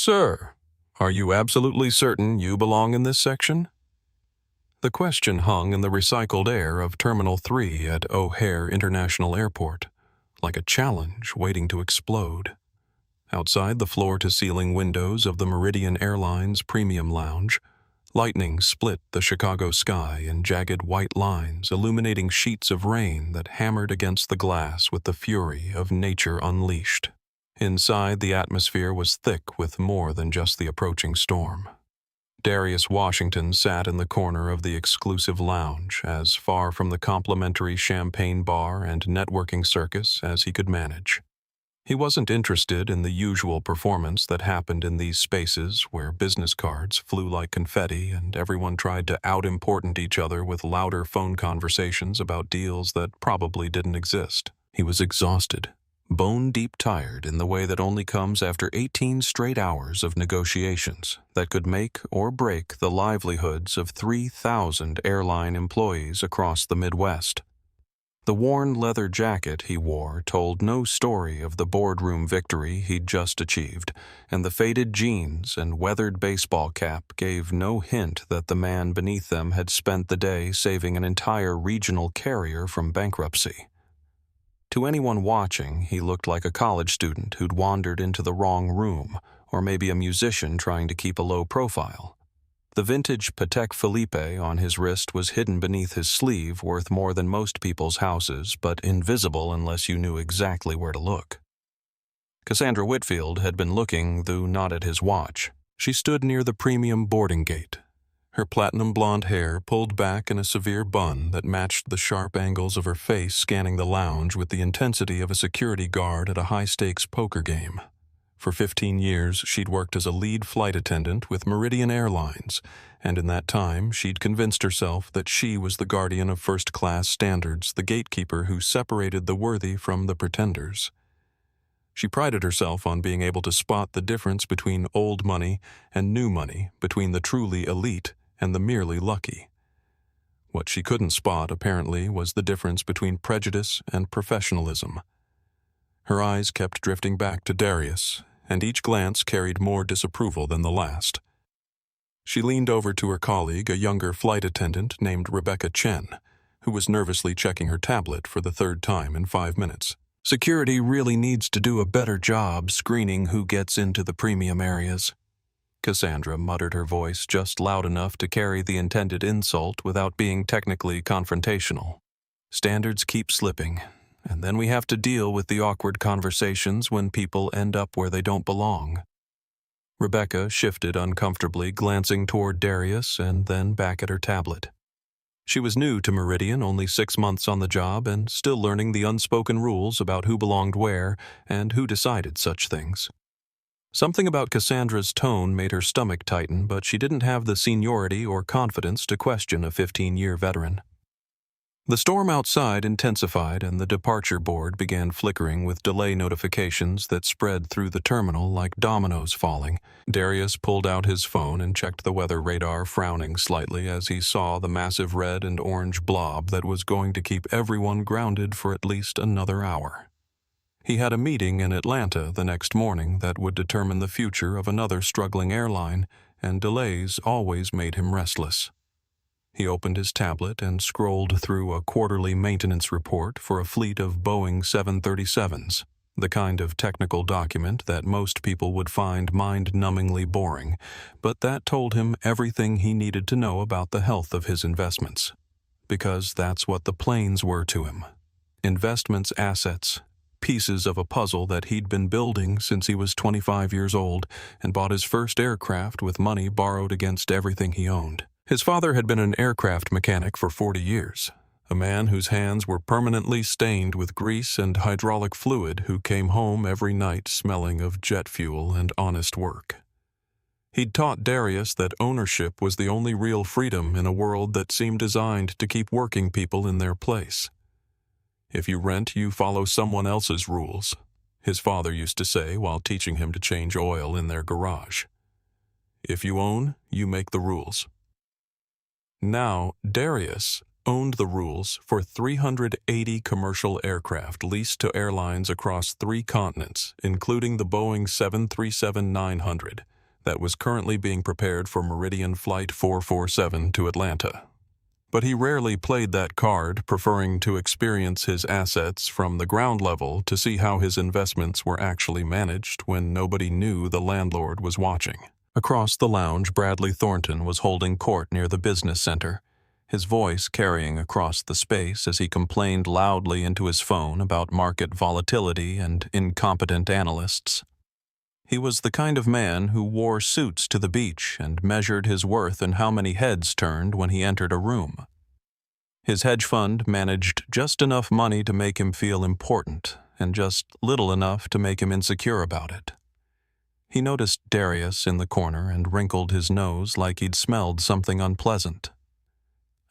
Sir, are you absolutely certain you belong in this section? The question hung in the recycled air of Terminal 3 at O'Hare International Airport, like a challenge waiting to explode. Outside the floor-to-ceiling windows of the Meridian Airlines Premium Lounge, lightning split the Chicago sky in jagged white lines, illuminating sheets of rain that hammered against the glass with the fury of nature unleashed. Inside, the atmosphere was thick with more than just the approaching storm. Darius Washington sat in the corner of the exclusive lounge, as far from the complimentary champagne bar and networking circus as he could manage. He wasn't interested in the usual performance that happened in these spaces where business cards flew like confetti and everyone tried to out-important each other with louder phone conversations about deals that probably didn't exist. He was exhausted, bone-deep tired in the way that only comes after 18 straight hours of negotiations that could make or break the livelihoods of 3,000 airline employees across the Midwest. The worn leather jacket he wore told no story of the boardroom victory he'd just achieved, and the faded jeans and weathered baseball cap gave no hint that the man beneath them had spent the day saving an entire regional carrier from bankruptcy. To anyone watching, he looked like a college student who'd wandered into the wrong room, or maybe a musician trying to keep a low profile. The vintage Patek Philippe on his wrist was hidden beneath his sleeve, worth more than most people's houses, but invisible unless you knew exactly where to look. Cassandra Whitfield had been looking, though not at his watch. She stood near the premium boarding gate, her platinum blonde hair pulled back in a severe bun that matched the sharp angles of her face, scanning the lounge with the intensity of a security guard at a high-stakes poker game. For 15 years, she'd worked as a lead flight attendant with Meridian Airlines, and in that time, she'd convinced herself that she was the guardian of first-class standards, the gatekeeper who separated the worthy from the pretenders. She prided herself on being able to spot the difference between old money and new money, between the truly elite and the merely lucky. What she couldn't spot, apparently, was the difference between prejudice and professionalism. Her eyes kept drifting back to Darius, and each glance carried more disapproval than the last. She leaned over to her colleague, a younger flight attendant named Rebecca Chen, who was nervously checking her tablet for the third time in 5 minutes. "Security really needs to do a better job screening who gets into the premium areas." Cassandra muttered, her voice just loud enough to carry the intended insult without being technically confrontational. "Standards keep slipping. And then we have to deal with the awkward conversations when people end up where they don't belong." Rebecca shifted uncomfortably, glancing toward Darius and then back at her tablet. She was new to Meridian, only 6 months on the job, and still learning the unspoken rules about who belonged where and who decided such things. Something about Cassandra's tone made her stomach tighten, but she didn't have the seniority or confidence to question a 15-year veteran. The storm outside intensified, and the departure board began flickering with delay notifications that spread through the terminal like dominoes falling. Darius pulled out his phone and checked the weather radar, frowning slightly as he saw the massive red and orange blob that was going to keep everyone grounded for at least another hour. He had a meeting in Atlanta the next morning that would determine the future of another struggling airline, and delays always made him restless. He opened his tablet and scrolled through a quarterly maintenance report for a fleet of Boeing 737s, the kind of technical document that most people would find mind-numbingly boring, but that told him everything he needed to know about the health of his investments. Because that's what the planes were to him. Investments, assets, pieces of a puzzle that he'd been building since he was 25 years old and bought his first aircraft with money borrowed against everything he owned. His father had been an aircraft mechanic for 40 years, a man whose hands were permanently stained with grease and hydraulic fluid who came home every night smelling of jet fuel and honest work. He'd taught Darius that ownership was the only real freedom in a world that seemed designed to keep working people in their place. "If you rent, you follow someone else's rules," his father used to say while teaching him to change oil in their garage. "If you own, you make the rules." Now, Darius owned the rules for 380 commercial aircraft leased to airlines across 3 continents, including the Boeing 737-900, that was currently being prepared for Meridian Flight 447 to Atlanta. But he rarely played that card, preferring to experience his assets from the ground level to see how his investments were actually managed when nobody knew the landlord was watching. Across the lounge, Bradley Thornton was holding court near the business center, his voice carrying across the space as he complained loudly into his phone about market volatility and incompetent analysts. He was the kind of man who wore suits to the beach and measured his worth in how many heads turned when he entered a room. His hedge fund managed just enough money to make him feel important, and just little enough to make him insecure about it. He noticed Darius in the corner and wrinkled his nose like he'd smelled something unpleasant.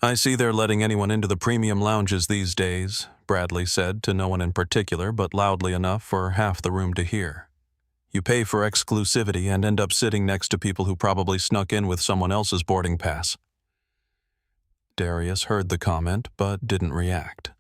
"I see they're letting anyone into the premium lounges these days," Bradley said to no one in particular, but loudly enough for half the room to hear. "You pay for exclusivity and end up sitting next to people who probably snuck in with someone else's boarding pass." Darius heard the comment, but didn't react.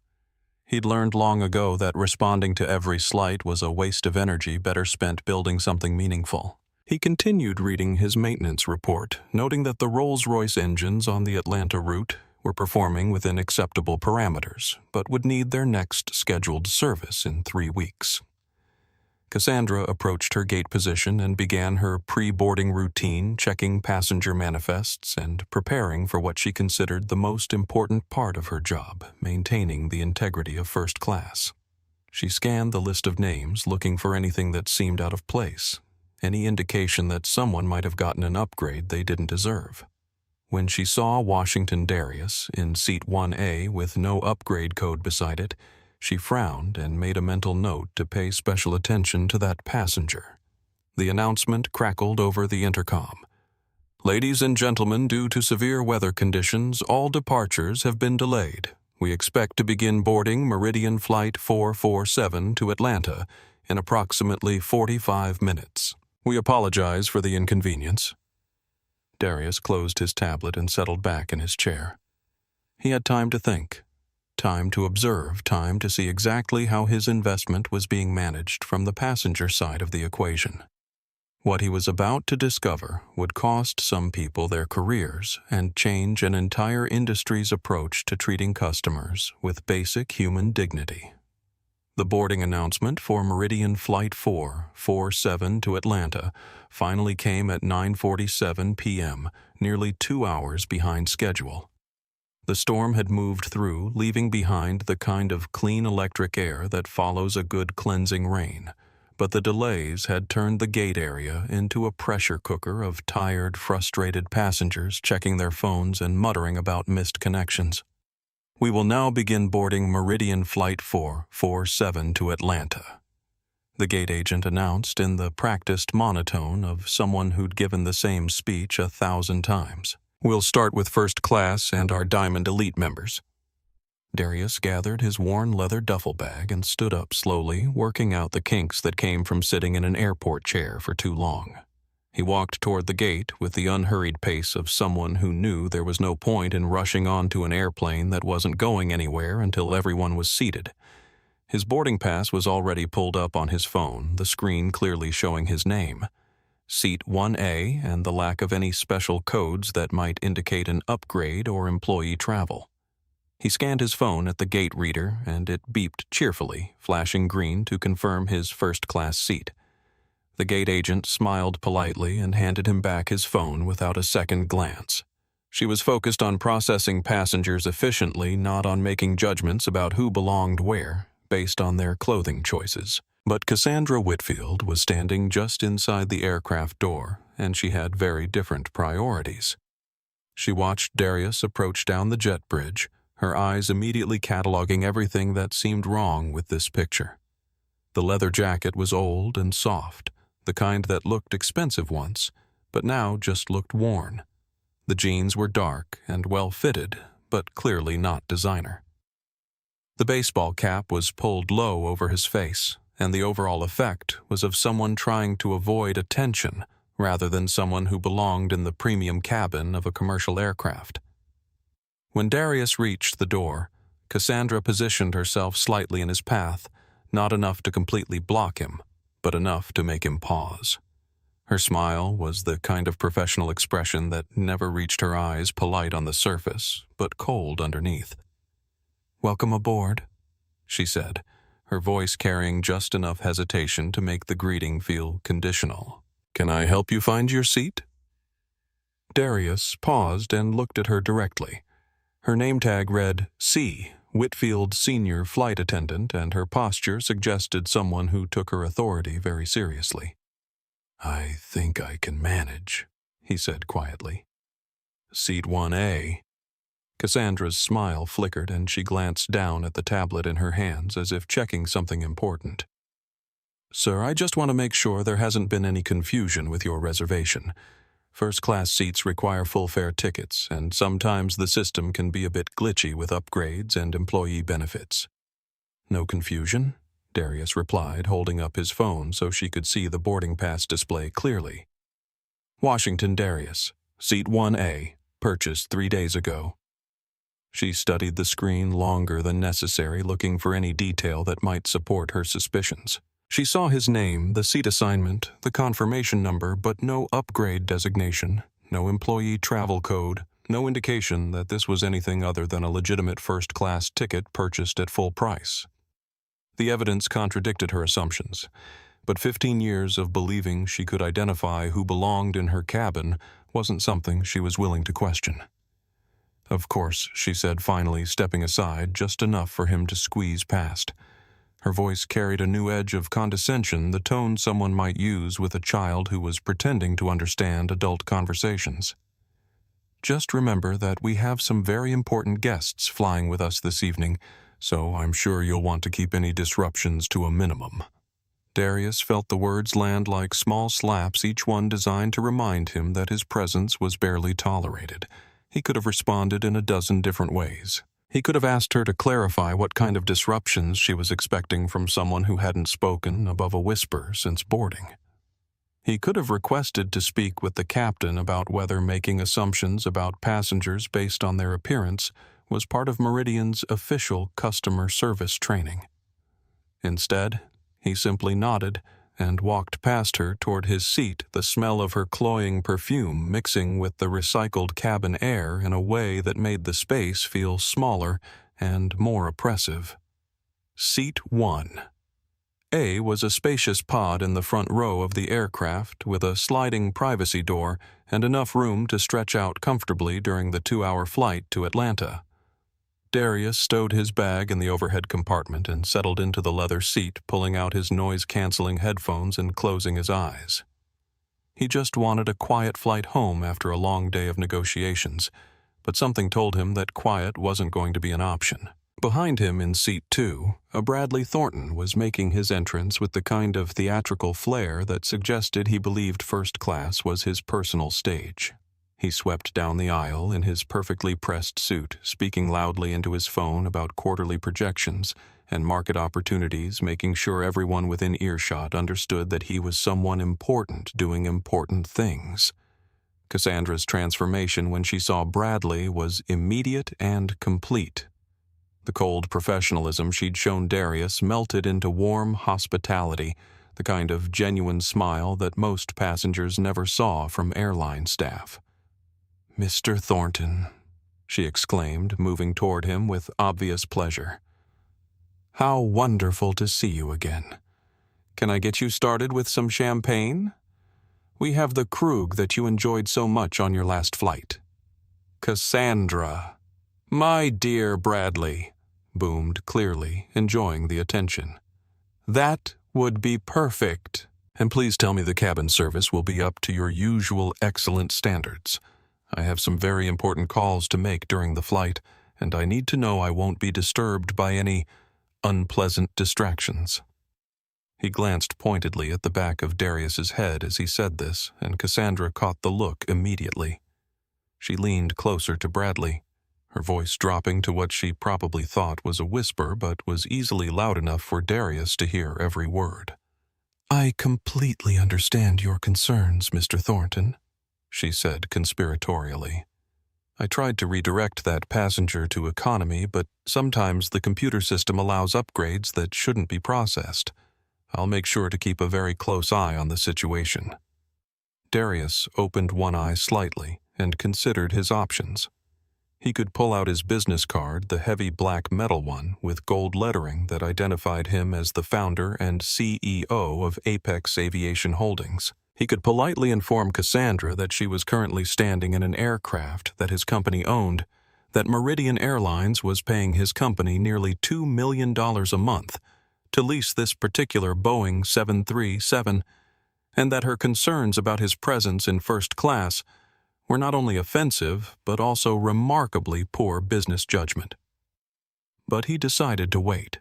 He'd learned long ago that responding to every slight was a waste of energy better spent building something meaningful. He continued reading his maintenance report, noting that the Rolls-Royce engines on the Atlanta route were performing within acceptable parameters, but would need their next scheduled service in 3 weeks. Cassandra approached her gate position and began her pre-boarding routine, checking passenger manifests and preparing for what she considered the most important part of her job, maintaining the integrity of first class. She scanned the list of names, looking for anything that seemed out of place, any indication that someone might have gotten an upgrade they didn't deserve. When she saw Washington Darius in seat 1A with no upgrade code beside it, she frowned and made a mental note to pay special attention to that passenger. The announcement crackled over the intercom. "Ladies and gentlemen, due to severe weather conditions, all departures have been delayed. We expect to begin boarding Meridian Flight 447 to Atlanta in approximately 45 minutes. We apologize for the inconvenience." Darius closed his tablet and settled back in his chair. He had time to think. Time to observe, time to see exactly how his investment was being managed from the passenger side of the equation. What he was about to discover would cost some people their careers and change an entire industry's approach to treating customers with basic human dignity. The boarding announcement for Meridian Flight 447 to Atlanta finally came at 9:47 p.m., nearly 2 hours behind schedule. The storm had moved through, leaving behind the kind of clean electric air that follows a good cleansing rain, but the delays had turned the gate area into a pressure cooker of tired, frustrated passengers checking their phones and muttering about missed connections. "We will now begin boarding Meridian Flight 447 to Atlanta," the gate agent announced in the practiced monotone of someone who'd given the same speech 1,000 times. "We'll start with first class and our Diamond Elite members." Darius gathered his worn leather duffel bag and stood up slowly, working out the kinks that came from sitting in an airport chair for too long. He walked toward the gate with the unhurried pace of someone who knew there was no point in rushing onto an airplane that wasn't going anywhere until everyone was seated. His boarding pass was already pulled up on his phone, the screen clearly showing his name. Seat 1A and the lack of any special codes that might indicate an upgrade or employee travel. He scanned his phone at the gate reader and it beeped cheerfully, flashing green to confirm his first-class seat. The gate agent smiled politely and handed him back his phone without a second glance. She was focused on processing passengers efficiently, not on making judgments about who belonged where, based on their clothing choices. But Cassandra Whitfield was standing just inside the aircraft door, and she had very different priorities. She watched Darius approach down the jet bridge, her eyes immediately cataloging everything that seemed wrong with this picture. The leather jacket was old and soft, the kind that looked expensive once, but now just looked worn. The jeans were dark and well-fitted, but clearly not designer. The baseball cap was pulled low over his face, and the overall effect was of someone trying to avoid attention rather than someone who belonged in the premium cabin of a commercial aircraft. When Darius reached the door, Cassandra positioned herself slightly in his path, not enough to completely block him, but enough to make him pause. Her smile was the kind of professional expression that never reached her eyes, polite on the surface, but cold underneath. "Welcome aboard," she said, her voice carrying just enough hesitation to make the greeting feel conditional. "Can I help you find your seat?" Darius paused and looked at her directly. Her name tag read C, Whitfield Senior Flight Attendant, and her posture suggested someone who took her authority very seriously. "I think I can manage," he said quietly. "Seat 1A. Cassandra's smile flickered and she glanced down at the tablet in her hands as if checking something important. "Sir, I just want to make sure there hasn't been any confusion with your reservation. First-class seats require full-fare tickets, and sometimes the system can be a bit glitchy with upgrades and employee benefits." "No confusion?" Darius replied, holding up his phone so she could see the boarding pass display clearly. "Washington Darius, seat 1A, purchased 3 days ago." She studied the screen longer than necessary, looking for any detail that might support her suspicions. She saw his name, the seat assignment, the confirmation number, but no upgrade designation, no employee travel code, no indication that this was anything other than a legitimate first-class ticket purchased at full price. The evidence contradicted her assumptions, but 15 years of believing she could identify who belonged in her cabin wasn't something she was willing to question. "Of course," she said finally, stepping aside just enough for him to squeeze past. Her voice carried a new edge of condescension, the tone someone might use with a child who was pretending to understand adult conversations. "Just remember that we have some very important guests flying with us this evening, so I'm sure you'll want to keep any disruptions to a minimum." Darius felt the words land like small slaps, each one designed to remind him that his presence was barely tolerated. He could have responded in a dozen different ways. He could have asked her to clarify what kind of disruptions she was expecting from someone who hadn't spoken above a whisper since boarding. He could have requested to speak with the captain about whether making assumptions about passengers based on their appearance was part of Meridian's official customer service training. Instead, he simply nodded and walked past her toward his seat, the smell of her cloying perfume mixing with the recycled cabin air in a way that made the space feel smaller and more oppressive. Seat 1. A was a spacious pod in the front row of the aircraft with a sliding privacy door and enough room to stretch out comfortably during the 2-hour flight to Atlanta. Darius stowed his bag in the overhead compartment and settled into the leather seat, pulling out his noise-canceling headphones and closing his eyes. He just wanted a quiet flight home after a long day of negotiations, but something told him that quiet wasn't going to be an option. Behind him in seat 2, a Bradley Thornton was making his entrance with the kind of theatrical flair that suggested he believed first class was his personal stage. He swept down the aisle in his perfectly pressed suit, speaking loudly into his phone about quarterly projections and market opportunities, making sure everyone within earshot understood that he was someone important doing important things. Cassandra's transformation when she saw Bradley was immediate and complete. The cold professionalism she'd shown Darius melted into warm hospitality, the kind of genuine smile that most passengers never saw from airline staff. "Mr. Thornton," she exclaimed, moving toward him with obvious pleasure. "How wonderful to see you again. Can I get you started with some champagne? We have the Krug that you enjoyed so much on your last flight." "Cassandra." "My dear Bradley," boomed clearly, enjoying the attention. "That would be perfect. And please tell me the cabin service will be up to your usual excellent standards. I have some very important calls to make during the flight, and I need to know I won't be disturbed by any unpleasant distractions." He glanced pointedly at the back of Darius's head as he said this, and Cassandra caught the look immediately. She leaned closer to Bradley, her voice dropping to what she probably thought was a whisper but was easily loud enough for Darius to hear every word. "I completely understand your concerns, Mr. Thornton," she said conspiratorially. "I tried to redirect that passenger to economy, but sometimes the computer system allows upgrades that shouldn't be processed. I'll make sure to keep a very close eye on the situation." Darius opened one eye slightly and considered his options. He could pull out his business card, the heavy black metal one with gold lettering that identified him as the founder and CEO of Apex Aviation Holdings. He could politely inform Cassandra that she was currently standing in an aircraft that his company owned, that Meridian Airlines was paying his company nearly $2 million a month to lease this particular Boeing 737, and that her concerns about his presence in first class were not only offensive, but also remarkably poor business judgment. But he decided to wait.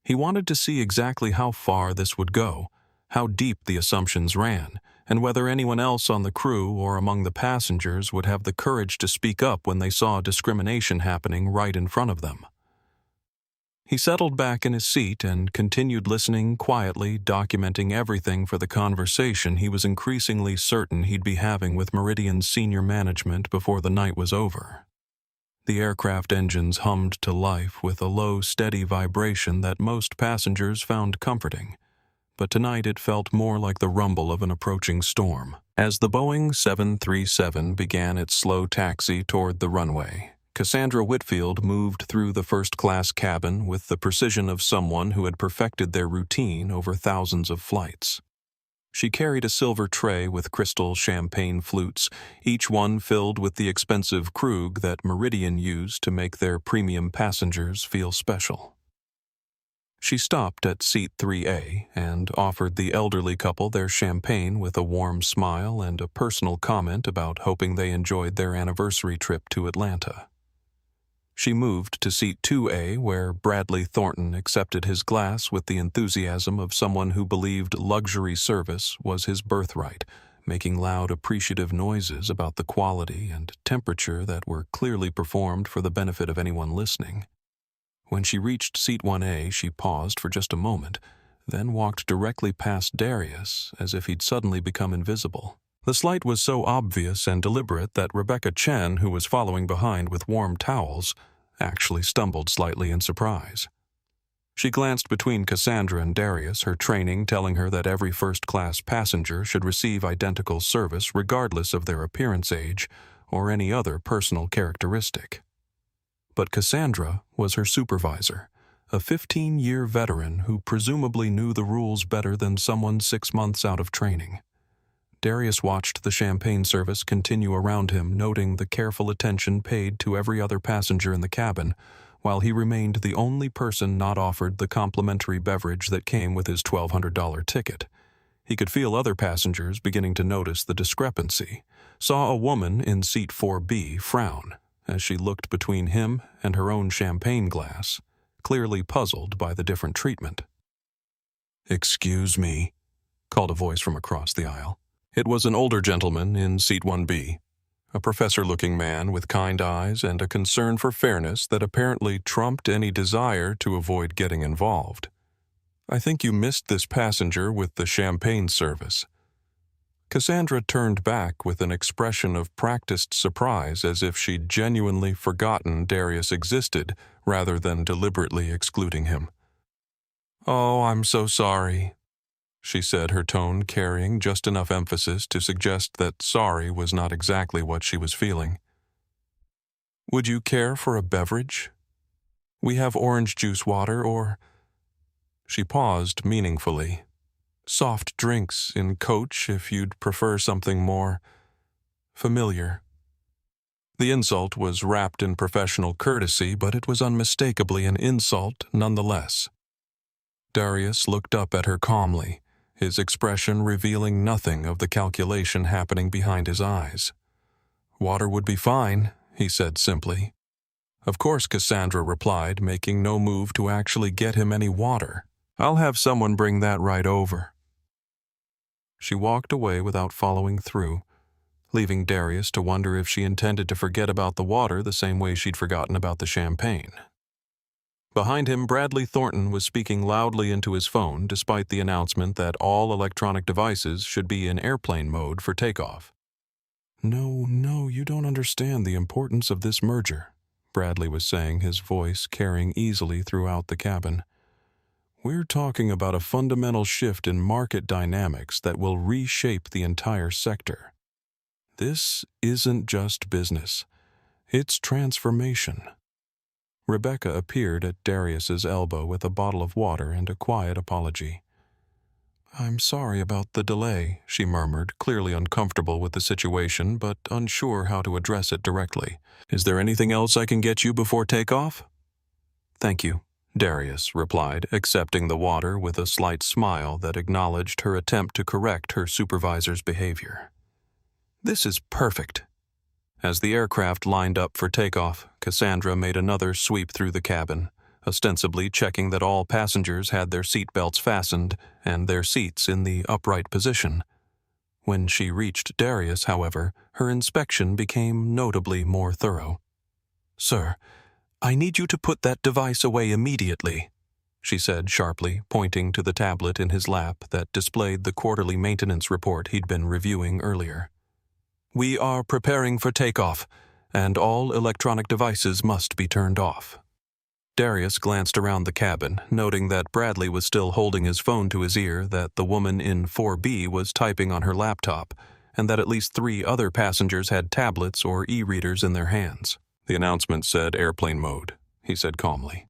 He wanted to see exactly how far this would go, how deep the assumptions ran, and whether anyone else on the crew or among the passengers would have the courage to speak up when they saw discrimination happening right in front of them. He settled back in his seat and continued listening quietly, documenting everything for the conversation he was increasingly certain he'd be having with Meridian's senior management before the night was over. The aircraft engines hummed to life with a low, steady vibration that most passengers found comforting, but tonight it felt more like the rumble of an approaching storm. As the Boeing 737 began its slow taxi toward the runway, Cassandra Whitfield moved through the first-class cabin with the precision of someone who had perfected their routine over thousands of flights. She carried a silver tray with crystal champagne flutes, each one filled with the expensive Krug that Meridian used to make their premium passengers feel special. She stopped at seat 3A and offered the elderly couple their champagne with a warm smile and a personal comment about hoping they enjoyed their anniversary trip to Atlanta. She moved to seat 2A, where Bradley Thornton accepted his glass with the enthusiasm of someone who believed luxury service was his birthright, making loud, appreciative noises about the quality and temperature that were clearly performed for the benefit of anyone listening. When she reached seat 1A, she paused for just a moment, then walked directly past Darius as if he'd suddenly become invisible. The slight was so obvious and deliberate that Rebecca Chen, who was following behind with warm towels, actually stumbled slightly in surprise. She glanced between Cassandra and Darius, her training telling her that every first-class passenger should receive identical service regardless of their appearance, age, or any other personal characteristic. But Cassandra was her supervisor, a 15-year veteran who presumably knew the rules better than someone 6 months out of training. Darius watched the champagne service continue around him, noting the careful attention paid to every other passenger in the cabin, while he remained the only person not offered the complimentary beverage that came with his $1,200 ticket. He could feel other passengers beginning to notice the discrepancy, saw a woman in seat 4B frown as she looked between him and her own champagne glass, clearly puzzled by the different treatment. "Excuse me," called a voice from across the aisle. It was an older gentleman in seat 1B, a professor-looking man with kind eyes and a concern for fairness that apparently trumped any desire to avoid getting involved. "I think you missed this passenger with the champagne service." Cassandra turned back with an expression of practiced surprise, as if she'd genuinely forgotten Darius existed rather than deliberately excluding him. "Oh, I'm so sorry," she said, her tone carrying just enough emphasis to suggest that sorry was not exactly what she was feeling. "Would you care for a beverage? We have orange juice water or—" She paused meaningfully. "Soft drinks in coach if you'd prefer something more familiar." The insult was wrapped in professional courtesy, but it was unmistakably an insult nonetheless. Darius looked up at her calmly, his expression revealing nothing of the calculation happening behind his eyes. "Water would be fine," he said simply. "Of course," Cassandra replied, making no move to actually get him any water. "I'll have someone bring that right over." She walked away without following through, leaving Darius to wonder if she intended to forget about the water the same way she'd forgotten about the champagne. Behind him, Bradley Thornton was speaking loudly into his phone despite the announcement that all electronic devices should be in airplane mode for takeoff. No, you don't understand the importance of this merger," Bradley was saying, his voice carrying easily throughout the cabin. We're talking about a fundamental shift in market dynamics that will reshape the entire sector. This isn't just business. It's transformation. Rebecca appeared at Darius's elbow with a bottle of water and a quiet apology. "I'm sorry about the delay," she murmured, clearly uncomfortable with the situation but unsure how to address it directly. "Is there anything else I can get you before takeoff?" "Thank you," Darius replied, accepting the water with a slight smile that acknowledged her attempt to correct her supervisor's behavior. "This is perfect." As the aircraft lined up for takeoff, Cassandra made another sweep through the cabin, ostensibly checking that all passengers had their seatbelts fastened and their seats in the upright position. When she reached Darius, however, her inspection became notably more thorough. "Sir, I need you to put that device away immediately," she said sharply, pointing to the tablet in his lap that displayed the quarterly maintenance report he'd been reviewing earlier. "We are preparing for takeoff, and all electronic devices must be turned off." Darius glanced around the cabin, noting that Bradley was still holding his phone to his ear, that the woman in 4B was typing on her laptop, and that at least 3 other passengers had tablets or e-readers in their hands. "The announcement said airplane mode," he said calmly.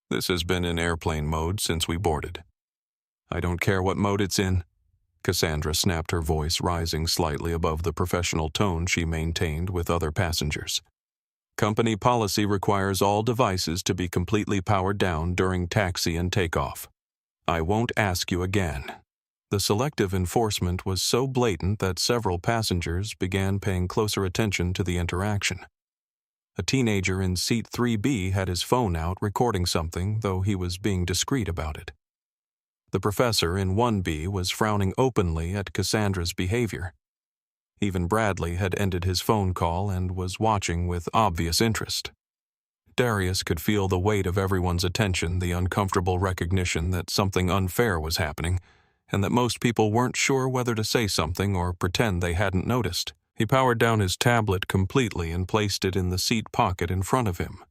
"This has been in airplane mode since we boarded." "I don't care what mode it's in," Cassandra snapped, her voice rising slightly above the professional tone she maintained with other passengers. "Company policy requires all devices to be completely powered down during taxi and takeoff. I won't ask you again." The selective enforcement was so blatant that several passengers began paying closer attention to the interaction. A teenager in seat 3B had his phone out recording something, though he was being discreet about it. The professor in 1B was frowning openly at Cassandra's behavior. Even Bradley had ended his phone call and was watching with obvious interest. Darius could feel the weight of everyone's attention, the uncomfortable recognition that something unfair was happening, and that most people weren't sure whether to say something or pretend they hadn't noticed. He powered down his tablet completely and placed it in the seat pocket in front of him.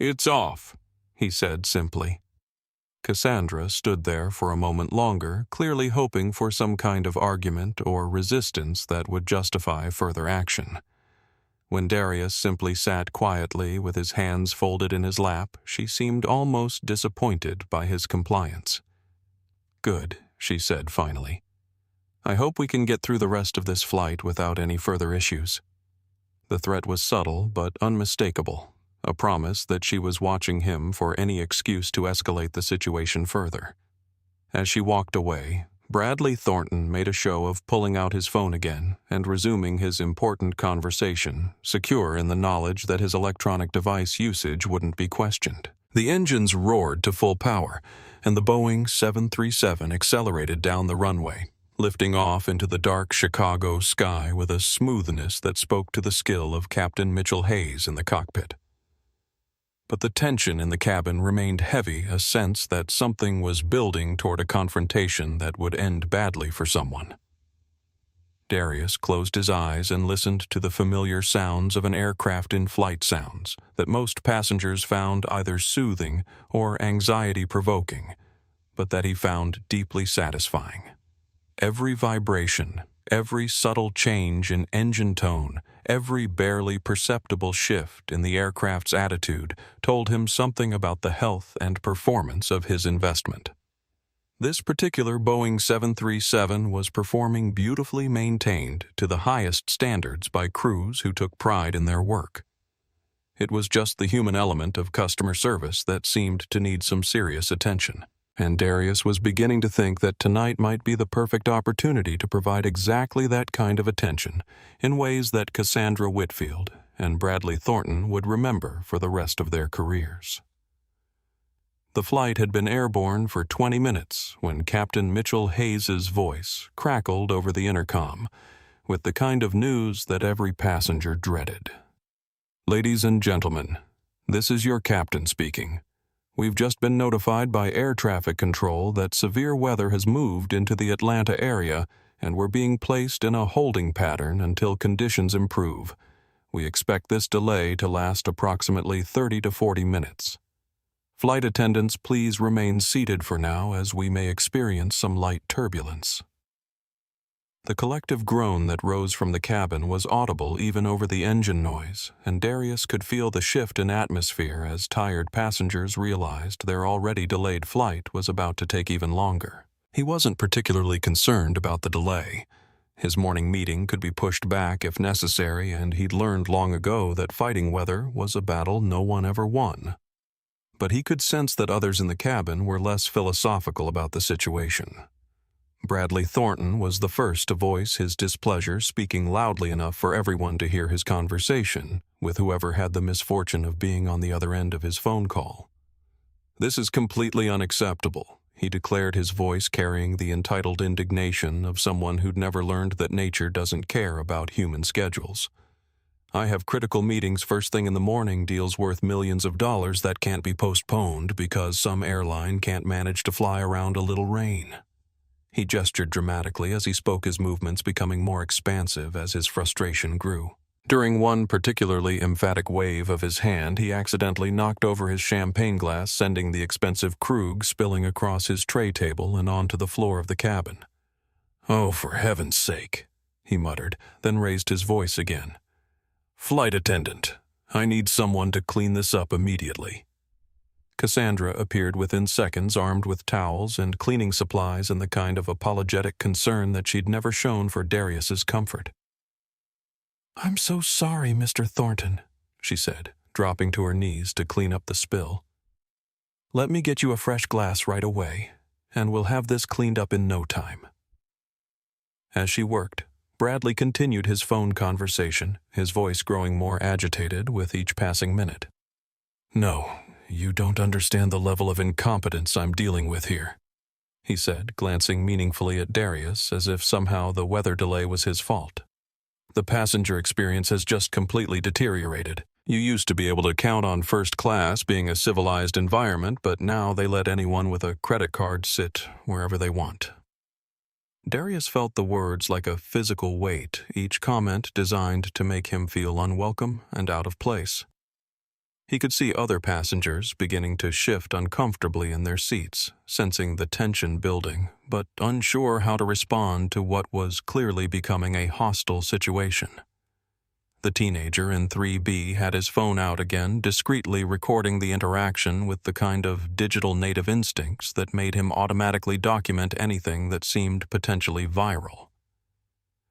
"It's off," he said simply. Cassandra stood there for a moment longer, clearly hoping for some kind of argument or resistance that would justify further action. When Darius simply sat quietly with his hands folded in his lap, she seemed almost disappointed by his compliance. "Good," she said finally. "I hope we can get through the rest of this flight without any further issues." The threat was subtle but unmistakable, a promise that she was watching him for any excuse to escalate the situation further. As she walked away, Bradley Thornton made a show of pulling out his phone again and resuming his important conversation, secure in the knowledge that his electronic device usage wouldn't be questioned. The engines roared to full power, and the Boeing 737 accelerated down the runway, lifting off into the dark Chicago sky with a smoothness that spoke to the skill of Captain Mitchell Hayes in the cockpit. But the tension in the cabin remained heavy, a sense that something was building toward a confrontation that would end badly for someone. Darius closed his eyes and listened to the familiar sounds of an aircraft in flight, sounds that most passengers found either soothing or anxiety-provoking, but that he found deeply satisfying. Every vibration, every subtle change in engine tone, every barely perceptible shift in the aircraft's attitude told him something about the health and performance of his investment. This particular Boeing 737 was performing beautifully maintained to the highest standards by crews who took pride in their work. It was just the human element of customer service that seemed to need some serious attention. And Darius was beginning to think that tonight might be the perfect opportunity to provide exactly that kind of attention in ways that Cassandra Whitfield and Bradley Thornton would remember for the rest of their careers. The flight had been airborne for 20 minutes when Captain Mitchell Hayes's voice crackled over the intercom with the kind of news that every passenger dreaded. "Ladies and gentlemen, this is your captain speaking. We've just been notified by air traffic control that severe weather has moved into the Atlanta area and we're being placed in a holding pattern until conditions improve. We expect this delay to last approximately 30 to 40 minutes. Flight attendants, please remain seated for now as we may experience some light turbulence. The collective groan that rose from the cabin was audible even over the engine noise, and Darius could feel the shift in atmosphere as tired passengers realized their already delayed flight was about to take even longer. He wasn't particularly concerned about the delay. His morning meeting could be pushed back if necessary, and he'd learned long ago that fighting weather was a battle no one ever won. But he could sense that others in the cabin were less philosophical about the situation. Bradley Thornton was the first to voice his displeasure, speaking loudly enough for everyone to hear his conversation with whoever had the misfortune of being on the other end of his phone call. "This is completely unacceptable," he declared, his voice carrying the entitled indignation of someone who'd never learned that nature doesn't care about human schedules. "I have critical meetings first thing in the morning, deals worth millions of dollars that can't be postponed because some airline can't manage to fly around a little rain." He gestured dramatically as he spoke, his movements becoming more expansive as his frustration grew. During one particularly emphatic wave of his hand, he accidentally knocked over his champagne glass, sending the expensive Krug spilling across his tray table and onto the floor of the cabin. "Oh, for heaven's sake," he muttered, then raised his voice again. "Flight attendant, I need someone to clean this up immediately." Cassandra appeared within seconds, armed with towels and cleaning supplies and the kind of apologetic concern that she'd never shown for Darius's comfort. "I'm so sorry, Mr. Thornton," she said, dropping to her knees to clean up the spill. "Let me get you a fresh glass right away, and we'll have this cleaned up in no time." As she worked, Bradley continued his phone conversation, his voice growing more agitated with each passing minute. "No, you don't understand the level of incompetence I'm dealing with here," he said, glancing meaningfully at Darius as if somehow the weather delay was his fault. "The passenger experience has just completely deteriorated. You used to be able to count on first class being a civilized environment, but now they let anyone with a credit card sit wherever they want." Darius felt the words like a physical weight, each comment designed to make him feel unwelcome and out of place. He could see other passengers beginning to shift uncomfortably in their seats, sensing the tension building, but unsure how to respond to what was clearly becoming a hostile situation. The teenager in 3B had his phone out again, discreetly recording the interaction with the kind of digital native instincts that made him automatically document anything that seemed potentially viral.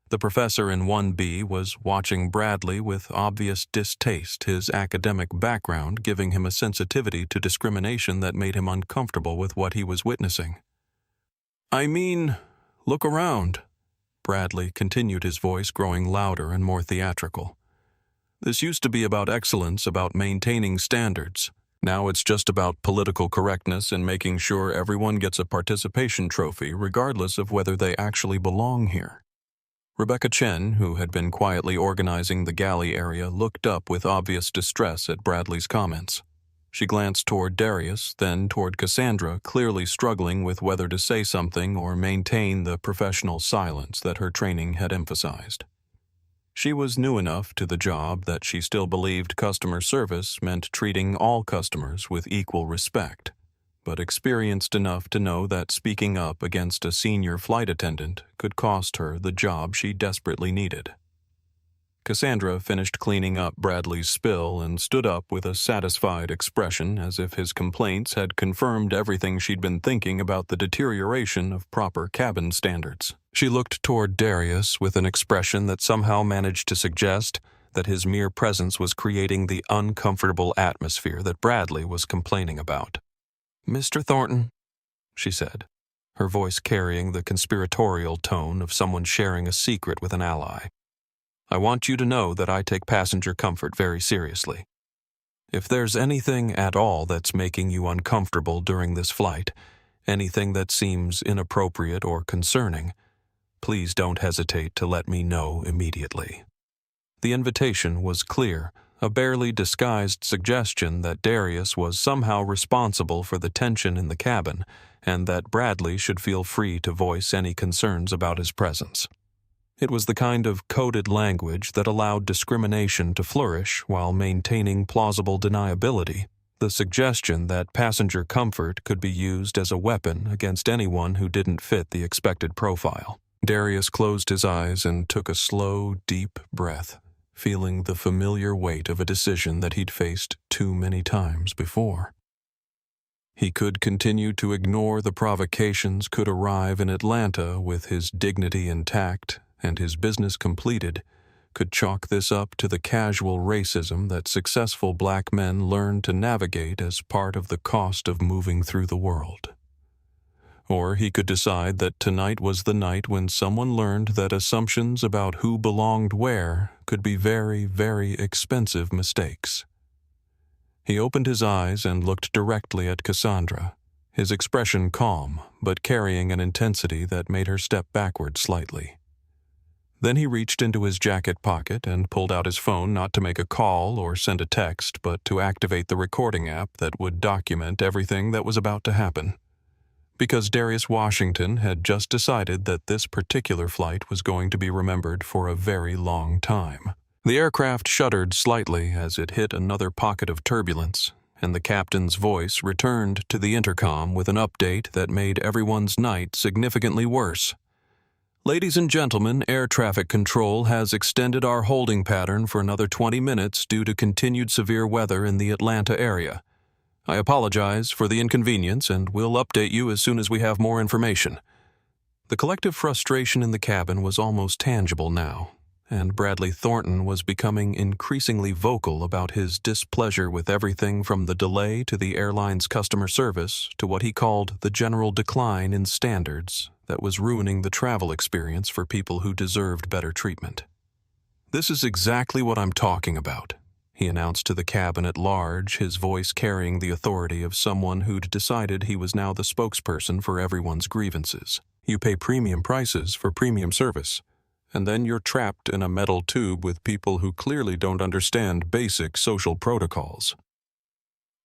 The professor in 1B was watching Bradley with obvious distaste, his academic background giving him a sensitivity to discrimination that made him uncomfortable with what he was witnessing. "I mean, look around," Bradley continued, his voice growing louder and more theatrical. "This used to be about excellence, about maintaining standards. Now it's just about political correctness and making sure everyone gets a participation trophy regardless of whether they actually belong here." Rebecca Chen, who had been quietly organizing the galley area, looked up with obvious distress at Bradley's comments. She glanced toward Darius, then toward Cassandra, clearly struggling with whether to say something or maintain the professional silence that her training had emphasized. She was new enough to the job that she still believed customer service meant treating all customers with equal respect, but experienced enough to know that speaking up against a senior flight attendant could cost her the job she desperately needed. Cassandra finished cleaning up Bradley's spill and stood up with a satisfied expression, as if his complaints had confirmed everything she'd been thinking about the deterioration of proper cabin standards. She looked toward Darius with an expression that somehow managed to suggest that his mere presence was creating the uncomfortable atmosphere that Bradley was complaining about. "Mr. Thornton," she said, her voice carrying the conspiratorial tone of someone sharing a secret with an ally. "I want you to know that I take passenger comfort very seriously. If there's anything at all that's making you uncomfortable during this flight, anything that seems inappropriate or concerning, please don't hesitate to let me know immediately." The invitation was clear, a barely disguised suggestion that Darius was somehow responsible for the tension in the cabin and that Bradley should feel free to voice any concerns about his presence. It was the kind of coded language that allowed discrimination to flourish while maintaining plausible deniability, the suggestion that passenger comfort could be used as a weapon against anyone who didn't fit the expected profile. Darius closed his eyes and took a slow, deep breath, feeling the familiar weight of a decision that he'd faced too many times before. He could continue to ignore the provocations, could arrive in Atlanta with his dignity intact and his business completed, could chalk this up to the casual racism that successful black men learn to navigate as part of the cost of moving through the world. Or he could decide that tonight was the night when someone learned that assumptions about who belonged where could be very, very expensive mistakes. He opened his eyes and looked directly at Cassandra, his expression calm, but carrying an intensity that made her step backward slightly. Then he reached into his jacket pocket and pulled out his phone not to make a call or send a text, but to activate the recording app that would document everything that was about to happen. Because Darius Washington had just decided that this particular flight was going to be remembered for a very long time. The aircraft shuddered slightly as it hit another pocket of turbulence, and the captain's voice returned to the intercom with an update that made everyone's night significantly worse. Ladies and gentlemen, air traffic control has extended our holding pattern for another 20 minutes due to continued severe weather in the Atlanta area. I apologize for the inconvenience and will update you as soon as we have more information. The collective frustration in the cabin was almost tangible now, and Bradley Thornton was becoming increasingly vocal about his displeasure with everything from the delay to the airline's customer service to what he called the general decline in standards that was ruining the travel experience for people who deserved better treatment. "This is exactly what I'm talking about," he announced to the cabin at large, his voice carrying the authority of someone who'd decided he was now the spokesperson for everyone's grievances. "You pay premium prices for premium service, and then you're trapped in a metal tube with people who clearly don't understand basic social protocols."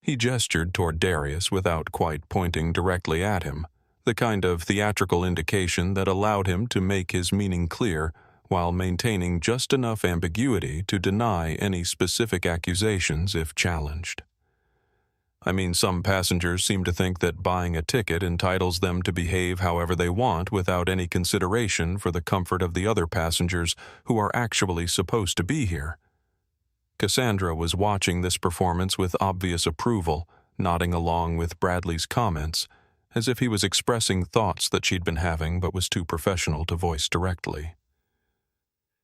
He gestured toward Darius without quite pointing directly at him, the kind of theatrical indication that allowed him to make his meaning clear while maintaining just enough ambiguity to deny any specific accusations if challenged. "I mean, some passengers seem to think that buying a ticket entitles them to behave however they want without any consideration for the comfort of the other passengers who are actually supposed to be here." Cassandra was watching this performance with obvious approval, nodding along with Bradley's comments, as if he was expressing thoughts that she'd been having but was too professional to voice directly.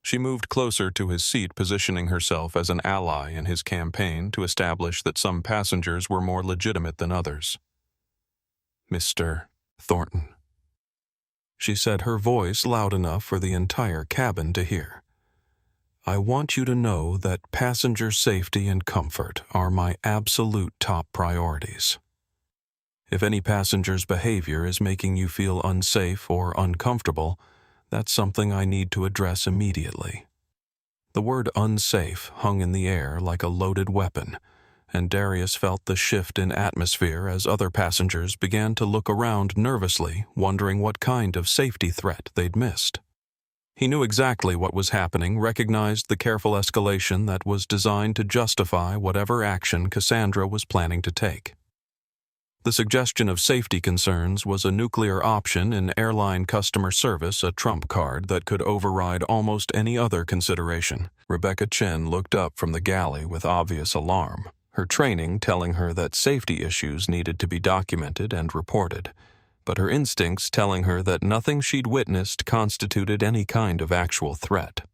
She moved closer to his seat, positioning herself as an ally in his campaign to establish that some passengers were more legitimate than others. "Mr. Thornton," she said, her voice loud enough for the entire cabin to hear. "I want you to know that passenger safety and comfort are my absolute top priorities. If any passenger's behavior is making you feel unsafe or uncomfortable, that's something I need to address immediately." The word unsafe hung in the air like a loaded weapon, and Darius felt the shift in atmosphere as other passengers began to look around nervously, wondering what kind of safety threat they'd missed. He knew exactly what was happening, recognized the careful escalation that was designed to justify whatever action Cassandra was planning to take. The suggestion of safety concerns was a nuclear option in airline customer service, a trump card that could override almost any other consideration. Rebecca Chen looked up from the galley with obvious alarm, her training telling her that safety issues needed to be documented and reported, but her instincts telling her that nothing she'd witnessed constituted any kind of actual threat.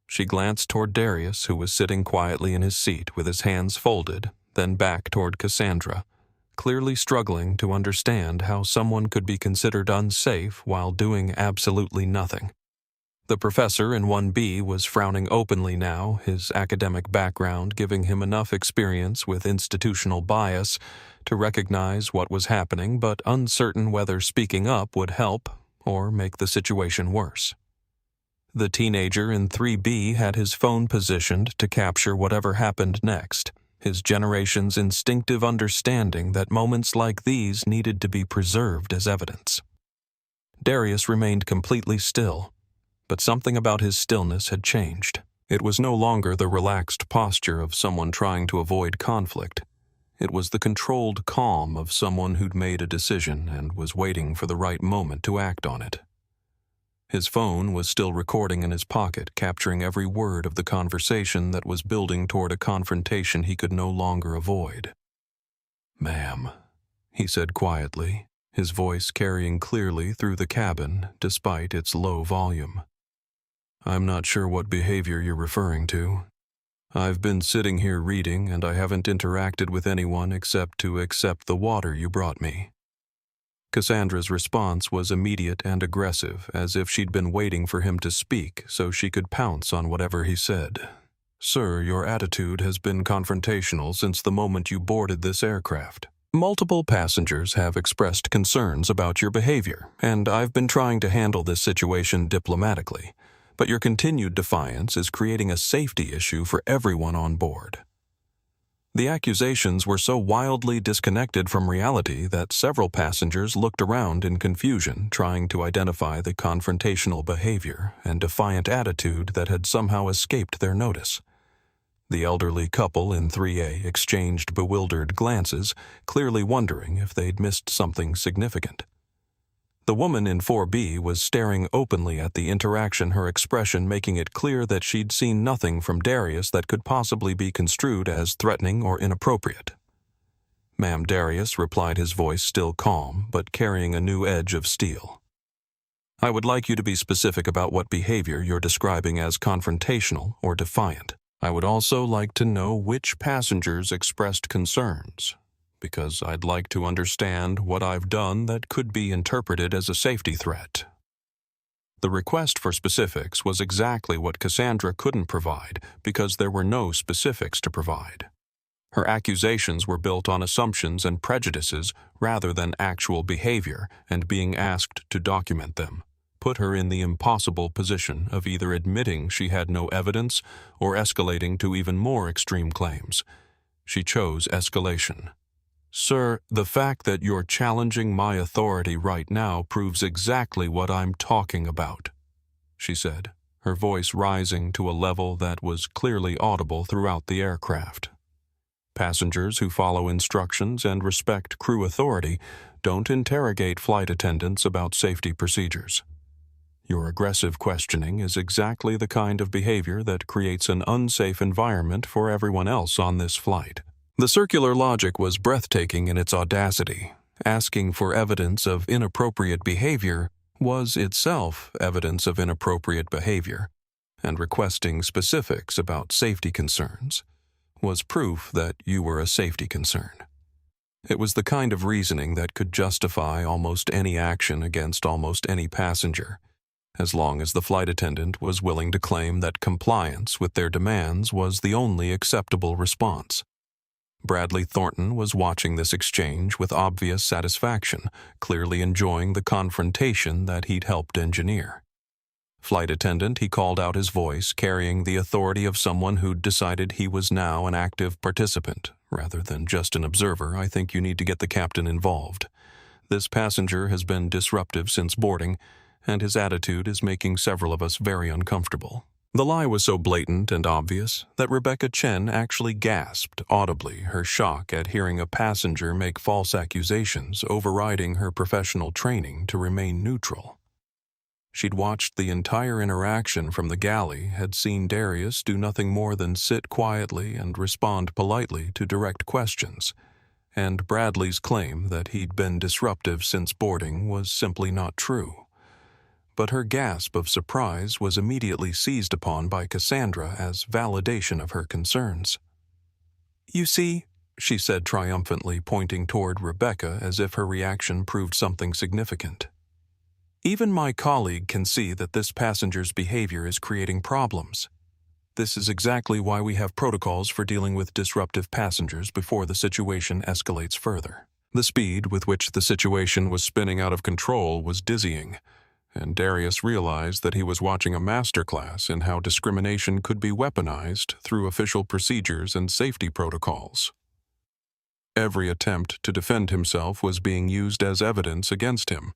She glanced toward Darius, who was sitting quietly in his seat with his hands folded, then back toward Cassandra, clearly struggling to understand how someone could be considered unsafe while doing absolutely nothing. The professor in 1B was frowning openly now, his academic background giving him enough experience with institutional bias to recognize what was happening, but uncertain whether speaking up would help or make the situation worse. The teenager in 3B had his phone positioned to capture whatever happened next, his generation's instinctive understanding that moments like these needed to be preserved as evidence. Darius remained completely still, but something about his stillness had changed. It was no longer the relaxed posture of someone trying to avoid conflict. It was the controlled calm of someone who'd made a decision and was waiting for the right moment to act on it. His phone was still recording in his pocket, capturing every word of the conversation that was building toward a confrontation he could no longer avoid. "Ma'am," he said quietly, his voice carrying clearly through the cabin despite its low volume. "I'm not sure what behavior you're referring to. I've been sitting here reading, and I haven't interacted with anyone except to accept the water you brought me." Cassandra's response was immediate and aggressive, as if she'd been waiting for him to speak so she could pounce on whatever he said. "Sir, your attitude has been confrontational since the moment you boarded this aircraft. Multiple passengers have expressed concerns about your behavior, and I've been trying to handle this situation diplomatically. But your continued defiance is creating a safety issue for everyone on board." The accusations were so wildly disconnected from reality that several passengers looked around in confusion, trying to identify the confrontational behavior and defiant attitude that had somehow escaped their notice. The elderly couple in 3A exchanged bewildered glances, clearly wondering if they'd missed something significant. The woman in 4B was staring openly at the interaction, her expression making it clear that she'd seen nothing from Darius that could possibly be construed as threatening or inappropriate. "Ma'am," Darius replied, his voice still calm, but carrying a new edge of steel. "I would like you to be specific about what behavior you're describing as confrontational or defiant. I would also like to know which passengers expressed concerns, because I'd like to understand what I've done that could be interpreted as a safety threat." The request for specifics was exactly what Cassandra couldn't provide because there were no specifics to provide. Her accusations were built on assumptions and prejudices rather than actual behavior, and being asked to document them put her in the impossible position of either admitting she had no evidence or escalating to even more extreme claims. She chose escalation. "Sir, the fact that you're challenging my authority right now proves exactly what I'm talking about," she said, her voice rising to a level that was clearly audible throughout the aircraft. Passengers who follow instructions and respect crew authority don't interrogate flight attendants about safety procedures. Your aggressive questioning is exactly the kind of behavior that creates an unsafe environment for everyone else on this flight. The circular logic was breathtaking in its audacity. Asking for evidence of inappropriate behavior was itself evidence of inappropriate behavior, and requesting specifics about safety concerns was proof that you were a safety concern. It was the kind of reasoning that could justify almost any action against almost any passenger, as long as the flight attendant was willing to claim that compliance with their demands was the only acceptable response. Bradley Thornton was watching this exchange with obvious satisfaction, clearly enjoying the confrontation that he'd helped engineer. "Flight attendant," he called out, his voice carrying the authority of someone who'd decided he was now an active participant, rather than just an observer. "I think you need to get the captain involved. This passenger has been disruptive since boarding, and his attitude is making several of us very uncomfortable." The lie was so blatant and obvious that Rebecca Chen actually gasped audibly, her shock at hearing a passenger make false accusations, overriding her professional training to remain neutral. She'd watched the entire interaction from the galley, had seen Darius do nothing more than sit quietly and respond politely to direct questions, and Bradley's claim that he'd been disruptive since boarding was simply not true. But her gasp of surprise was immediately seized upon by Cassandra as validation of her concerns. "You see," she said triumphantly, pointing toward Rebecca as if her reaction proved something significant. "Even my colleague can see that this passenger's behavior is creating problems. This is exactly why we have protocols for dealing with disruptive passengers before the situation escalates further." The speed with which the situation was spinning out of control was dizzying, and Darius realized that he was watching a masterclass in how discrimination could be weaponized through official procedures and safety protocols. Every attempt to defend himself was being used as evidence against him.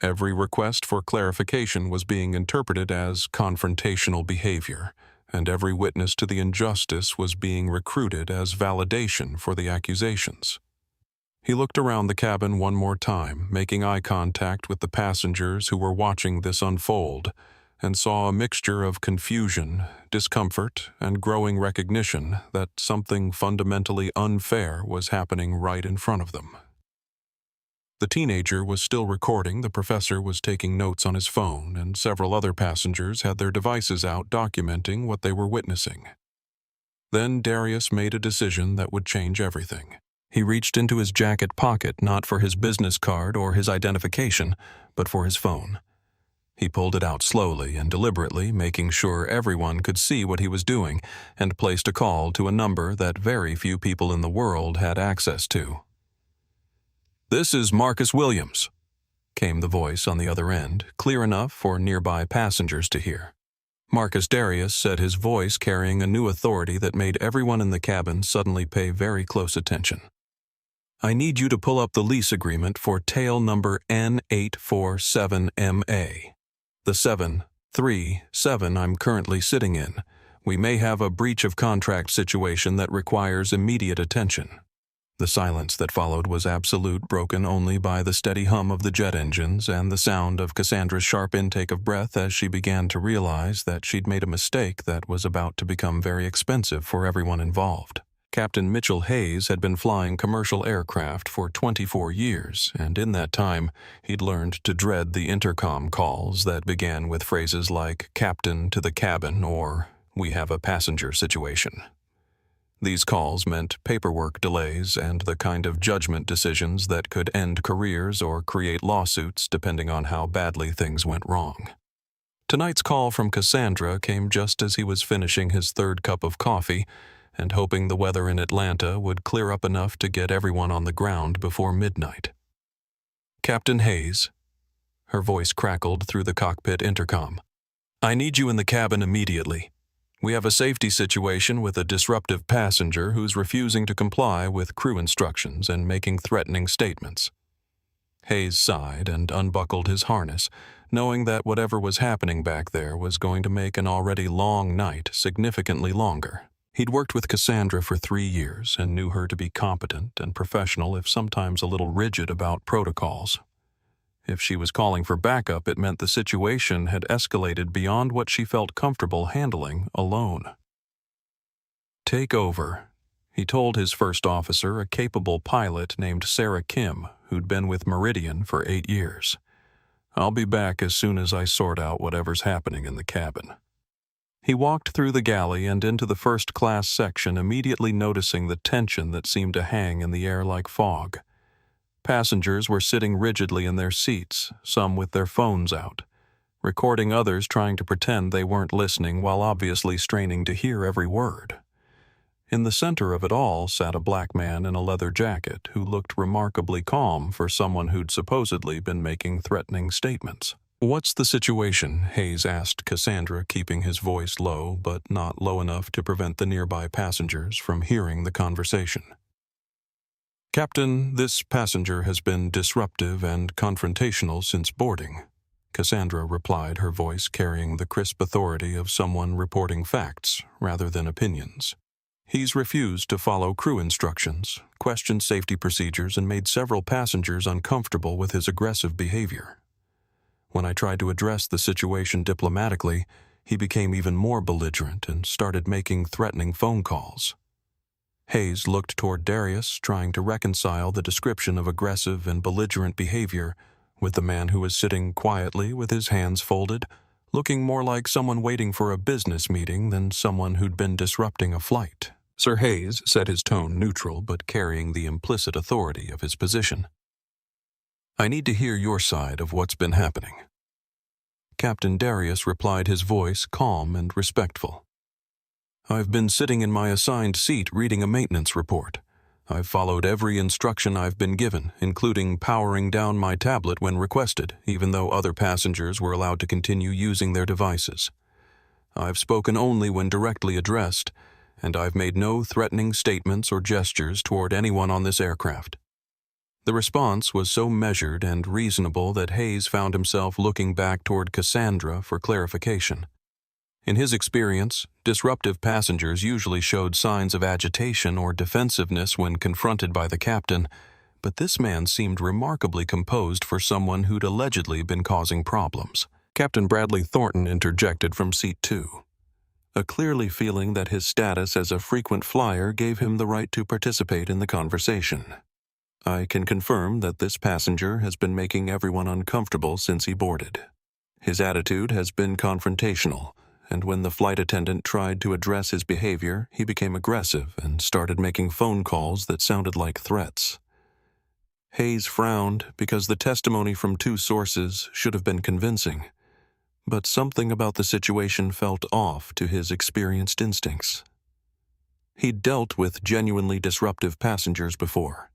Every request for clarification was being interpreted as confrontational behavior, and every witness to the injustice was being recruited as validation for the accusations. He looked around the cabin one more time, making eye contact with the passengers who were watching this unfold, and saw a mixture of confusion, discomfort, and growing recognition that something fundamentally unfair was happening right in front of them. The teenager was still recording, the professor was taking notes on his phone, and several other passengers had their devices out documenting what they were witnessing. Then Darius made a decision that would change everything. He reached into his jacket pocket not for his business card or his identification, but for his phone. He pulled it out slowly and deliberately, making sure everyone could see what he was doing, and placed a call to a number that very few people in the world had access to. "This is Marcus Williams," came the voice on the other end, clear enough for nearby passengers to hear. Marcus Darius said, his voice carrying a new authority that made everyone in the cabin suddenly pay very close attention. "I need you to pull up the lease agreement for tail number N847MA. The 737 I'm currently sitting in. We may have a breach of contract situation that requires immediate attention." The silence that followed was absolute, broken only by the steady hum of the jet engines and the sound of Cassandra's sharp intake of breath as she began to realize that she'd made a mistake that was about to become very expensive for everyone involved. Captain Mitchell Hayes had been flying commercial aircraft for 24 years, and in that time, he'd learned to dread the intercom calls that began with phrases like "Captain to the cabin" or "We have a passenger situation." These calls meant paperwork delays and the kind of judgment decisions that could end careers or create lawsuits depending on how badly things went wrong. Tonight's call from Cassandra came just as he was finishing his third cup of coffee and hoping the weather in Atlanta would clear up enough to get everyone on the ground before midnight. "Captain Hayes," her voice crackled through the cockpit intercom. "I need you in the cabin immediately. We have a safety situation with a disruptive passenger who's refusing to comply with crew instructions and making threatening statements." Hayes sighed and unbuckled his harness, knowing that whatever was happening back there was going to make an already long night significantly longer. He'd worked with Cassandra for 3 years and knew her to be competent and professional, if sometimes a little rigid about protocols. If she was calling for backup, it meant the situation had escalated beyond what she felt comfortable handling alone. "Take over," he told his first officer, a capable pilot named Sarah Kim, who'd been with Meridian for 8 years. "I'll be back as soon as I sort out whatever's happening in the cabin." He walked through the galley and into the first-class section, immediately noticing the tension that seemed to hang in the air like fog. Passengers were sitting rigidly in their seats, some with their phones out, recording others trying to pretend they weren't listening while obviously straining to hear every word. In the center of it all sat a black man in a leather jacket who looked remarkably calm for someone who'd supposedly been making threatening statements. "What's the situation?" Hayes asked Cassandra, keeping his voice low, but not low enough to prevent the nearby passengers from hearing the conversation. "Captain, this passenger has been disruptive and confrontational since boarding," Cassandra replied, her voice carrying the crisp authority of someone reporting facts rather than opinions. "He's refused to follow crew instructions, questioned safety procedures, and made several passengers uncomfortable with his aggressive behavior. When I tried to address the situation diplomatically, he became even more belligerent and started making threatening phone calls." Hayes looked toward Darius, trying to reconcile the description of aggressive and belligerent behavior with the man who was sitting quietly with his hands folded, looking more like someone waiting for a business meeting than someone who'd been disrupting a flight. Sir Hayes said, his tone neutral but carrying the implicit authority of his position. "I need to hear your side of what's been happening." Captain Darius replied, his voice calm and respectful. "I've been sitting in my assigned seat reading a maintenance report. I've followed every instruction I've been given, including powering down my tablet when requested, even though other passengers were allowed to continue using their devices. I've spoken only when directly addressed, and I've made no threatening statements or gestures toward anyone on this aircraft." The response was so measured and reasonable that Hayes found himself looking back toward Cassandra for clarification. In his experience, disruptive passengers usually showed signs of agitation or defensiveness when confronted by the captain, but this man seemed remarkably composed for someone who'd allegedly been causing problems. Captain Bradley Thornton interjected from seat 2, clearly feeling that his status as a frequent flyer gave him the right to participate in the conversation. I can confirm that this passenger has been making everyone uncomfortable since he boarded. His attitude has been confrontational, and when the flight attendant tried to address his behavior, he became aggressive and started making phone calls that sounded like threats. Hayes frowned because the testimony from 2 sources should have been convincing, but something about the situation felt off to his experienced instincts. He'd dealt with genuinely disruptive passengers before,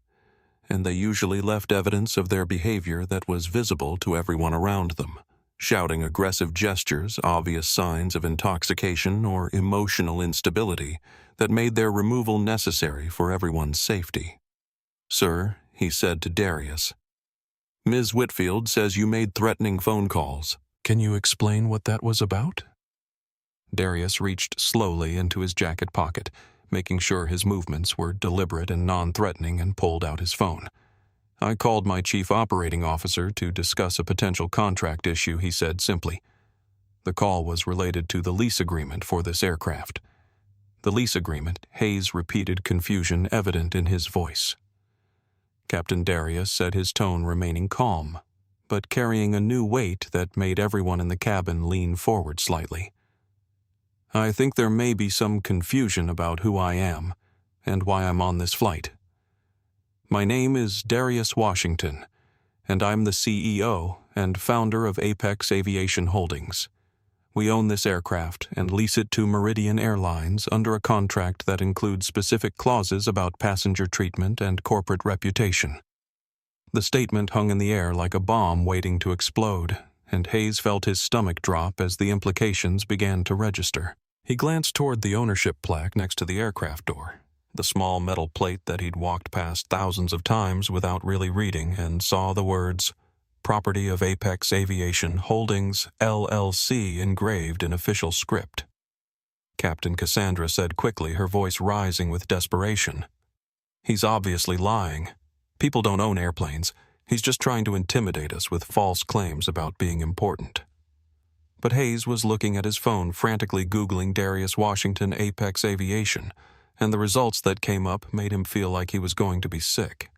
and they usually left evidence of their behavior that was visible to everyone around them, shouting aggressive gestures, obvious signs of intoxication or emotional instability that made their removal necessary for everyone's safety. "Sir," he said to Darius, "Ms. Whitfield says you made threatening phone calls. Can you explain what that was about?" Darius reached slowly into his jacket pocket, making sure his movements were deliberate and non-threatening, and pulled out his phone. "I called my chief operating officer to discuss a potential contract issue," he said simply. The call was related to the lease agreement for this aircraft. The lease agreement, Hayes repeated, confusion evident in his voice. Captain Darius said, his tone remaining calm, but carrying a new weight that made everyone in the cabin lean forward slightly. "I think there may be some confusion about who I am and why I'm on this flight. My name is Darius Washington, and I'm the CEO and founder of Apex Aviation Holdings. We own this aircraft and lease it to Meridian Airlines under a contract that includes specific clauses about passenger treatment and corporate reputation." The statement hung in the air like a bomb waiting to explode, and Hayes felt his stomach drop as the implications began to register. He glanced toward the ownership plaque next to the aircraft door, the small metal plate that he'd walked past thousands of times without really reading, and saw the words, "Property of Apex Aviation Holdings, LLC," engraved in official script. Captain Cassandra said quickly, her voice rising with desperation, "He's obviously lying. People don't own airplanes. He's just trying to intimidate us with false claims about being important." But Hayes was looking at his phone, frantically Googling Darius Washington Apex Aviation, and the results that came up made him feel like he was going to be sick.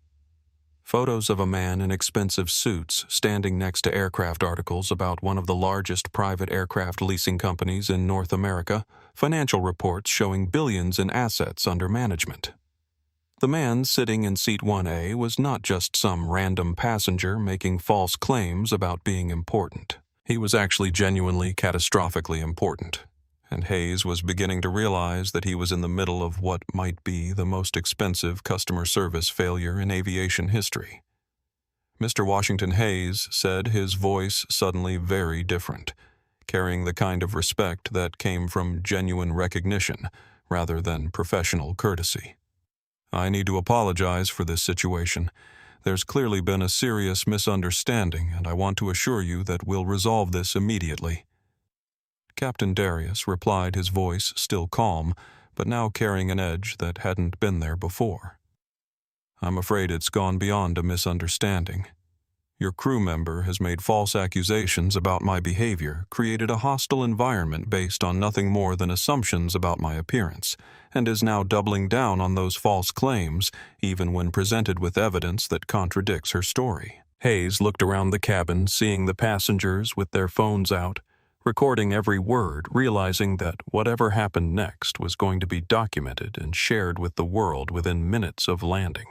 Photos of a man in expensive suits standing next to aircraft articles about one of the largest private aircraft leasing companies in North America, financial reports showing billions in assets under management. The man sitting in seat 1A was not just some random passenger making false claims about being important. He was actually genuinely, catastrophically important, and Hayes was beginning to realize that he was in the middle of what might be the most expensive customer service failure in aviation history. Mr. Washington Hayes said, his voice suddenly very different, carrying the kind of respect that came from genuine recognition rather than professional courtesy. "I need to apologize for this situation. There's clearly been a serious misunderstanding, and I want to assure you that we'll resolve this immediately." Captain Darius replied, his voice still calm, but now carrying an edge that hadn't been there before. "I'm afraid it's gone beyond a misunderstanding. Your crew member has made false accusations about my behavior, created a hostile environment based on nothing more than assumptions about my appearance, and is now doubling down on those false claims, even when presented with evidence that contradicts her story." Hayes looked around the cabin, seeing the passengers with their phones out, recording every word, realizing that whatever happened next was going to be documented and shared with the world within minutes of landing.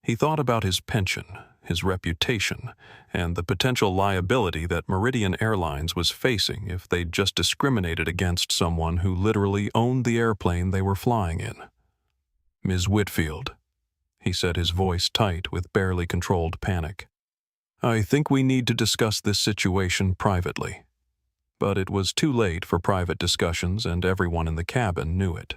He thought about his pension, his reputation, and the potential liability that Meridian Airlines was facing if they'd just discriminated against someone who literally owned the airplane they were flying in. "Ms. Whitfield," he said, his voice tight with barely controlled panic, "I think we need to discuss this situation privately." But it was too late for private discussions, and everyone in the cabin knew it.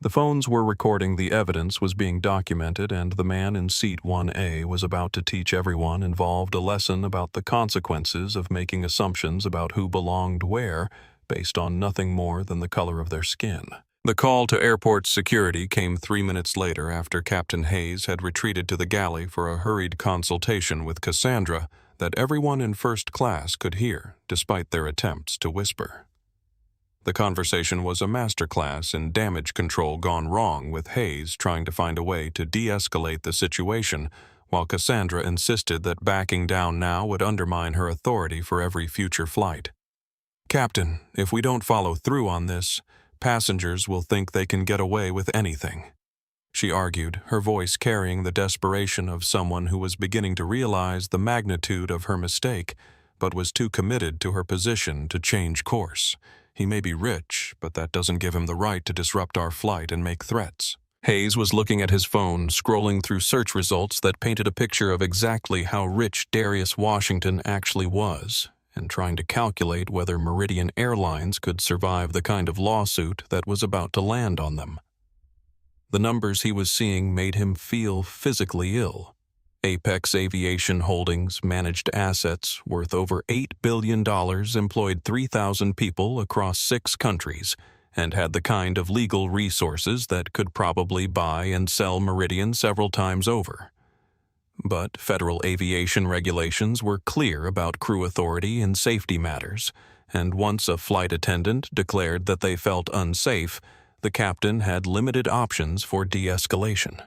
The phones were recording the evidence was being documented, and the man in seat 1A was about to teach everyone involved a lesson about the consequences of making assumptions about who belonged where based on nothing more than the color of their skin. The call to airport security came 3 minutes later after Captain Hayes had retreated to the galley for a hurried consultation with Cassandra that everyone in first class could hear, despite their attempts to whisper. The conversation was a masterclass in damage control gone wrong, with Hayes trying to find a way to de-escalate the situation, while Cassandra insisted that backing down now would undermine her authority for every future flight. "Captain, if we don't follow through on this, passengers will think they can get away with anything," she argued, her voice carrying the desperation of someone who was beginning to realize the magnitude of her mistake, but was too committed to her position to change course. "He may be rich, but that doesn't give him the right to disrupt our flight and make threats." Hayes was looking at his phone, scrolling through search results that painted a picture of exactly how rich Darius Washington actually was, and trying to calculate whether Meridian Airlines could survive the kind of lawsuit that was about to land on them. The numbers he was seeing made him feel physically ill. Apex Aviation Holdings managed assets worth over $8 billion, employed 3,000 people across 6 countries, and had the kind of legal resources that could probably buy and sell Meridian several times over. But federal aviation regulations were clear about crew authority in safety matters, and once a flight attendant declared that they felt unsafe, the captain had limited options for de-escalation.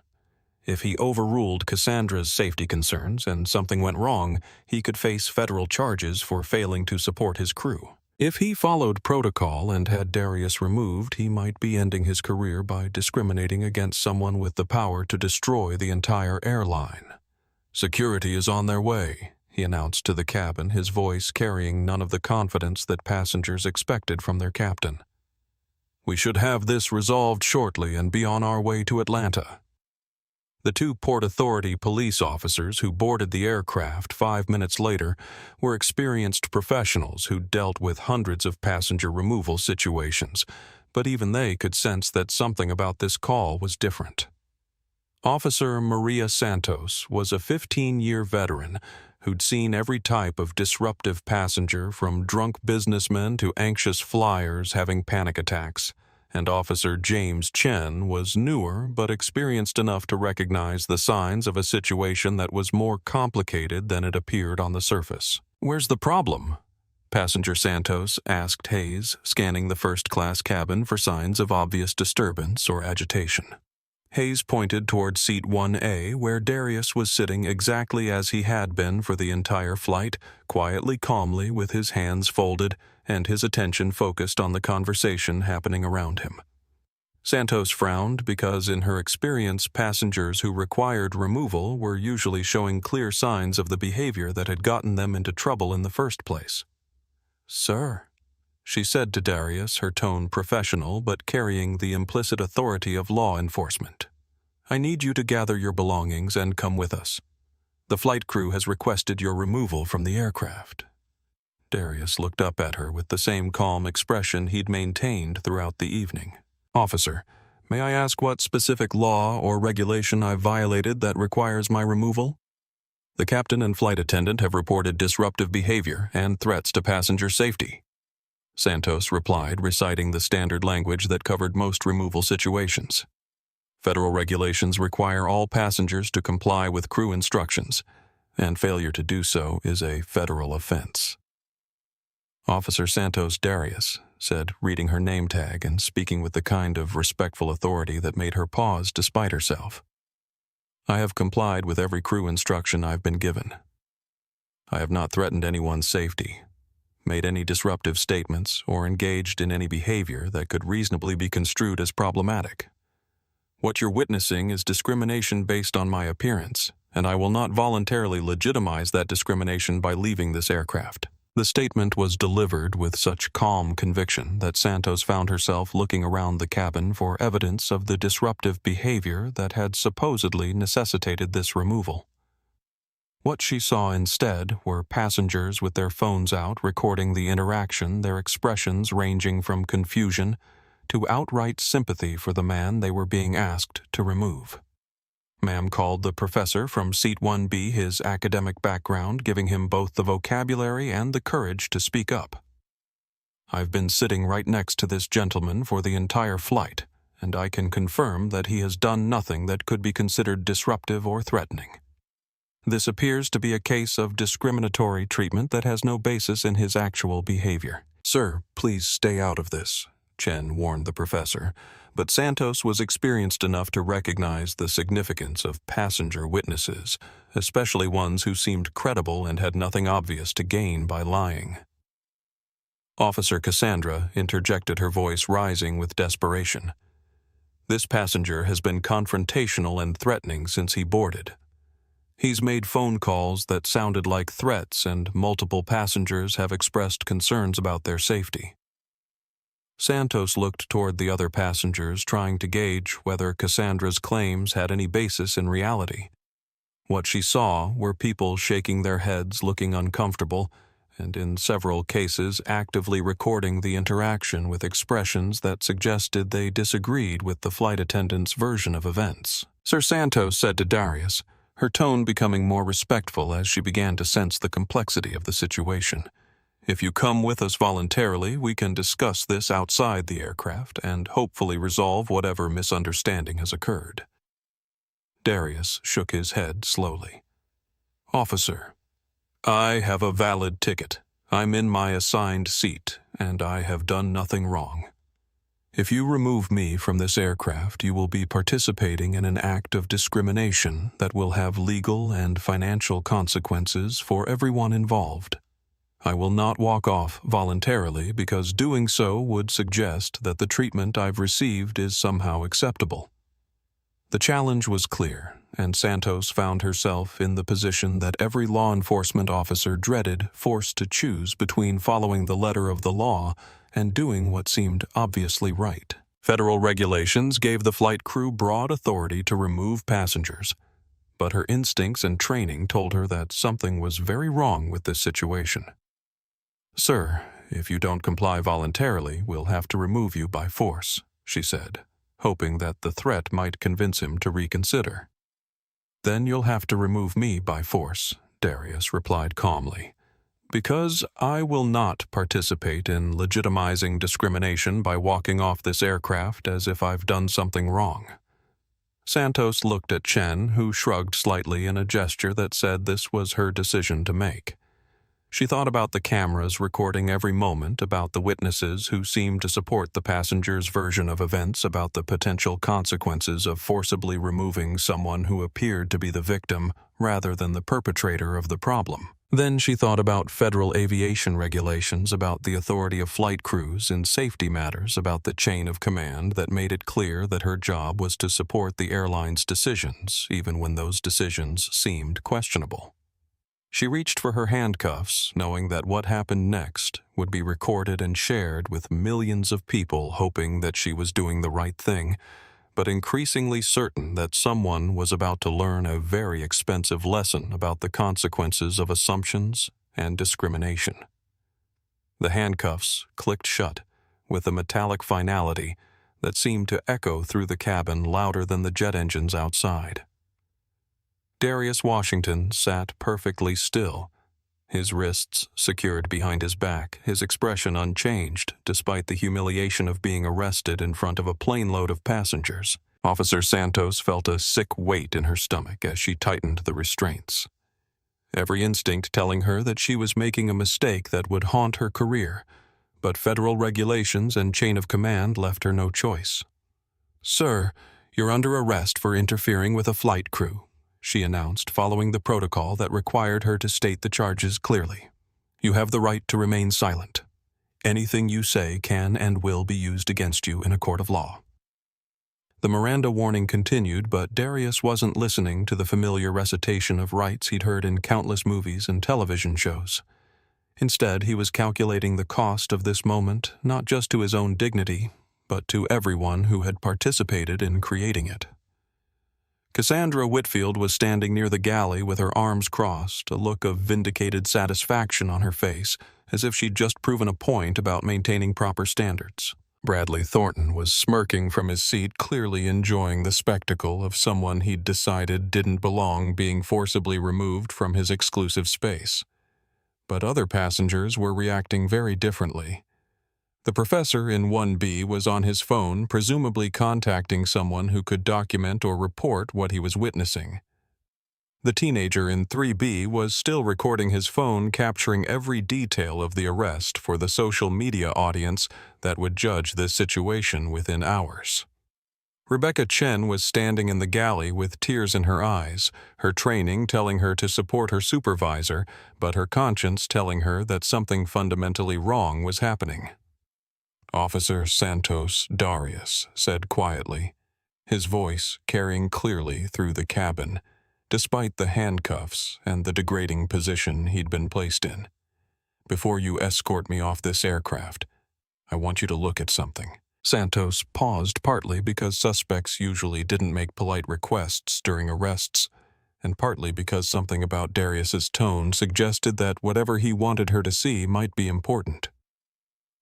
If he overruled Cassandra's safety concerns and something went wrong, he could face federal charges for failing to support his crew. If he followed protocol and had Darius removed, he might be ending his career by discriminating against someone with the power to destroy the entire airline. "Security is on their way," he announced to the cabin, his voice carrying none of the confidence that passengers expected from their captain. "We should have this resolved shortly and be on our way to Atlanta." The 2 Port Authority police officers who boarded the aircraft 5 minutes later were experienced professionals who dealt with hundreds of passenger removal situations, but even they could sense that something about this call was different. Officer Maria Santos was a 15-year veteran who'd seen every type of disruptive passenger, from drunk businessmen to anxious flyers having panic attacks. And Officer James Chen was newer but experienced enough to recognize the signs of a situation that was more complicated than it appeared on the surface. "Where's the problem?" Passenger Santos asked Hayes, scanning the first-class cabin for signs of obvious disturbance or agitation. Hayes pointed toward seat 1A, where Darius was sitting exactly as he had been for the entire flight, quietly, calmly, with his hands folded and his attention focused on the conversation happening around him. Santos frowned because, in her experience, passengers who required removal were usually showing clear signs of the behavior that had gotten them into trouble in the first place. "Sir," she said to Darius, her tone professional but carrying the implicit authority of law enforcement, "I need you to gather your belongings and come with us. The flight crew has requested your removal from the aircraft." Darius looked up at her with the same calm expression he'd maintained throughout the evening. "Officer, may I ask what specific law or regulation I've violated that requires my removal?" "The captain and flight attendant have reported disruptive behavior and threats to passenger safety," Santos replied, reciting the standard language that covered most removal situations. "Federal regulations require all passengers to comply with crew instructions, and failure to do so is a federal offense." "Officer Santos Darius," said, reading her name tag and speaking with the kind of respectful authority that made her pause despite herself. "I have complied with every crew instruction I've been given. I have not threatened anyone's safety, made any disruptive statements, or engaged in any behavior that could reasonably be construed as problematic. What you're witnessing is discrimination based on my appearance, and I will not voluntarily legitimize that discrimination by leaving this aircraft." The statement was delivered with such calm conviction that Santos found herself looking around the cabin for evidence of the disruptive behavior that had supposedly necessitated this removal. What she saw instead were passengers with their phones out recording the interaction, their expressions ranging from confusion to outright sympathy for the man they were being asked to remove. Ma'am called the professor from seat 1B his academic background, giving him both the vocabulary and the courage to speak up. I've been sitting right next to this gentleman for the entire flight, and I can confirm that he has done nothing that could be considered disruptive or threatening. This appears to be a case of discriminatory treatment that has no basis in his actual behavior. Sir, please stay out of this, Chen warned the professor, but Santos was experienced enough to recognize the significance of passenger witnesses, especially ones who seemed credible and had nothing obvious to gain by lying. Officer Cassandra interjected, her voice rising with desperation. This passenger has been confrontational and threatening since he boarded. He's made phone calls that sounded like threats, and multiple passengers have expressed concerns about their safety. Santos looked toward the other passengers, trying to gauge whether Cassandra's claims had any basis in reality. What she saw were people shaking their heads, looking uncomfortable, and in several cases actively recording the interaction with expressions that suggested they disagreed with the flight attendant's version of events. Sir Santos said to Darius, her tone becoming more respectful as she began to sense the complexity of the situation. If you come with us voluntarily, we can discuss this outside the aircraft and hopefully resolve whatever misunderstanding has occurred. Darius shook his head slowly. Officer, I have a valid ticket. I'm in my assigned seat, and I have done nothing wrong. If you remove me from this aircraft, you will be participating in an act of discrimination that will have legal and financial consequences for everyone involved. I will not walk off voluntarily because doing so would suggest that the treatment I've received is somehow acceptable. The challenge was clear, and Santos found herself in the position that every law enforcement officer dreaded, forced to choose between following the letter of the law and doing what seemed obviously right. Federal regulations gave the flight crew broad authority to remove passengers, but her instincts and training told her that something was very wrong with this situation. Sir, if you don't comply voluntarily, we'll have to remove you by force, she said, hoping that the threat might convince him to reconsider. Then you'll have to remove me by force, Darius replied calmly. Because I will not participate in legitimizing discrimination by walking off this aircraft as if I've done something wrong. Santos looked at Chen, who shrugged slightly in a gesture that said this was her decision to make. She thought about the cameras recording every moment, about the witnesses who seemed to support the passenger's version of events, about the potential consequences of forcibly removing someone who appeared to be the victim rather than the perpetrator of the problem. Then she thought about federal aviation regulations, about the authority of flight crews in safety matters, about the chain of command that made it clear that her job was to support the airline's decisions, even when those decisions seemed questionable. She reached for her handcuffs, knowing that what happened next would be recorded and shared with millions of people, hoping that she was doing the right thing, but increasingly certain that someone was about to learn a very expensive lesson about the consequences of assumptions and discrimination. The handcuffs clicked shut with a metallic finality that seemed to echo through the cabin louder than the jet engines outside. Darius Washington sat perfectly still, his wrists secured behind his back, his expression unchanged despite the humiliation of being arrested in front of a plane load of passengers. Officer Santos felt a sick weight in her stomach as she tightened the restraints, every instinct telling her that she was making a mistake that would haunt her career, but federal regulations and chain of command left her no choice. "Sir, you're under arrest for interfering with a flight crew," she announced, following the protocol that required her to state the charges clearly. "You have the right to remain silent. Anything you say can and will be used against you in a court of law." The Miranda warning continued, but Darius wasn't listening to the familiar recitation of rights he'd heard in countless movies and television shows. Instead, he was calculating the cost of this moment, not just to his own dignity, but to everyone who had participated in creating it. Cassandra Whitfield was standing near the galley with her arms crossed, a look of vindicated satisfaction on her face, as if she'd just proven a point about maintaining proper standards. Bradley Thornton was smirking from his seat, clearly enjoying the spectacle of someone he'd decided didn't belong being forcibly removed from his exclusive space. But other passengers were reacting very differently. The professor in 1B was on his phone, presumably contacting someone who could document or report what he was witnessing. The teenager in 3B was still recording his phone, capturing every detail of the arrest for the social media audience that would judge this situation within hours. Rebecca Chen was standing in the galley with tears in her eyes, her training telling her to support her supervisor, but her conscience telling her that something fundamentally wrong was happening. "Officer Santos Darius," said quietly, his voice carrying clearly through the cabin, despite the handcuffs and the degrading position he'd been placed in. "Before you escort me off this aircraft, I want you to look at something." Santos paused, partly because suspects usually didn't make polite requests during arrests, and partly because something about Darius's tone suggested that whatever he wanted her to see might be important.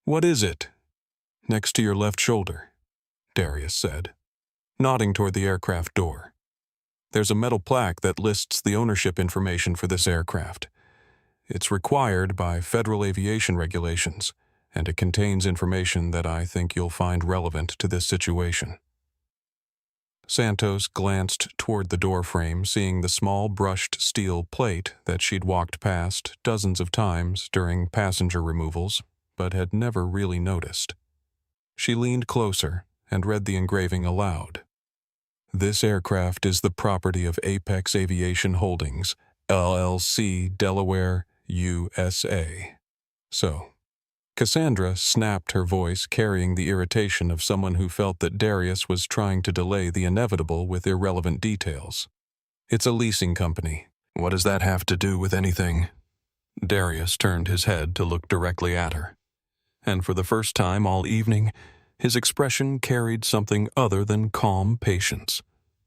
"What is it?" "Next to your left shoulder," Darius said, nodding toward the aircraft door. "There's a metal plaque that lists the ownership information for this aircraft. It's required by federal aviation regulations, and it contains information that I think you'll find relevant to this situation." Santos glanced toward the doorframe, seeing the small brushed steel plate that she'd walked past dozens of times during passenger removals, but had never really noticed. She leaned closer and read the engraving aloud. "This aircraft is the property of Apex Aviation Holdings, LLC, Delaware, USA. So." Cassandra snapped, her voice carrying the irritation of someone who felt that Darius was trying to delay the inevitable with irrelevant details. "It's a leasing company. What does that have to do with anything?" Darius turned his head to look directly at her, and for the first time all evening, his expression carried something other than calm patience.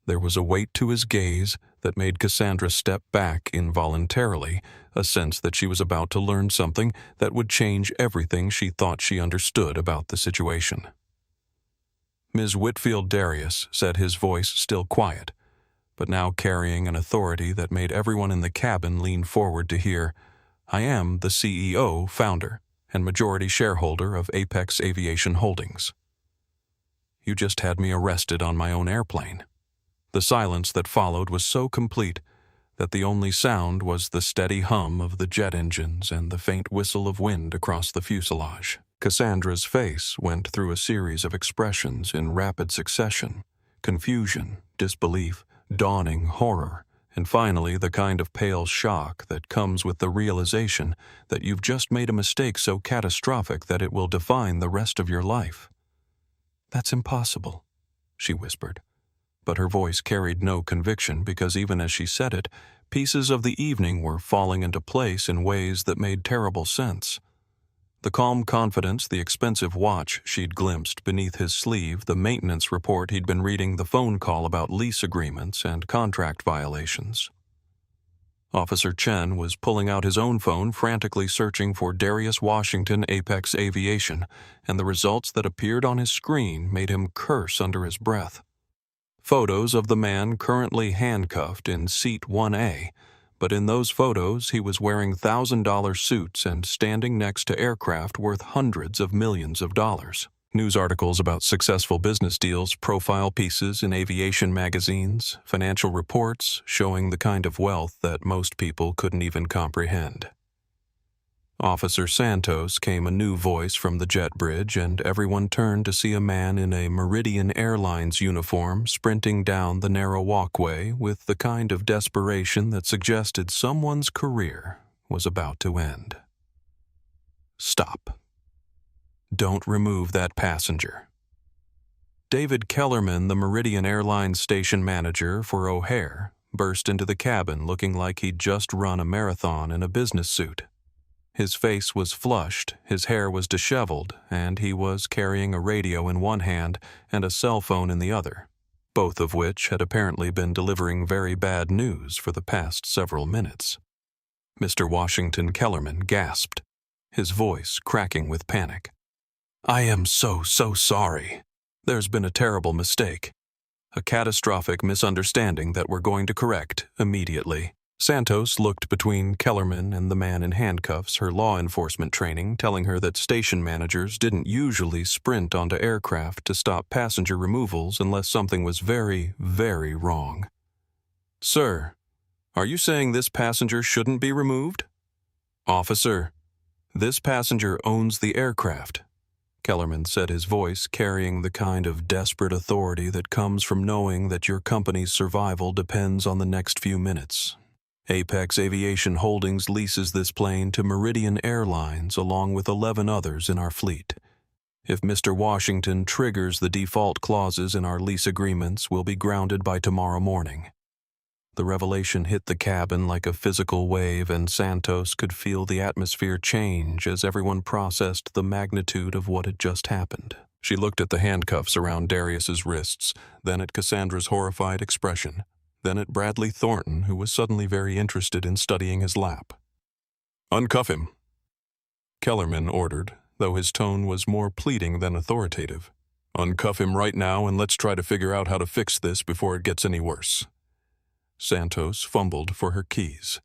There was a weight to his gaze that made Cassandra step back involuntarily, a sense that she was about to learn something that would change everything she thought she understood about the situation. "Ms. Whitfield," Darius said, his voice still quiet, but now carrying an authority that made everyone in the cabin lean forward to hear, "I am the CEO, founder, and majority shareholder of Apex Aviation Holdings. You just had me arrested on my own airplane." The silence that followed was so complete that the only sound was the steady hum of the jet engines and the faint whistle of wind across the fuselage. Cassandra's face went through a series of expressions in rapid succession: confusion, disbelief, dawning horror, and finally the kind of pale shock that comes with the realization that you've just made a mistake so catastrophic that it will define the rest of your life. "That's impossible," she whispered. But her voice carried no conviction because even as she said it, pieces of the evening were falling into place in ways that made terrible sense. The calm confidence, the expensive watch she'd glimpsed beneath his sleeve, the maintenance report he'd been reading, the phone call about lease agreements and contract violations. Officer Chen was pulling out his own phone, frantically searching for Darius Washington, Apex Aviation, and the results that appeared on his screen made him curse under his breath. Photos of the man currently handcuffed in seat 1A, but in those photos he was wearing $1,000 suits and standing next to aircraft worth hundreds of millions of dollars. News articles about successful business deals, profile pieces in aviation magazines, financial reports showing the kind of wealth that most people couldn't even comprehend. Officer Santos came a new voice from the jet bridge, and everyone turned to see a man in a Meridian Airlines uniform sprinting down the narrow walkway with the kind of desperation that suggested someone's career was about to end. "Stop. Don't remove that passenger." David Kellerman, the Meridian Airlines station manager for O'Hare, burst into the cabin looking like he'd just run a marathon in a business suit. His face was flushed, his hair was disheveled, and he was carrying a radio in one hand and a cell phone in the other, both of which had apparently been delivering very bad news for the past several minutes. Mr. Washington Kellerman gasped, his voice cracking with panic. "I am so sorry. There's been a terrible mistake. A catastrophic misunderstanding that we're going to correct immediately." Santos looked between Kellerman and the man in handcuffs, her law enforcement training telling her that station managers didn't usually sprint onto aircraft to stop passenger removals unless something was very, very wrong. "Sir, are you saying this passenger shouldn't be removed?" "Officer, this passenger owns the aircraft," Kellerman said, his voice carrying the kind of desperate authority that comes from knowing that your company's survival depends on the next few minutes. Apex Aviation Holdings leases this plane to Meridian Airlines along with 11 others in our fleet. If Mr. Washington triggers the default clauses in our lease agreements, we'll be grounded by tomorrow morning. The revelation hit the cabin like a physical wave, and Santos could feel the atmosphere change as everyone processed the magnitude of what had just happened. She looked at the handcuffs around Darius's wrists, then at Cassandra's horrified expression, then at Bradley Thornton, who was suddenly very interested in studying his lap. "Uncuff him," Kellerman ordered, though his tone was more pleading than authoritative. "Uncuff him right now, and let's try to figure out how to fix this before it gets any worse." Santos fumbled for her keys,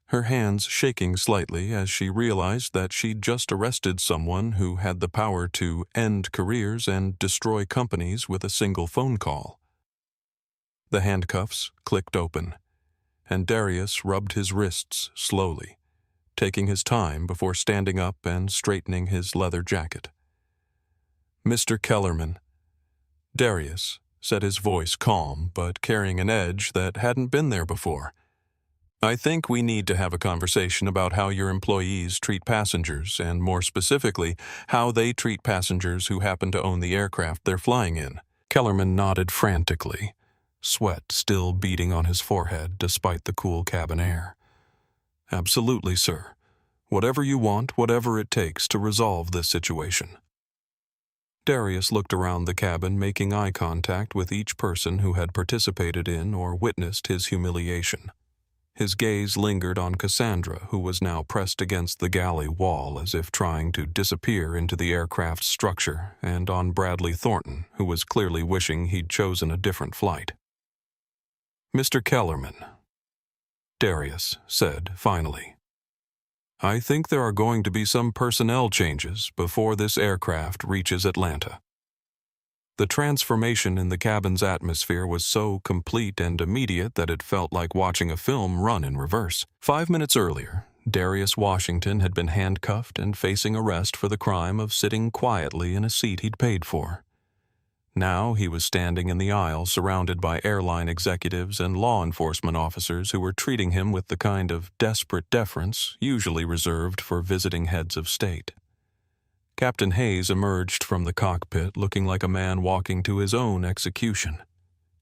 her hands shaking slightly as she realized that she'd just arrested someone who had the power to end careers and destroy companies with a single phone call. The handcuffs clicked open, and Darius rubbed his wrists slowly, taking his time before standing up and straightening his leather jacket. "Mr. Kellerman," Darius said, his voice calm but carrying an edge that hadn't been there before, "I think we need to have a conversation about how your employees treat passengers, and more specifically, how they treat passengers who happen to own the aircraft they're flying in." Kellerman nodded frantically, sweat still beading on his forehead despite the cool cabin air. "Absolutely, sir. Whatever you want, whatever it takes to resolve this situation." Darius looked around the cabin, making eye contact with each person who had participated in or witnessed his humiliation. His gaze lingered on Cassandra, who was now pressed against the galley wall as if trying to disappear into the aircraft's structure, and on Bradley Thornton, who was clearly wishing he'd chosen a different flight. "Mr. Kellerman," Darius said finally, "I think there are going to be some personnel changes before this aircraft reaches Atlanta." The transformation in the cabin's atmosphere was so complete and immediate that it felt like watching a film run in reverse. 5 minutes earlier, Darius Washington had been handcuffed and facing arrest for the crime of sitting quietly in a seat he'd paid for. Now he was standing in the aisle surrounded by airline executives and law enforcement officers who were treating him with the kind of desperate deference usually reserved for visiting heads of state. Captain Hayes emerged from the cockpit looking like a man walking to his own execution,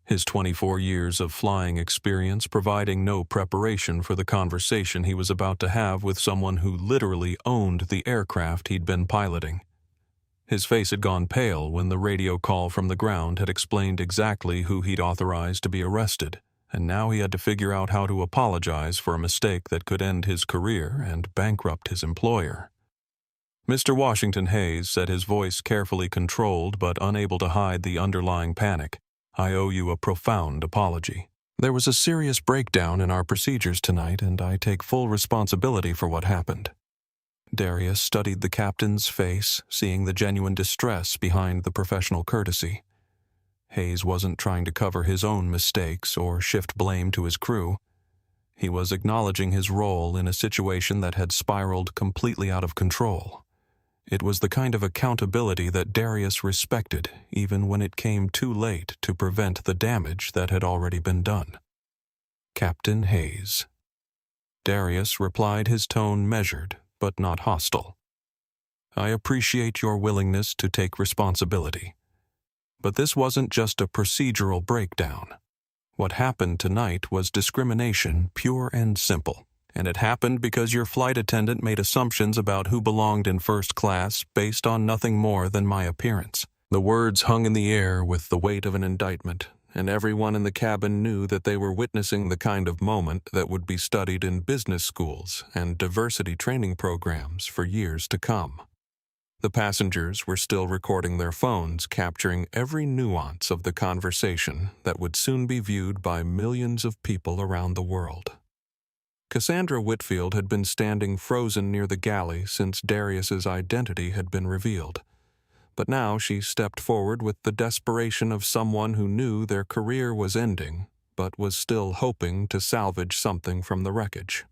his 24 years of flying experience providing no preparation for the conversation he was about to have with someone who literally owned the aircraft he'd been piloting. His face had gone pale when the radio call from the ground had explained exactly who he'd authorized to be arrested, and now he had to figure out how to apologize for a mistake that could end his career and bankrupt his employer. Mr. Washington, Hayes said, his voice carefully controlled but unable to hide the underlying panic, "I owe you a profound apology. There was a serious breakdown in our procedures tonight, and I take full responsibility for what happened." Darius studied the captain's face, seeing the genuine distress behind the professional courtesy. Hayes wasn't trying to cover his own mistakes or shift blame to his crew. He was acknowledging his role in a situation that had spiraled completely out of control. It was the kind of accountability that Darius respected, even when it came too late to prevent the damage that had already been done. "Captain Hayes." Darius replied, his tone measured but not hostile. "I appreciate your willingness to take responsibility. But this wasn't just a procedural breakdown. What happened tonight was discrimination, pure and simple. And it happened because your flight attendant made assumptions about who belonged in first class based on nothing more than my appearance." The words hung in the air with the weight of an indictment, and everyone in the cabin knew that they were witnessing the kind of moment that would be studied in business schools and diversity training programs for years to come. The passengers were still recording their phones, capturing every nuance of the conversation that would soon be viewed by millions of people around the world. Cassandra Whitfield had been standing frozen near the galley since Darius's identity had been revealed. But now she stepped forward with the desperation of someone who knew their career was ending, but was still hoping to salvage something from the wreckage.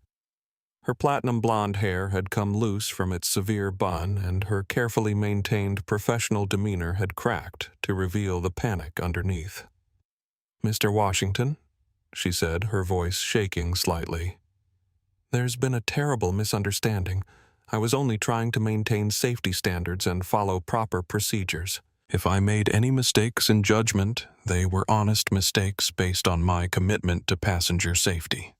Her platinum blonde hair had come loose from its severe bun, and her carefully maintained professional demeanor had cracked to reveal the panic underneath. "Mr. Washington," she said, her voice shaking slightly. "There's been a terrible misunderstanding. I was only trying to maintain safety standards and follow proper procedures. If I made any mistakes in judgment, they were honest mistakes based on my commitment to passenger safety."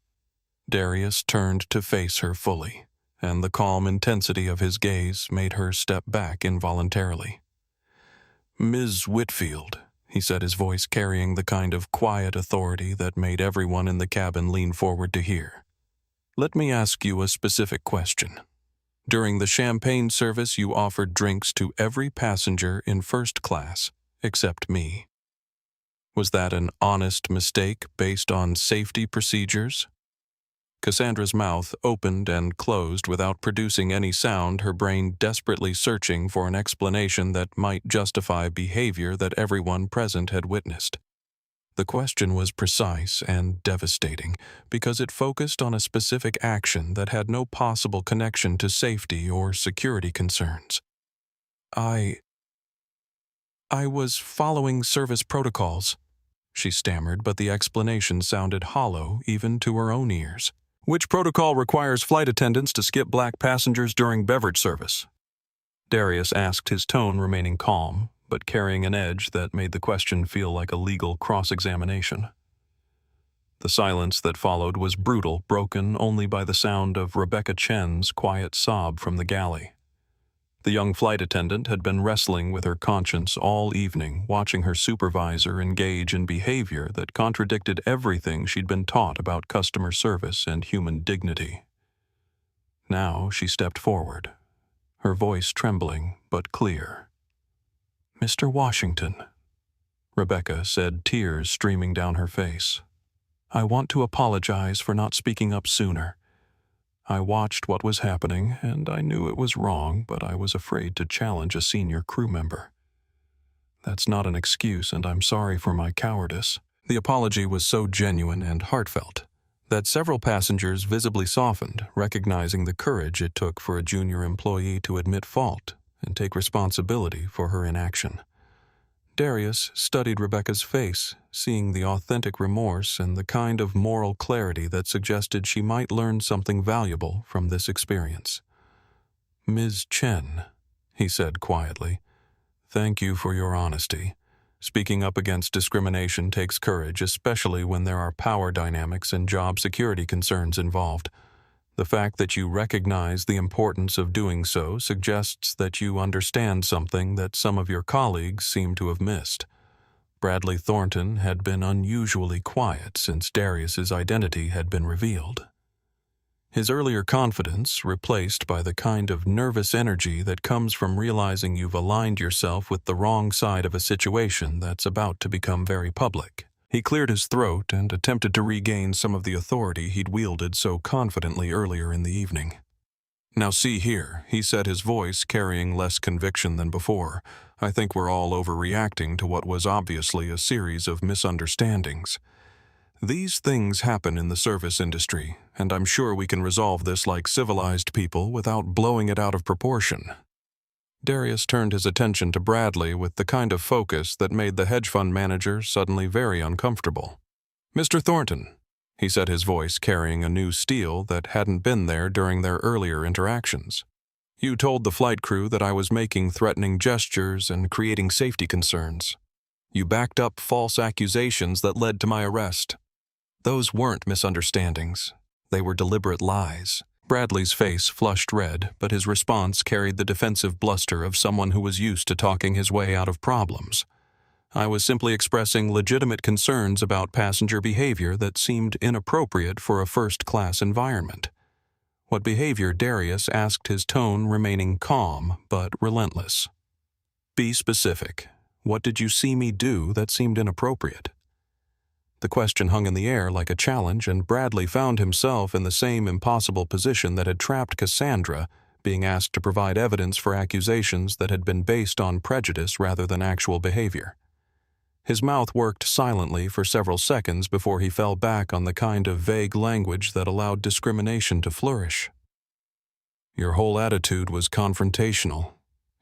Darius turned to face her fully, and the calm intensity of his gaze made her step back involuntarily. "Ms. Whitfield," he said, his voice carrying the kind of quiet authority that made everyone in the cabin lean forward to hear. "Let me ask you a specific question. During the champagne service, you offered drinks to every passenger in first class, except me. Was that an honest mistake based on safety procedures?" Cassandra's mouth opened and closed without producing any sound, her brain desperately searching for an explanation that might justify behavior that everyone present had witnessed. The question was precise and devastating because it focused on a specific action that had no possible connection to safety or security concerns. I was following service protocols," she stammered, but the explanation sounded hollow even to her own ears. "Which protocol requires flight attendants to skip black passengers during beverage service?" Darius asked, his tone remaining calm, but carrying an edge that made the question feel like a legal cross-examination. The silence that followed was brutal, broken only by the sound of Rebecca Chen's quiet sob from the galley. The young flight attendant had been wrestling with her conscience all evening, watching her supervisor engage in behavior that contradicted everything she'd been taught about customer service and human dignity. Now she stepped forward, her voice trembling but clear. "Mr. Washington," Rebecca said, tears streaming down her face, "I want to apologize for not speaking up sooner. I watched what was happening, and I knew it was wrong, but I was afraid to challenge a senior crew member. That's not an excuse, and I'm sorry for my cowardice." The apology was so genuine and heartfelt that several passengers visibly softened, recognizing the courage it took for a junior employee to admit fault and take responsibility for her inaction. Darius studied Rebecca's face, seeing the authentic remorse and the kind of moral clarity that suggested she might learn something valuable from this experience. "Ms. Chen," he said quietly, "thank you for your honesty. Speaking up against discrimination takes courage, especially when there are power dynamics and job security concerns involved. The fact that you recognize the importance of doing so suggests that you understand something that some of your colleagues seem to have missed." Bradley Thornton had been unusually quiet since Darius's identity had been revealed. His earlier confidence replaced by the kind of nervous energy that comes from realizing you've aligned yourself with the wrong side of a situation that's about to become very public. He cleared his throat and attempted to regain some of the authority he'd wielded so confidently earlier in the evening. "Now see here," he said, his voice carrying less conviction than before. "I think we're all overreacting to what was obviously a series of misunderstandings. These things happen in the service industry, and I'm sure we can resolve this like civilized people without blowing it out of proportion." Darius turned his attention to Bradley with the kind of focus that made the hedge fund manager suddenly very uncomfortable. "Mr. Thornton," he said, his voice carrying a new steel that hadn't been there during their earlier interactions. "You told the flight crew that I was making threatening gestures and creating safety concerns. You backed up false accusations that led to my arrest. Those weren't misunderstandings. They were deliberate lies." Bradley's face flushed red, but his response carried the defensive bluster of someone who was used to talking his way out of problems. "I was simply expressing legitimate concerns about passenger behavior that seemed inappropriate for a first-class environment." "What behavior?" Darius asked, his tone remaining calm but relentless. "Be specific. What did you see me do that seemed inappropriate?" The question hung in the air like a challenge, and Bradley found himself in the same impossible position that had trapped Cassandra, being asked to provide evidence for accusations that had been based on prejudice rather than actual behavior. His mouth worked silently for several seconds before he fell back on the kind of vague language that allowed discrimination to flourish. "Your whole attitude was confrontational,"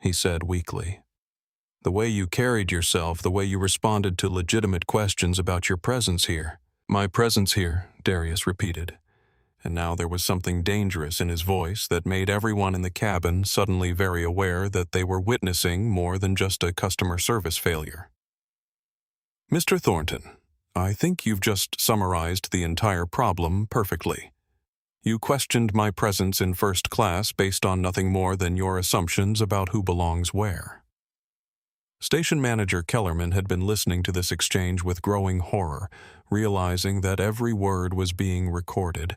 he said weakly. "The way you carried yourself, the way you responded to legitimate questions about your presence here." "My presence here," Darius repeated, and now there was something dangerous in his voice that made everyone in the cabin suddenly very aware that they were witnessing more than just a customer service failure. "Mr. Thornton, I think you've just summarized the entire problem perfectly. You questioned my presence in first class based on nothing more than your assumptions about who belongs where." Station Manager Kellerman had been listening to this exchange with growing horror, realizing that every word was being recorded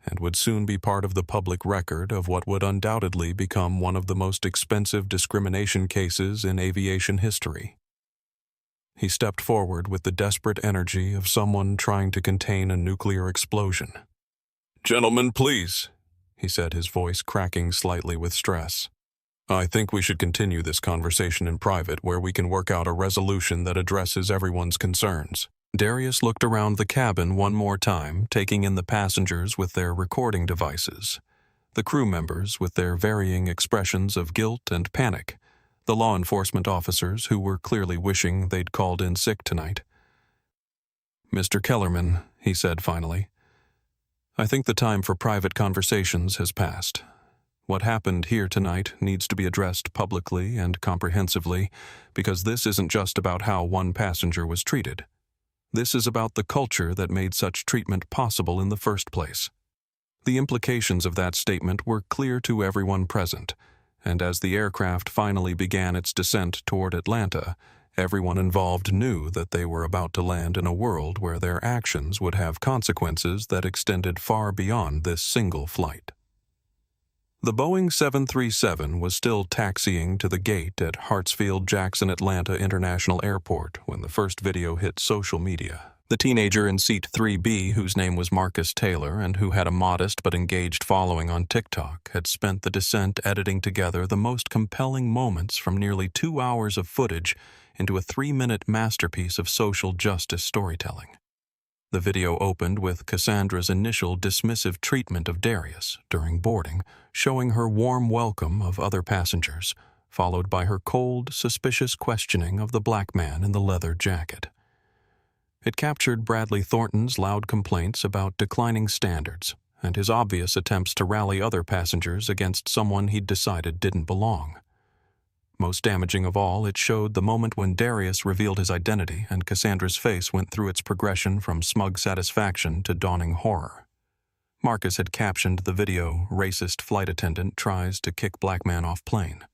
and would soon be part of the public record of what would undoubtedly become one of the most expensive discrimination cases in aviation history. He stepped forward with the desperate energy of someone trying to contain a nuclear explosion. "Gentlemen, please," he said, his voice cracking slightly with stress. "I think we should continue this conversation in private where we can work out a resolution that addresses everyone's concerns." Darius looked around the cabin one more time, taking in the passengers with their recording devices, the crew members with their varying expressions of guilt and panic, the law enforcement officers who were clearly wishing they'd called in sick tonight. "Mr. Kellerman," he said finally, "I think the time for private conversations has passed. What happened here tonight needs to be addressed publicly and comprehensively, because this isn't just about how one passenger was treated. This is about the culture that made such treatment possible in the first place." The implications of that statement were clear to everyone present, and as the aircraft finally began its descent toward Atlanta, everyone involved knew that they were about to land in a world where their actions would have consequences that extended far beyond this single flight. The Boeing 737 was still taxiing to the gate at Hartsfield-Jackson Atlanta International Airport when the first video hit social media. The teenager in seat 3B, whose name was Marcus Taylor and who had a modest but engaged following on TikTok, had spent the descent editing together the most compelling moments from nearly 2 hours of footage into a 3-minute masterpiece of social justice storytelling. The video opened with Cassandra's initial dismissive treatment of Darius during boarding, showing her warm welcome of other passengers, followed by her cold, suspicious questioning of the black man in the leather jacket. It captured Bradley Thornton's loud complaints about declining standards and his obvious attempts to rally other passengers against someone he'd decided didn't belong. Most damaging of all, it showed the moment when Darius revealed his identity and Cassandra's face went through its progression from smug satisfaction to dawning horror. Marcus had captioned the video, "Racist flight attendant tries to kick black man off plane."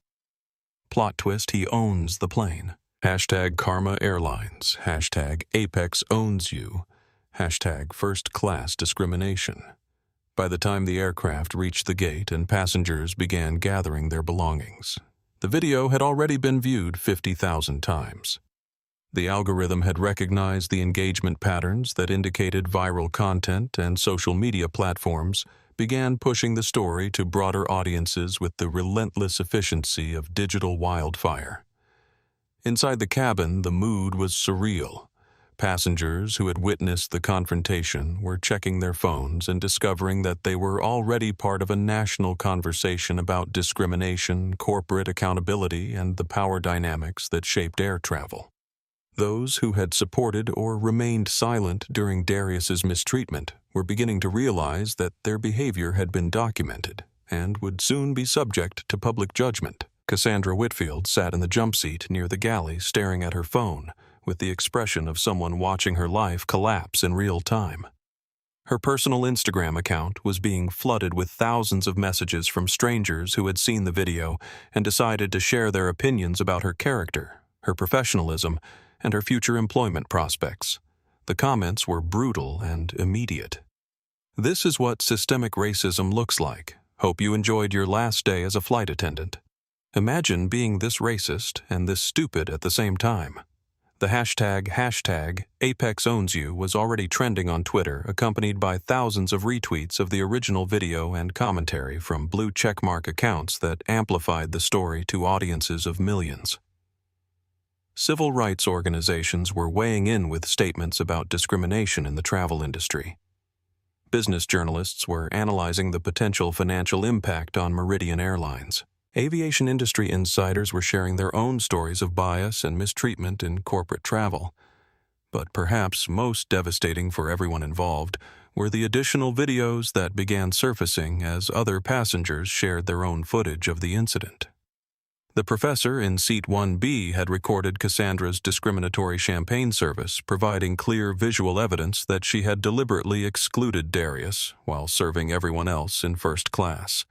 Plot twist, he owns the plane. #Karma Airlines, #Apex owns you, #first class discrimination. By the time the aircraft reached the gate and passengers began gathering their belongings, the video had already been viewed 50,000 times. The algorithm had recognized the engagement patterns that indicated viral content, and social media platforms began pushing the story to broader audiences with the relentless efficiency of digital wildfire. Inside the cabin, the mood was surreal. Passengers who had witnessed the confrontation were checking their phones and discovering that they were already part of a national conversation about discrimination, corporate accountability, and the power dynamics that shaped air travel. Those who had supported or remained silent during Darius's mistreatment were beginning to realize that their behavior had been documented and would soon be subject to public judgment. Cassandra Whitfield sat in the jump seat near the galley staring at her phone, with the expression of someone watching her life collapse in real time. Her personal Instagram account was being flooded with thousands of messages from strangers who had seen the video and decided to share their opinions about her character, her professionalism, and her future employment prospects. The comments were brutal and immediate. "This is what systemic racism looks like. Hope you enjoyed your last day as a flight attendant. Imagine being this racist and this stupid at the same time. The hashtag Apex Owns You was already trending on Twitter, accompanied by thousands of retweets of the original video and commentary from blue checkmark accounts that amplified the story to audiences of millions. Civil rights organizations were weighing in with statements about discrimination in the travel industry. Business journalists were analyzing the potential financial impact on Meridian Airlines. Aviation industry insiders were sharing their own stories of bias and mistreatment in corporate travel. But perhaps most devastating for everyone involved were the additional videos that began surfacing as other passengers shared their own footage of the incident. The professor in seat 1B had recorded Cassandra's discriminatory champagne service, providing clear visual evidence that she had deliberately excluded Darius while serving everyone else in first class.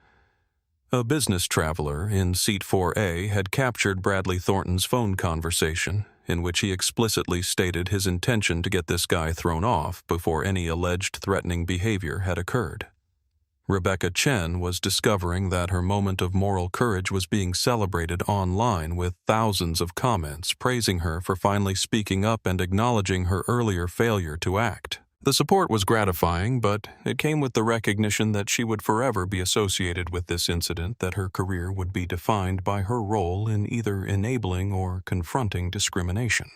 A business traveler in seat 4A had captured Bradley Thornton's phone conversation, in which he explicitly stated his intention to get this guy thrown off before any alleged threatening behavior had occurred. Rebecca Chen was discovering that her moment of moral courage was being celebrated online with thousands of comments praising her for finally speaking up and acknowledging her earlier failure to act. The support was gratifying, but it came with the recognition that she would forever be associated with this incident, that her career would be defined by her role in either enabling or confronting discrimination.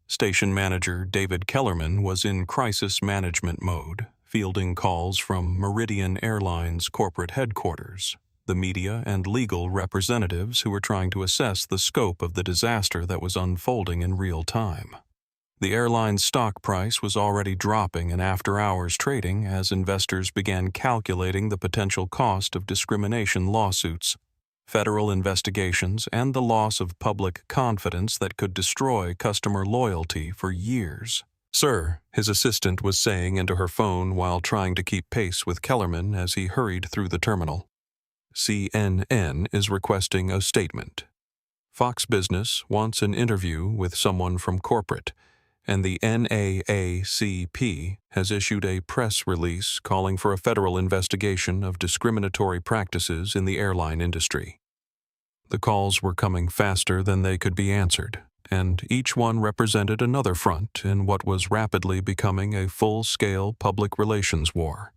Station manager David Kellerman was in crisis management mode, fielding calls from Meridian Airlines corporate headquarters, the media and legal representatives who were trying to assess the scope of the disaster that was unfolding in real time. The airline's stock price was already dropping in after-hours trading as investors began calculating the potential cost of discrimination lawsuits, federal investigations, and the loss of public confidence that could destroy customer loyalty for years. "Sir," his assistant was saying into her phone while trying to keep pace with Kellerman as he hurried through the terminal. "CNN is requesting a statement. Fox Business wants an interview with someone from corporate, and the NAACP has issued a press release calling for a federal investigation of discriminatory practices in the airline industry." The calls were coming faster than they could be answered, and each one represented another front in what was rapidly becoming a full-scale public relations war.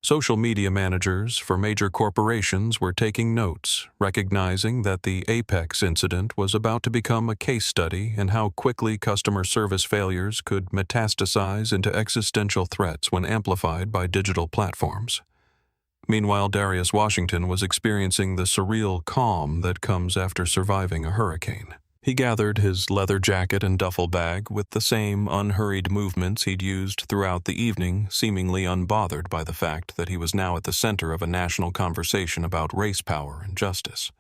Social media managers for major corporations were taking notes, recognizing that the Apex incident was about to become a case study in how quickly customer service failures could metastasize into existential threats when amplified by digital platforms. Meanwhile, Darius Washington was experiencing the surreal calm that comes after surviving a hurricane. He gathered his leather jacket and duffel bag with the same unhurried movements he'd used throughout the evening, seemingly unbothered by the fact that he was now at the center of a national conversation about race power and justice.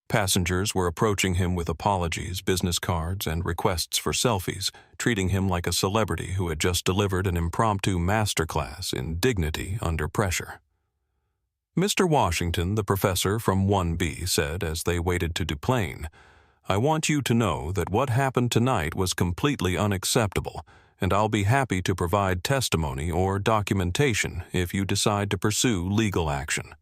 Passengers were approaching him with apologies, business cards, and requests for selfies, treating him like a celebrity who had just delivered an impromptu masterclass in dignity under pressure. "Mr. Washington," the professor from 1B said as they waited to deplane, "I want you to know that what happened tonight was completely unacceptable, and I'll be happy to provide testimony or documentation if you decide to pursue legal action."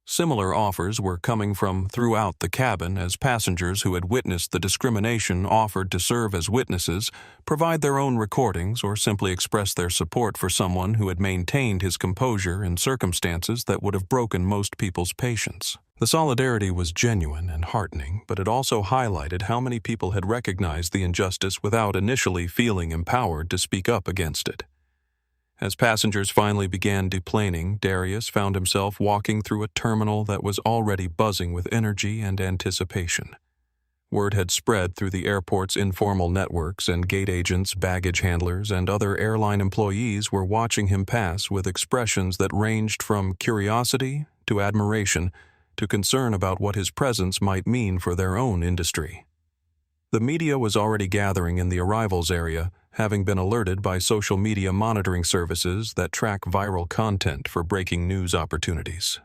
Similar offers were coming from throughout the cabin as passengers who had witnessed the discrimination offered to serve as witnesses, provide their own recordings, or simply express their support for someone who had maintained his composure in circumstances that would have broken most people's patience. The solidarity was genuine and heartening, but it also highlighted how many people had recognized the injustice without initially feeling empowered to speak up against it. As passengers finally began deplaning, Darius found himself walking through a terminal that was already buzzing with energy and anticipation. Word had spread through the airport's informal networks, and gate agents, baggage handlers, and other airline employees were watching him pass with expressions that ranged from curiosity to admiration to concern about what his presence might mean for their own industry. The media was already gathering in the arrivals area, having been alerted by social media monitoring services that track viral content for breaking news opportunities.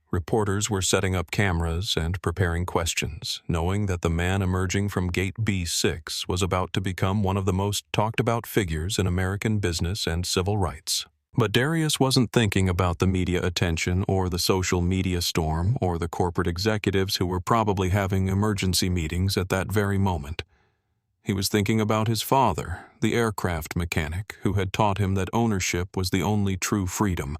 Reporters were setting up cameras and preparing questions, knowing that the man emerging from Gate B6 was about to become one of the most talked about figures in American business and civil rights. But Darius wasn't thinking about the media attention or the social media storm or the corporate executives who were probably having emergency meetings at that very moment. He was thinking about his father, the aircraft mechanic, who had taught him that ownership was the only true freedom,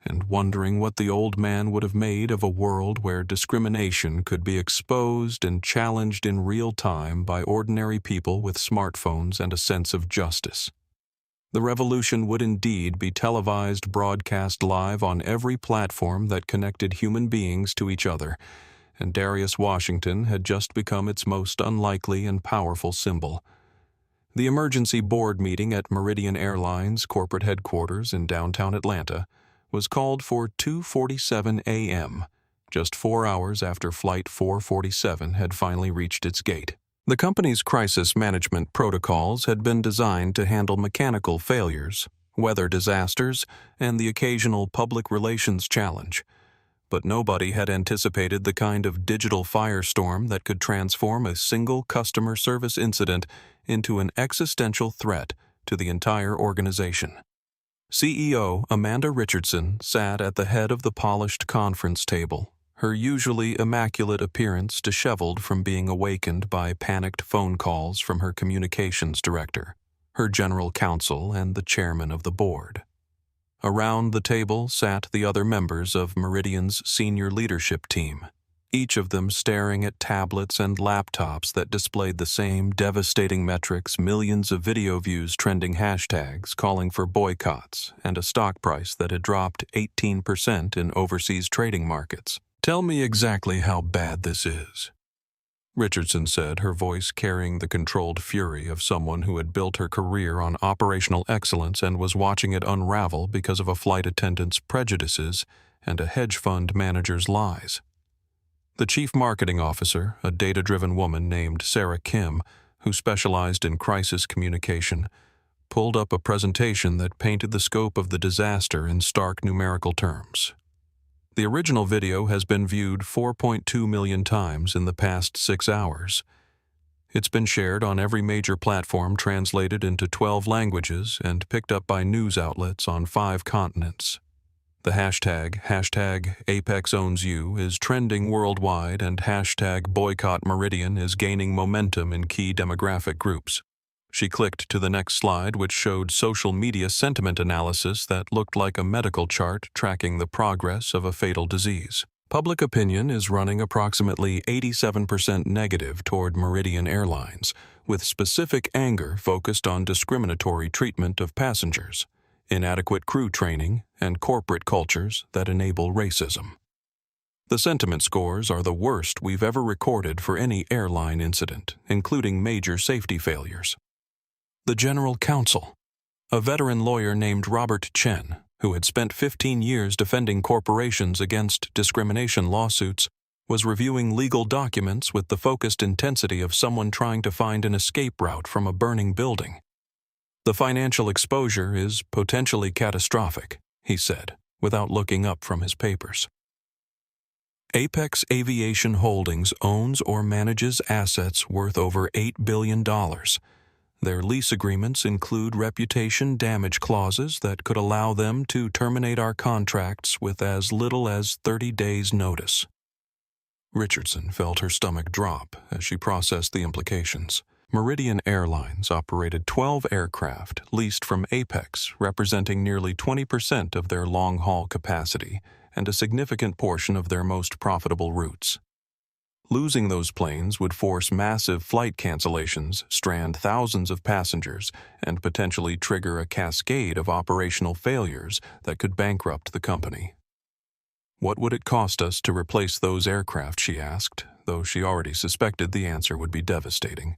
and wondering what the old man would have made of a world where discrimination could be exposed and challenged in real time by ordinary people with smartphones and a sense of justice. The revolution would indeed be televised, broadcast live on every platform that connected human beings to each other, and Darius Washington had just become its most unlikely and powerful symbol. The emergency board meeting at Meridian Airlines corporate headquarters in downtown Atlanta was called for 2:47 a.m., just 4 hours after Flight 447 had finally reached its gate. The company's crisis management protocols had been designed to handle mechanical failures, weather disasters, and the occasional public relations challenge. But nobody had anticipated the kind of digital firestorm that could transform a single customer service incident into an existential threat to the entire organization. CEO Amanda Richardson sat at the head of the polished conference table, her usually immaculate appearance disheveled from being awakened by panicked phone calls from her communications director, her general counsel, and the chairman of the board. Around the table sat the other members of Meridian's senior leadership team, each of them staring at tablets and laptops that displayed the same devastating metrics, millions of video views, trending hashtags calling for boycotts, and a stock price that had dropped 18% in overseas trading markets. "Tell me exactly how bad this is," Richardson said, her voice carrying the controlled fury of someone who had built her career on operational excellence and was watching it unravel because of a flight attendant's prejudices and a hedge fund manager's lies. The chief marketing officer, a data-driven woman named Sarah Kim, who specialized in crisis communication, pulled up a presentation that painted the scope of the disaster in stark numerical terms. The original video has been viewed 4.2 million times in the past 6 hours. It's been shared on every major platform, translated into 12 languages, and picked up by news outlets on 5 continents. The hashtag Apex Owns You is trending worldwide, and hashtag Boycott Meridian is gaining momentum in key demographic groups. She clicked to the next slide, which showed social media sentiment analysis that looked like a medical chart tracking the progress of a fatal disease. Public opinion is running approximately 87% negative toward Meridian Airlines, with specific anger focused on discriminatory treatment of passengers, inadequate crew training, and corporate cultures that enable racism. The sentiment scores are the worst we've ever recorded for any airline incident, including major safety failures. The general counsel, a veteran lawyer named Robert Chen, who had spent 15 years defending corporations against discrimination lawsuits, was reviewing legal documents with the focused intensity of someone trying to find an escape route from a burning building. "The financial exposure is potentially catastrophic," he said, without looking up from his papers. Apex Aviation Holdings owns or manages assets worth over $8 billion. Their lease agreements include reputation damage clauses that could allow them to terminate our contracts with as little as 30 days' notice. Richardson felt her stomach drop as she processed the implications. Meridian Airlines operated 12 aircraft leased from Apex, representing nearly 20% of their long-haul capacity and a significant portion of their most profitable routes. Losing those planes would force massive flight cancellations, strand thousands of passengers, and potentially trigger a cascade of operational failures that could bankrupt the company. "What would it cost us to replace those aircraft?" she asked, though she already suspected the answer would be devastating.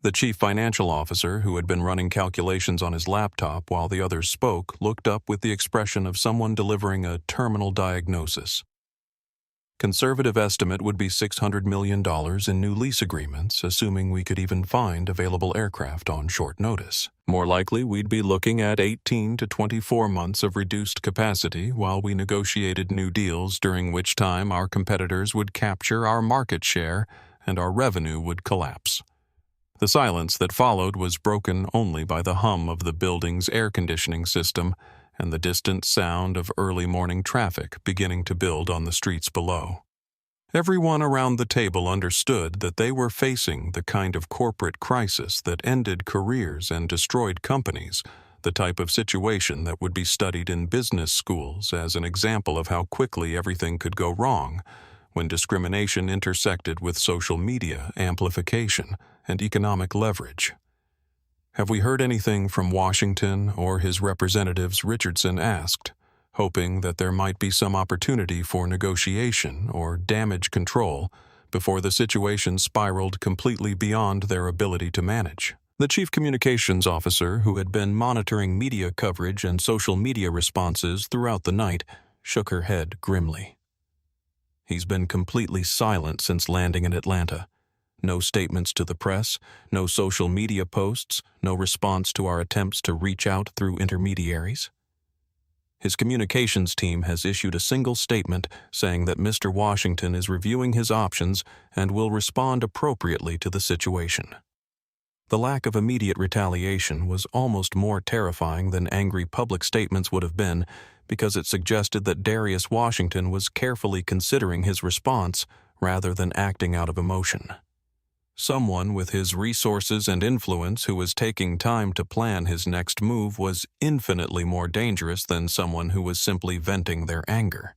The chief financial officer, who had been running calculations on his laptop while the others spoke, looked up with the expression of someone delivering a terminal diagnosis. Conservative estimate would be $600 million in new lease agreements, assuming we could even find available aircraft on short notice. More likely, we'd be looking at 18 to 24 months of reduced capacity while we negotiated new deals, during which time our competitors would capture our market share and our revenue would collapse. The silence that followed was broken only by the hum of the building's air conditioning system and the distant sound of early morning traffic beginning to build on the streets below. Everyone around the table understood that they were facing the kind of corporate crisis that ended careers and destroyed companies, the type of situation that would be studied in business schools as an example of how quickly everything could go wrong when discrimination intersected with social media amplification and economic leverage. "Have we heard anything from Washington or his representatives?" Richardson asked, hoping that there might be some opportunity for negotiation or damage control before the situation spiraled completely beyond their ability to manage. The chief communications officer, who had been monitoring media coverage and social media responses throughout the night, shook her head grimly. "He's been completely silent since landing in Atlanta. No statements to the press, no social media posts, no response to our attempts to reach out through intermediaries. His communications team has issued a single statement saying that Mr. Washington is reviewing his options and will respond appropriately to the situation." The lack of immediate retaliation was almost more terrifying than angry public statements would have been, because it suggested that Darius Washington was carefully considering his response rather than acting out of emotion. Someone with his resources and influence who was taking time to plan his next move was infinitely more dangerous than someone who was simply venting their anger.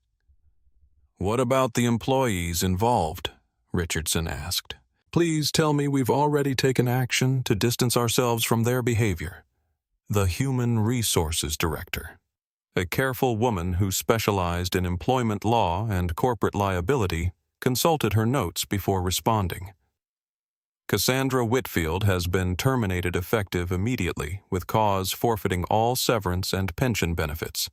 "What about the employees involved?" Richardson asked. "Please tell me we've already taken action to distance ourselves from their behavior." The Human Resources Director, a careful woman who specialized in employment law and corporate liability, consulted her notes before responding. "Cassandra Whitfield has been terminated effective immediately, with cause forfeiting all severance and pension benefits.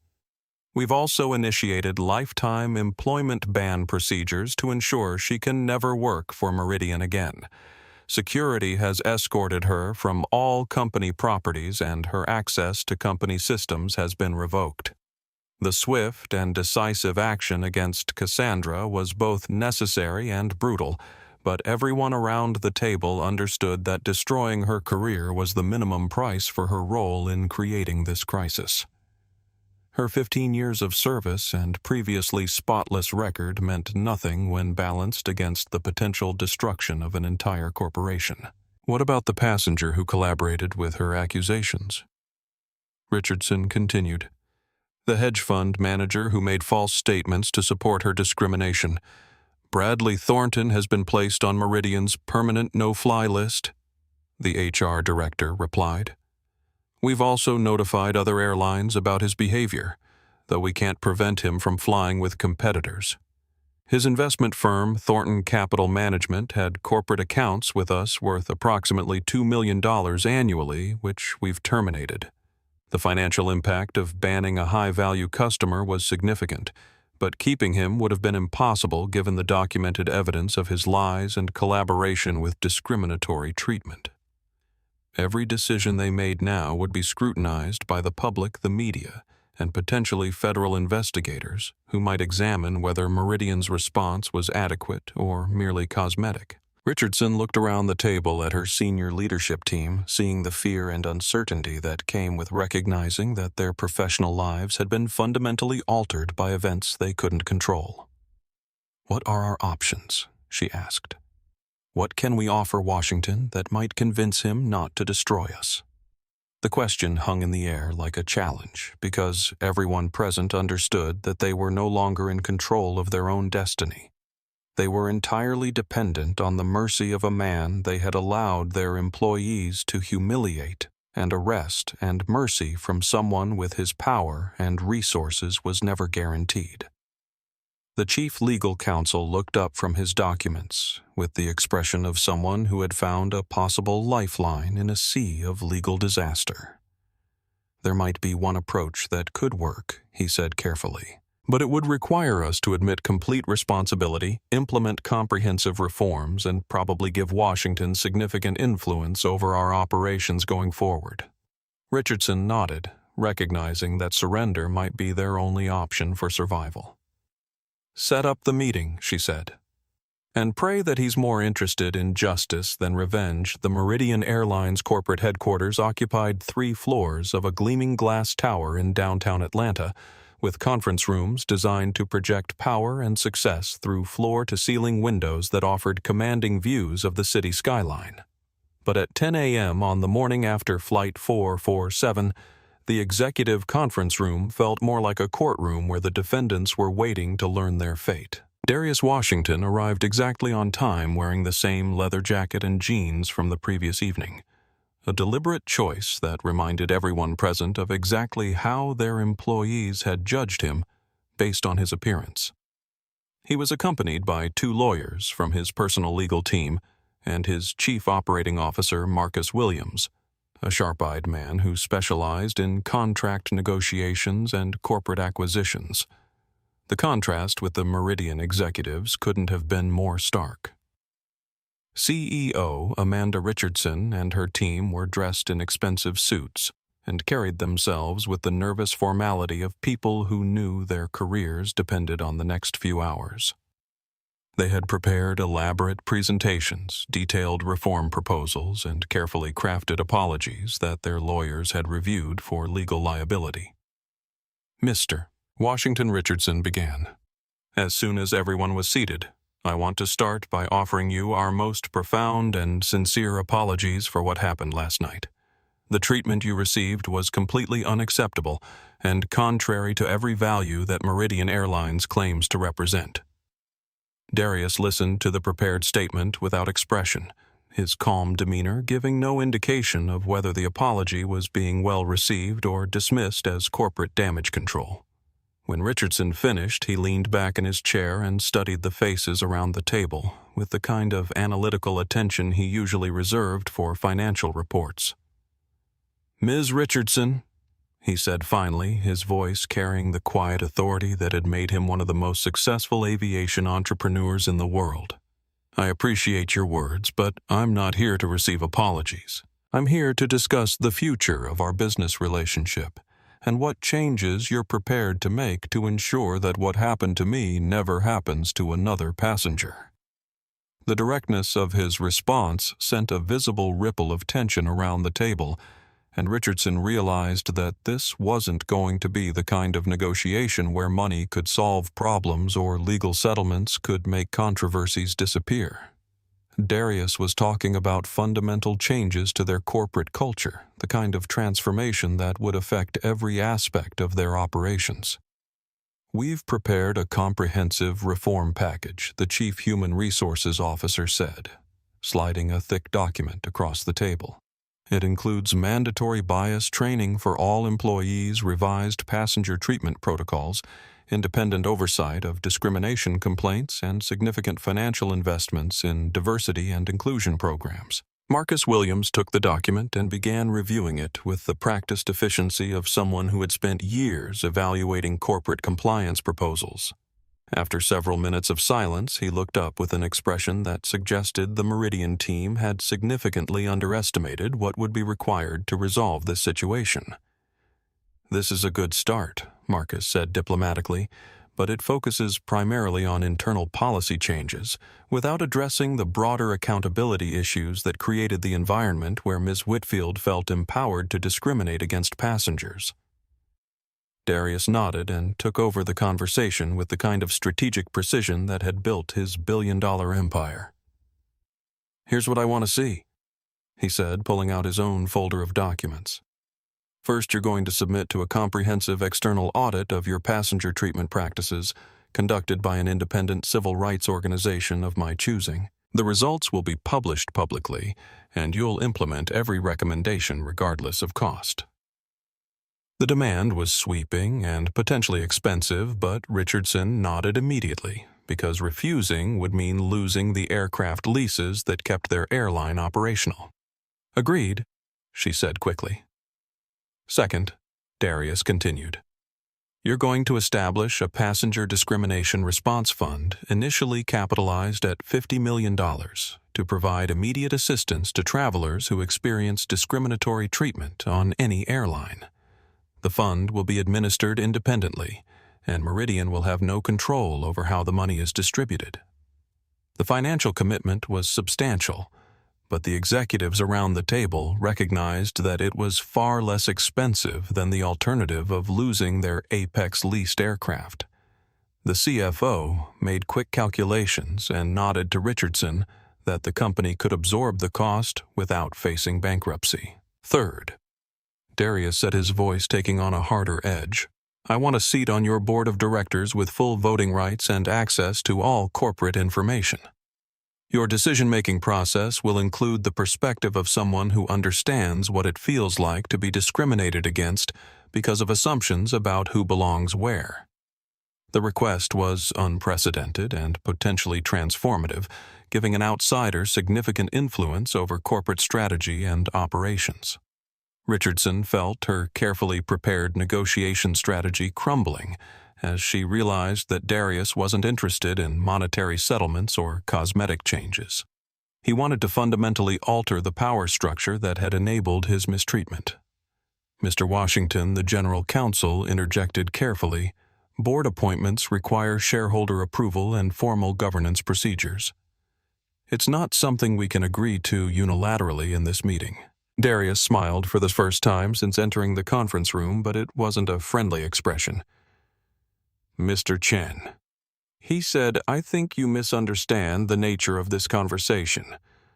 We've also initiated lifetime employment ban procedures to ensure she can never work for Meridian again. Security has escorted her from all company properties and her access to company systems has been revoked." The swift and decisive action against Cassandra was both necessary and brutal, but everyone around the table understood that destroying her career was the minimum price for her role in creating this crisis. Her 15 years of service and previously spotless record meant nothing when balanced against the potential destruction of an entire corporation. "What about the passenger who collaborated with her accusations?" Richardson continued. "The hedge fund manager who made false statements to support her discrimination. Bradley Thornton has been placed on Meridian's permanent no-fly list," the HR director replied. "We've also notified other airlines about his behavior, though we can't prevent him from flying with competitors. His investment firm, Thornton Capital Management, had corporate accounts with us worth approximately $2 million annually, which we've terminated. The financial impact of banning a high-value customer was significant, but keeping him would have been impossible given the documented evidence of his lies and collaboration with discriminatory treatment. Every decision they made now would be scrutinized by the public, the media, and potentially federal investigators who might examine whether Meridian's response was adequate or merely cosmetic." Richardson looked around the table at her senior leadership team, seeing the fear and uncertainty that came with recognizing that their professional lives had been fundamentally altered by events they couldn't control. "What are our options?" she asked. "What can we offer Washington that might convince him not to destroy us?" The question hung in the air like a challenge because everyone present understood that they were no longer in control of their own destiny. They were entirely dependent on the mercy of a man they had allowed their employees to humiliate and arrest, and mercy from someone with his power and resources was never guaranteed. The chief legal counsel looked up from his documents with the expression of someone who had found a possible lifeline in a sea of legal disaster. "There might be one approach that could work," he said carefully. "But it would require us to admit complete responsibility, implement comprehensive reforms, and probably give Washington significant influence over our operations going forward." Richardson nodded, recognizing that surrender might be their only option for survival. "Set up the meeting," she said. And pray that he's more interested in justice than revenge. The Meridian Airlines corporate headquarters occupied 3 floors of a gleaming glass tower in downtown Atlanta, with conference rooms designed to project power and success through floor-to-ceiling windows that offered commanding views of the city skyline. But at 10 a.m. on the morning after Flight 447, the executive conference room felt more like a courtroom where the defendants were waiting to learn their fate. Darius Washington arrived exactly on time, wearing the same leather jacket and jeans from the previous evening, a deliberate choice that reminded everyone present of exactly how their employees had judged him based on his appearance. He was accompanied by 2 lawyers from his personal legal team and his chief operating officer, Marcus Williams, a sharp-eyed man who specialized in contract negotiations and corporate acquisitions. The contrast with the Meridian executives couldn't have been more stark. CEO Amanda Richardson and her team were dressed in expensive suits and carried themselves with the nervous formality of people who knew their careers depended on the next few hours. They had prepared elaborate presentations, detailed reform proposals, and carefully crafted apologies that their lawyers had reviewed for legal liability. Mr. Washington Richardson began. As soon as everyone was seated, I want to start by offering you our most profound and sincere apologies for what happened last night. The treatment you received was completely unacceptable and contrary to every value that Meridian Airlines claims to represent. Darius listened to the prepared statement without expression, his calm demeanor giving no indication of whether the apology was being well received or dismissed as corporate damage control. When Richardson finished, he leaned back in his chair and studied the faces around the table with the kind of analytical attention he usually reserved for financial reports. "Ms. Richardson," he said finally, his voice carrying the quiet authority that had made him one of the most successful aviation entrepreneurs in the world. "I appreciate your words, but I'm not here to receive apologies. I'm here to discuss the future of our business relationship and what changes you're prepared to make to ensure that what happened to me never happens to another passenger." The directness of his response sent a visible ripple of tension around the table, and Richardson realized that this wasn't going to be the kind of negotiation where money could solve problems or legal settlements could make controversies disappear. Darius was talking about fundamental changes to their corporate culture, the kind of transformation that would affect every aspect of their operations. "We've prepared a comprehensive reform package," the Chief Human Resources Officer said, sliding a thick document across the table. "It includes mandatory bias training for all employees, revised passenger treatment protocols, independent oversight of discrimination complaints, and significant financial investments in diversity and inclusion programs." Marcus Williams took the document and began reviewing it with the practiced efficiency of someone who had spent years evaluating corporate compliance proposals. After several minutes of silence, he looked up with an expression that suggested the Meridian team had significantly underestimated what would be required to resolve this situation. "This is a good start," Marcus said diplomatically, "but it focuses primarily on internal policy changes, without addressing the broader accountability issues that created the environment where Ms. Whitfield felt empowered to discriminate against passengers." Darius nodded and took over the conversation with the kind of strategic precision that had built his billion-dollar empire. "Here's what I want to see," he said, pulling out his own folder of documents. "First, you're going to submit to a comprehensive external audit of your passenger treatment practices, conducted by an independent civil rights organization of my choosing. The results will be published publicly, and you'll implement every recommendation regardless of cost." The demand was sweeping and potentially expensive, but Richardson nodded immediately, because refusing would mean losing the aircraft leases that kept their airline operational. "Agreed," she said quickly. "Second," Darius continued, "you're going to establish a passenger discrimination response fund initially capitalized at $50 million to provide immediate assistance to travelers who experience discriminatory treatment on any airline. The fund will be administered independently, and Meridian will have no control over how the money is distributed." The financial commitment was substantial, but the executives around the table recognized that it was far less expensive than the alternative of losing their Apex leased aircraft. The CFO made quick calculations and nodded to Richardson that the company could absorb the cost without facing bankruptcy. Third, Darius said, his voice taking on a harder edge, I want a seat on your board of directors with full voting rights and access to all corporate information. Your decision-making process will include the perspective of someone who understands what it feels like to be discriminated against because of assumptions about who belongs where. The request was unprecedented and potentially transformative, giving an outsider significant influence over corporate strategy and operations. Richardson felt her carefully prepared negotiation strategy crumbling as she realized that Darius wasn't interested in monetary settlements or cosmetic changes. He wanted to fundamentally alter the power structure that had enabled his mistreatment. Mr. Washington, the general counsel, interjected carefully, board appointments require shareholder approval and formal governance procedures. It's not something we can agree to unilaterally in this meeting. Darius smiled for the first time since entering the conference room, but it wasn't a friendly expression. Mr. Chen, he said, I think you misunderstand the nature of this conversation.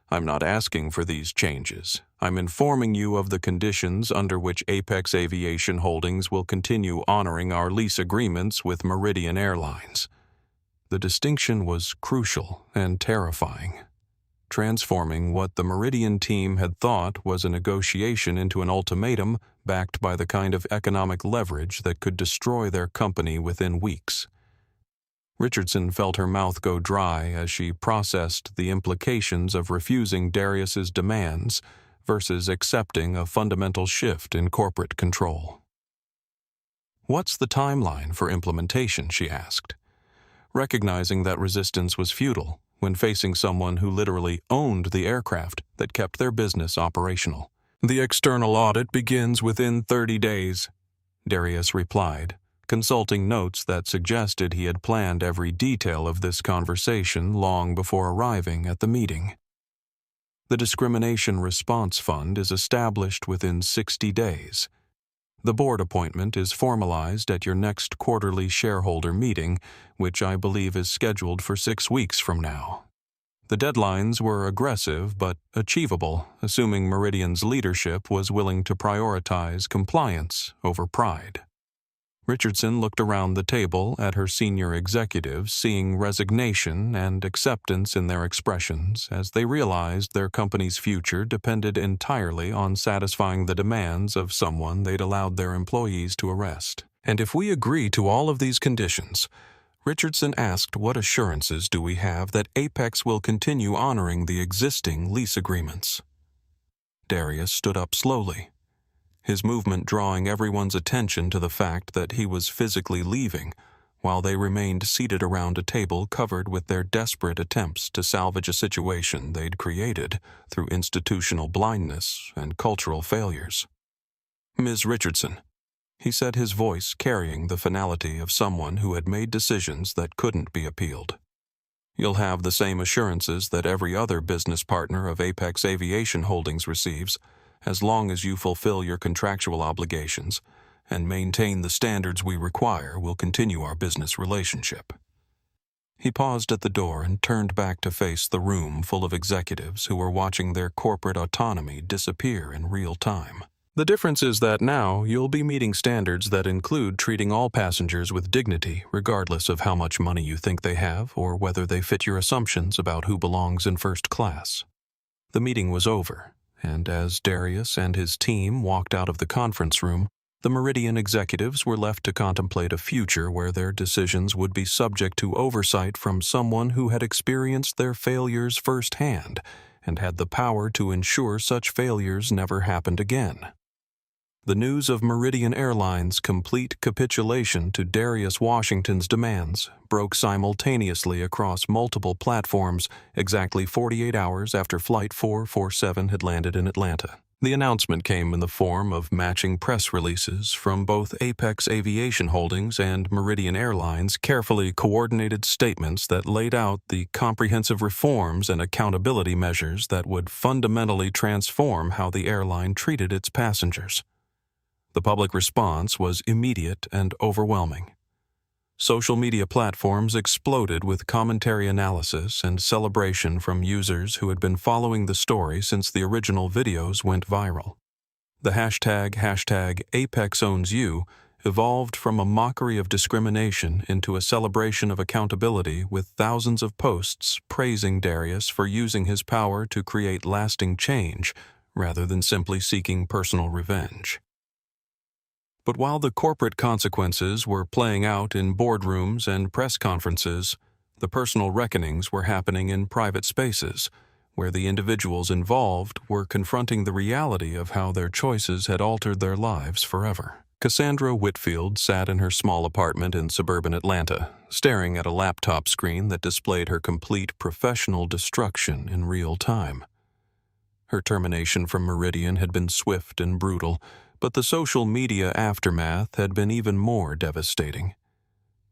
I'm not asking for these changes. I'm informing you of the conditions under which Apex Aviation Holdings will continue honoring our lease agreements with Meridian Airlines. The distinction was crucial and terrifying, transforming what the Meridian team had thought was a negotiation into an ultimatum backed by the kind of economic leverage that could destroy their company within weeks. Richardson felt her mouth go dry as she processed the implications of refusing Darius's demands versus accepting a fundamental shift in corporate control. What's the timeline for implementation, she asked, recognizing that resistance was futile when facing someone who literally owned the aircraft that kept their business operational. The external audit begins within 30 days, Darius replied, consulting notes that suggested he had planned every detail of this conversation long before arriving at the meeting. The Discrimination Response Fund is established within 60 days. The board appointment is formalized at your next quarterly shareholder meeting, which I believe is scheduled for 6 weeks from now. The deadlines were aggressive but achievable, assuming Meridian's leadership was willing to prioritize compliance over pride. Richardson looked around the table at her senior executives, seeing resignation and acceptance in their expressions as they realized their company's future depended entirely on satisfying the demands of someone they'd allowed their employees to arrest. And if we agree to all of these conditions, Richardson asked, what assurances do we have that Apex will continue honoring the existing lease agreements? Darius stood up slowly, his movement drawing everyone's attention to the fact that he was physically leaving, while they remained seated around a table covered with their desperate attempts to salvage a situation they'd created through institutional blindness and cultural failures. Ms. Richardson, he said, his voice carrying the finality of someone who had made decisions that couldn't be appealed. You'll have the same assurances that every other business partner of Apex Aviation Holdings receives, as long as you fulfill your contractual obligations and maintain the standards we require, we'll continue our business relationship. He paused at the door and turned back to face the room full of executives who were watching their corporate autonomy disappear in real time. The difference is that now you'll be meeting standards that include treating all passengers with dignity, regardless of how much money you think they have or whether they fit your assumptions about who belongs in first class. The meeting was over, and as Darius and his team walked out of the conference room, the Meridian executives were left to contemplate a future where their decisions would be subject to oversight from someone who had experienced their failures firsthand and had the power to ensure such failures never happened again. The news of Meridian Airlines' complete capitulation to Darius Washington's demands broke simultaneously across multiple platforms exactly 48 hours after Flight 447 had landed in Atlanta. The announcement came in the form of matching press releases from both Apex Aviation Holdings and Meridian Airlines, carefully coordinated statements that laid out the comprehensive reforms and accountability measures that would fundamentally transform how the airline treated its passengers. The public response was immediate and overwhelming. Social media platforms exploded with commentary analysis and celebration from users who had been following the story since the original videos went viral. The hashtag #ApexOwnsYou evolved from a mockery of discrimination into a celebration of accountability, with thousands of posts praising Darius for using his power to create lasting change rather than simply seeking personal revenge. But while the corporate consequences were playing out in boardrooms and press conferences, the personal reckonings were happening in private spaces, where the individuals involved were confronting the reality of how their choices had altered their lives forever. Cassandra Whitfield sat in her small apartment in suburban Atlanta, staring at a laptop screen that displayed her complete professional destruction in real time. Her termination from Meridian had been swift and brutal, but the social media aftermath had been even more devastating.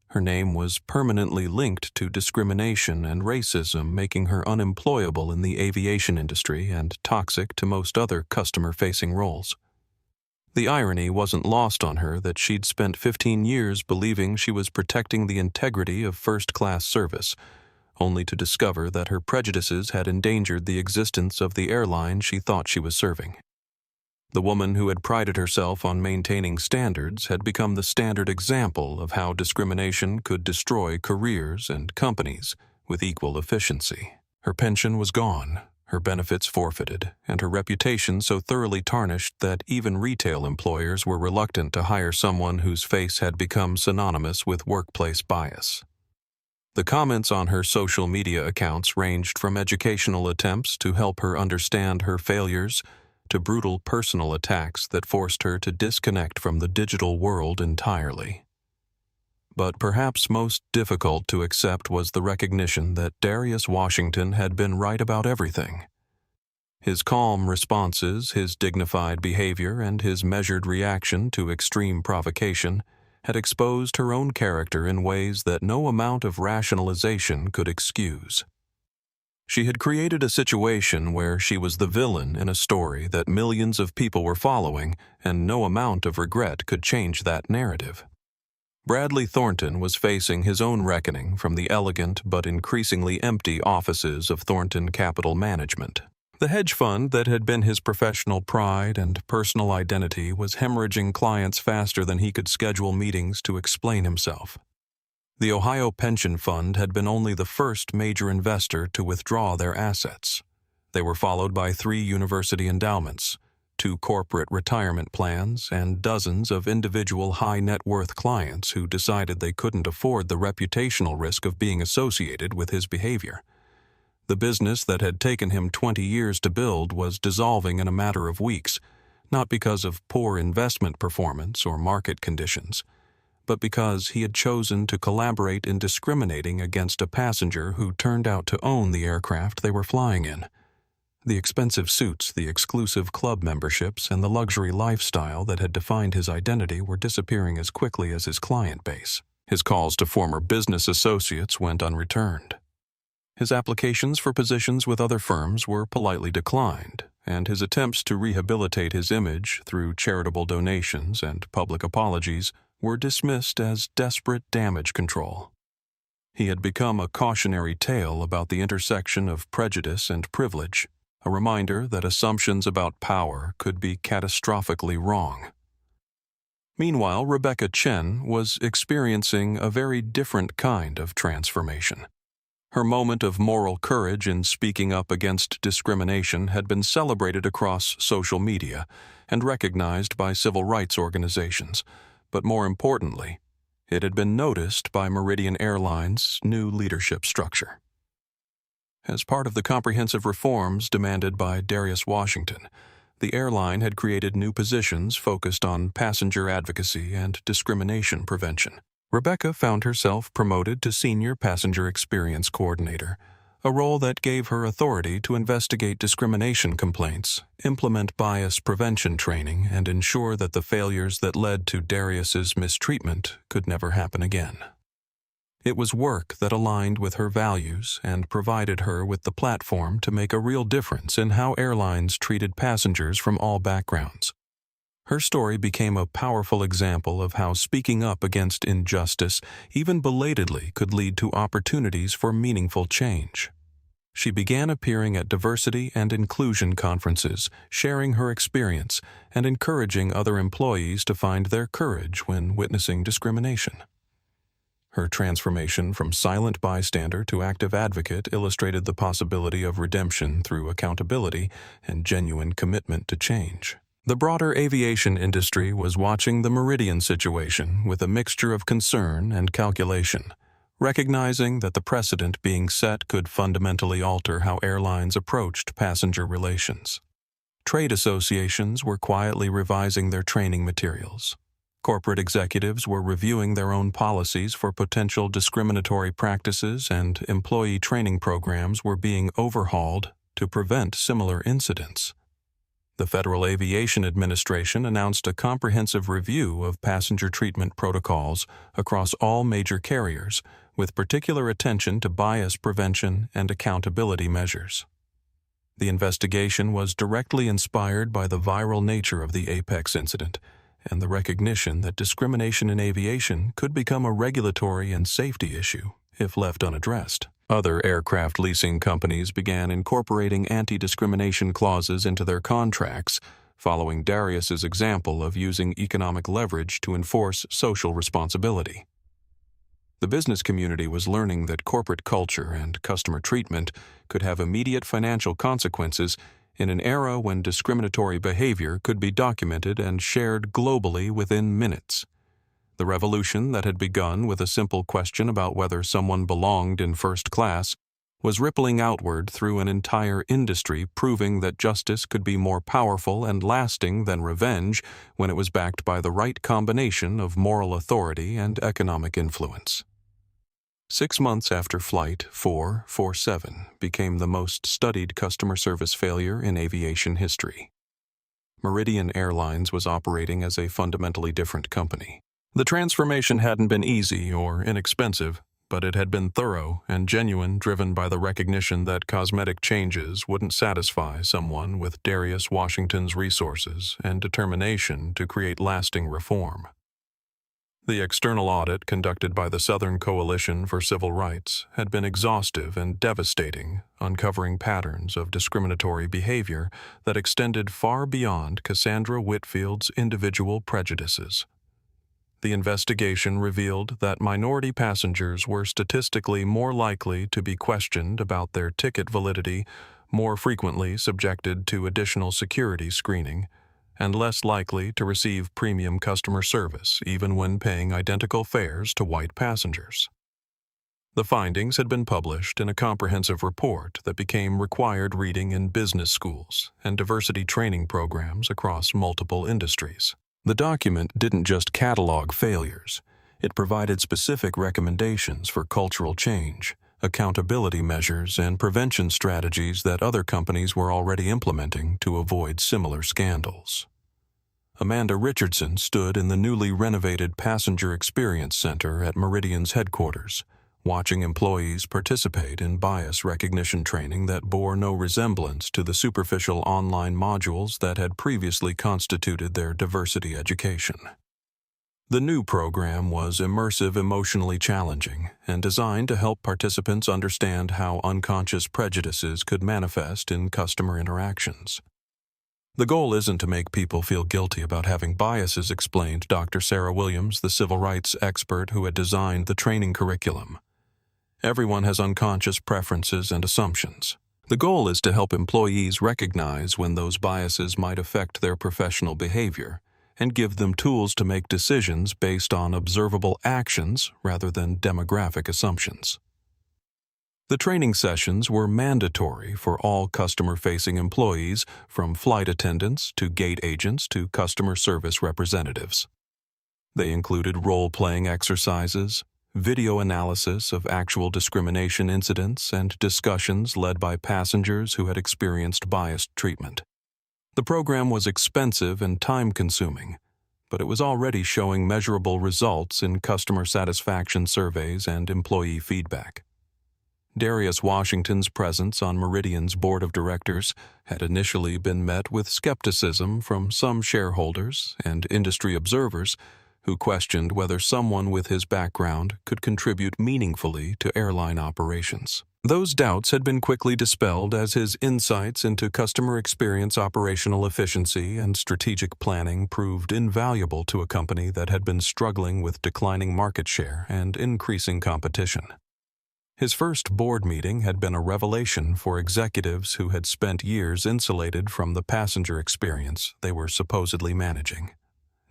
Her name was permanently linked to discrimination and racism, making her unemployable in the aviation industry and toxic to most other customer-facing roles. The irony wasn't lost on her that she'd spent 15 years believing she was protecting the integrity of first-class service, only to discover that her prejudices had endangered the existence of the airline she thought she was serving. The woman who had prided herself on maintaining standards had become the standard example of how discrimination could destroy careers and companies with equal efficiency. Her pension was gone, her benefits forfeited, and her reputation so thoroughly tarnished that even retail employers were reluctant to hire someone whose face had become synonymous with workplace bias. The comments on her social media accounts ranged from educational attempts to help her understand her failures to brutal personal attacks that forced her to disconnect from the digital world entirely. But perhaps most difficult to accept was the recognition that Darius Washington had been right about everything. His calm responses, his dignified behavior, and his measured reaction to extreme provocation had exposed her own character in ways that no amount of rationalization could excuse. She had created a situation where she was the villain in a story that millions of people were following, and no amount of regret could change that narrative. Bradley Thornton was facing his own reckoning from the elegant but increasingly empty offices of Thornton Capital Management. The hedge fund that had been his professional pride and personal identity was hemorrhaging clients faster than he could schedule meetings to explain himself. The Ohio Pension Fund had been only the first major investor to withdraw their assets. They were followed by 3 university endowments, 2 corporate retirement plans, and dozens of individual high-net-worth clients who decided they couldn't afford the reputational risk of being associated with his behavior. The business that had taken him 20 years to build was dissolving in a matter of weeks, not because of poor investment performance or market conditions, but because he had chosen to collaborate in discriminating against a passenger who turned out to own the aircraft they were flying in. The expensive suits, the exclusive club memberships, and the luxury lifestyle that had defined his identity were disappearing as quickly as his client base. His calls to former business associates went unreturned. His applications for positions with other firms were politely declined, and his attempts to rehabilitate his image through charitable donations and public apologies were dismissed as desperate damage control. He had become a cautionary tale about the intersection of prejudice and privilege, a reminder that assumptions about power could be catastrophically wrong. Meanwhile, Rebecca Chen was experiencing a very different kind of transformation. Her moment of moral courage in speaking up against discrimination had been celebrated across social media and recognized by civil rights organizations. But more importantly, it had been noticed by Meridian Airlines' new leadership structure. As part of the comprehensive reforms demanded by Darius Washington, the airline had created new positions focused on passenger advocacy and discrimination prevention. Rebecca found herself promoted to Senior Passenger Experience Coordinator, a role that gave her authority to investigate discrimination complaints, implement bias prevention training, and ensure that the failures that led to Darius's mistreatment could never happen again. It was work that aligned with her values and provided her with the platform to make a real difference in how airlines treated passengers from all backgrounds. Her story became a powerful example of how speaking up against injustice, even belatedly, could lead to opportunities for meaningful change. She began appearing at diversity and inclusion conferences, sharing her experience and encouraging other employees to find their courage when witnessing discrimination. Her transformation from silent bystander to active advocate illustrated the possibility of redemption through accountability and genuine commitment to change. The broader aviation industry was watching the Meridian situation with a mixture of concern and calculation, recognizing that the precedent being set could fundamentally alter how airlines approached passenger relations. Trade associations were quietly revising their training materials. Corporate executives were reviewing their own policies for potential discriminatory practices, and employee training programs were being overhauled to prevent similar incidents. The Federal Aviation Administration announced a comprehensive review of passenger treatment protocols across all major carriers, with particular attention to bias prevention and accountability measures. The investigation was directly inspired by the viral nature of the Apex incident and the recognition that discrimination in aviation could become a regulatory and safety issue if left unaddressed. Other aircraft leasing companies began incorporating anti-discrimination clauses into their contracts, following Darius's example of using economic leverage to enforce social responsibility. The business community was learning that corporate culture and customer treatment could have immediate financial consequences in an era when discriminatory behavior could be documented and shared globally within minutes. The revolution that had begun with a simple question about whether someone belonged in first class was rippling outward through an entire industry, proving that justice could be more powerful and lasting than revenge when it was backed by the right combination of moral authority and economic influence. 6 months after Flight 447 became the most studied customer service failure in aviation history, Meridian Airlines was operating as a fundamentally different company. The transformation hadn't been easy or inexpensive, but it had been thorough and genuine, driven by the recognition that cosmetic changes wouldn't satisfy someone with Darius Washington's resources and determination to create lasting reform. The external audit conducted by the Southern Coalition for Civil Rights had been exhaustive and devastating, uncovering patterns of discriminatory behavior that extended far beyond Cassandra Whitfield's individual prejudices. The investigation revealed that minority passengers were statistically more likely to be questioned about their ticket validity, more frequently subjected to additional security screening, and less likely to receive premium customer service even when paying identical fares to white passengers. The findings had been published in a comprehensive report that became required reading in business schools and diversity training programs across multiple industries. The document didn't just catalog failures, it provided specific recommendations for cultural change, accountability measures, and prevention strategies that other companies were already implementing to avoid similar scandals. Amanda Richardson stood in the newly renovated Passenger Experience Center at Meridian's headquarters, watching employees participate in bias recognition training that bore no resemblance to the superficial online modules that had previously constituted their diversity education. The new program was immersive, emotionally challenging, and designed to help participants understand how unconscious prejudices could manifest in customer interactions. The goal isn't to make people feel guilty about having biases, explained Dr. Sarah Williams, the civil rights expert who had designed the training curriculum. Everyone has unconscious preferences and assumptions. The goal is to help employees recognize when those biases might affect their professional behavior and give them tools to make decisions based on observable actions rather than demographic assumptions. The training sessions were mandatory for all customer-facing employees, from flight attendants to gate agents to customer service representatives. They included role-playing exercises, video analysis of actual discrimination incidents, and discussions led by passengers who had experienced biased treatment. The program was expensive and time-consuming, but it was already showing measurable results in customer satisfaction surveys and employee feedback. Darius Washington's presence on Meridian's board of directors had initially been met with skepticism from some shareholders and industry observers who questioned whether someone with his background could contribute meaningfully to airline operations. Those doubts had been quickly dispelled as his insights into customer experience, operational efficiency, and strategic planning proved invaluable to a company that had been struggling with declining market share and increasing competition. His first board meeting had been a revelation for executives who had spent years insulated from the passenger experience they were supposedly managing.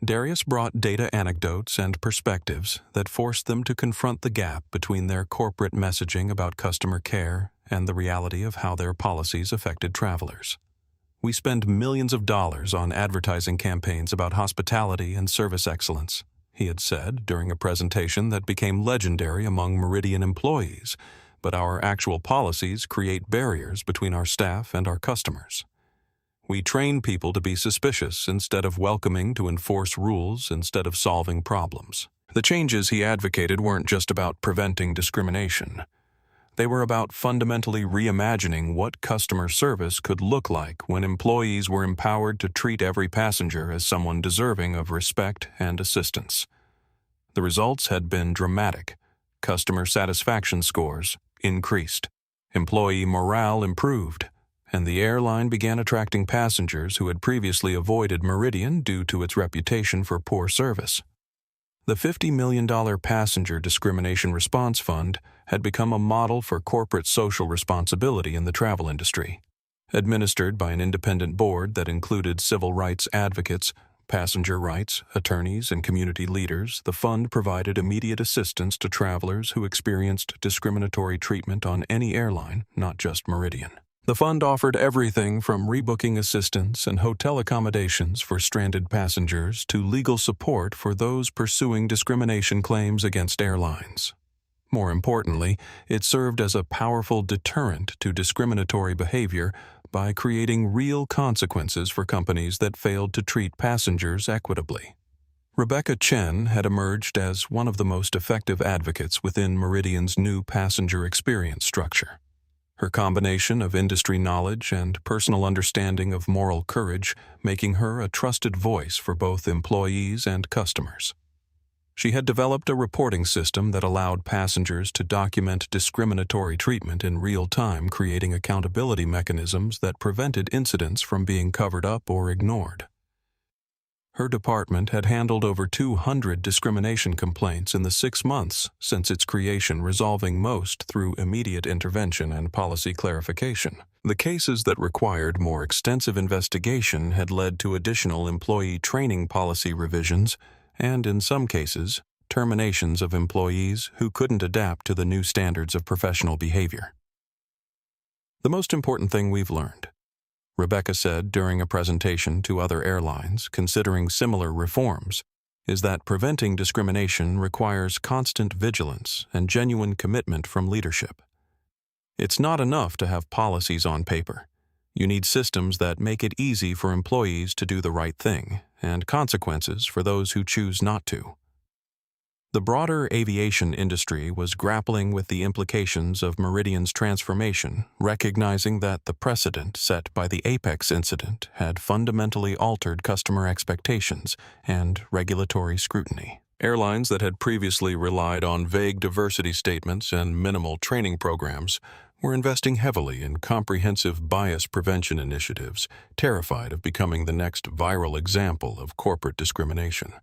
Darius brought data, anecdotes, and perspectives that forced them to confront the gap between their corporate messaging about customer care and the reality of how their policies affected travelers. "We spend millions of dollars on advertising campaigns about hospitality and service excellence," he had said during a presentation that became legendary among Meridian employees, "but our actual policies create barriers between our staff and our customers. We train people to be suspicious instead of welcoming, to enforce rules instead of solving problems." The changes he advocated weren't just about preventing discrimination. They were about fundamentally reimagining what customer service could look like when employees were empowered to treat every passenger as someone deserving of respect and assistance. The results had been dramatic. Customer satisfaction scores increased, employee morale improved, and the airline began attracting passengers who had previously avoided Meridian due to its reputation for poor service. The $50 million Passenger Discrimination Response Fund had become a model for corporate social responsibility in the travel industry. Administered by an independent board that included civil rights advocates, passenger rights, attorneys, and community leaders, the fund provided immediate assistance to travelers who experienced discriminatory treatment on any airline, not just Meridian. The fund offered everything from rebooking assistance and hotel accommodations for stranded passengers to legal support for those pursuing discrimination claims against airlines. More importantly, it served as a powerful deterrent to discriminatory behavior by creating real consequences for companies that failed to treat passengers equitably. Rebecca Chen had emerged as one of the most effective advocates within Meridian's new passenger experience structure. Her combination of industry knowledge and personal understanding of moral courage making her a trusted voice for both employees and customers. She had developed a reporting system that allowed passengers to document discriminatory treatment in real time, creating accountability mechanisms that prevented incidents from being covered up or ignored. Her department had handled over 200 discrimination complaints in the 6 months since its creation, resolving most through immediate intervention and policy clarification. The cases that required more extensive investigation had led to additional employee training policy revisions and, in some cases, terminations of employees who couldn't adapt to the new standards of professional behavior. "The most important thing we've learned," Rebecca said during a presentation to other airlines considering similar reforms, "is that preventing discrimination requires constant vigilance and genuine commitment from leadership. It's not enough to have policies on paper. You need systems that make it easy for employees to do the right thing and consequences for those who choose not to." The broader aviation industry was grappling with the implications of Meridian's transformation, recognizing that the precedent set by the Apex incident had fundamentally altered customer expectations and regulatory scrutiny. Airlines that had previously relied on vague diversity statements and minimal training programs were investing heavily in comprehensive bias prevention initiatives, terrified of becoming the next viral example of corporate discrimination.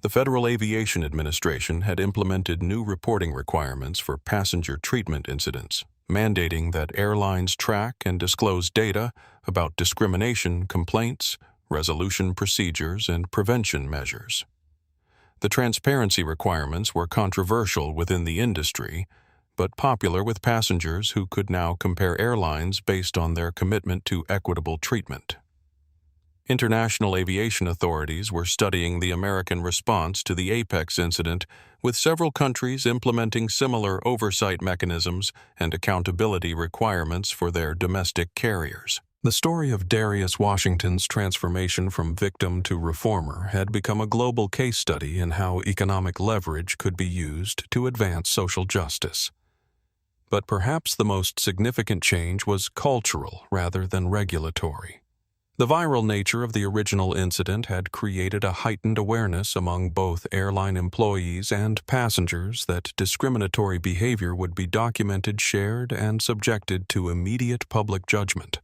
The Federal Aviation Administration had implemented new reporting requirements for passenger treatment incidents, mandating that airlines track and disclose data about discrimination complaints, resolution procedures, and prevention measures. The transparency requirements were controversial within the industry, but popular with passengers who could now compare airlines based on their commitment to equitable treatment. International aviation authorities were studying the American response to the Apex incident, with several countries implementing similar oversight mechanisms and accountability requirements for their domestic carriers. The story of Darius Washington's transformation from victim to reformer had become a global case study in how economic leverage could be used to advance social justice. But perhaps the most significant change was cultural rather than regulatory. The viral nature of the original incident had created a heightened awareness among both airline employees and passengers that discriminatory behavior would be documented, shared, and subjected to immediate public judgment.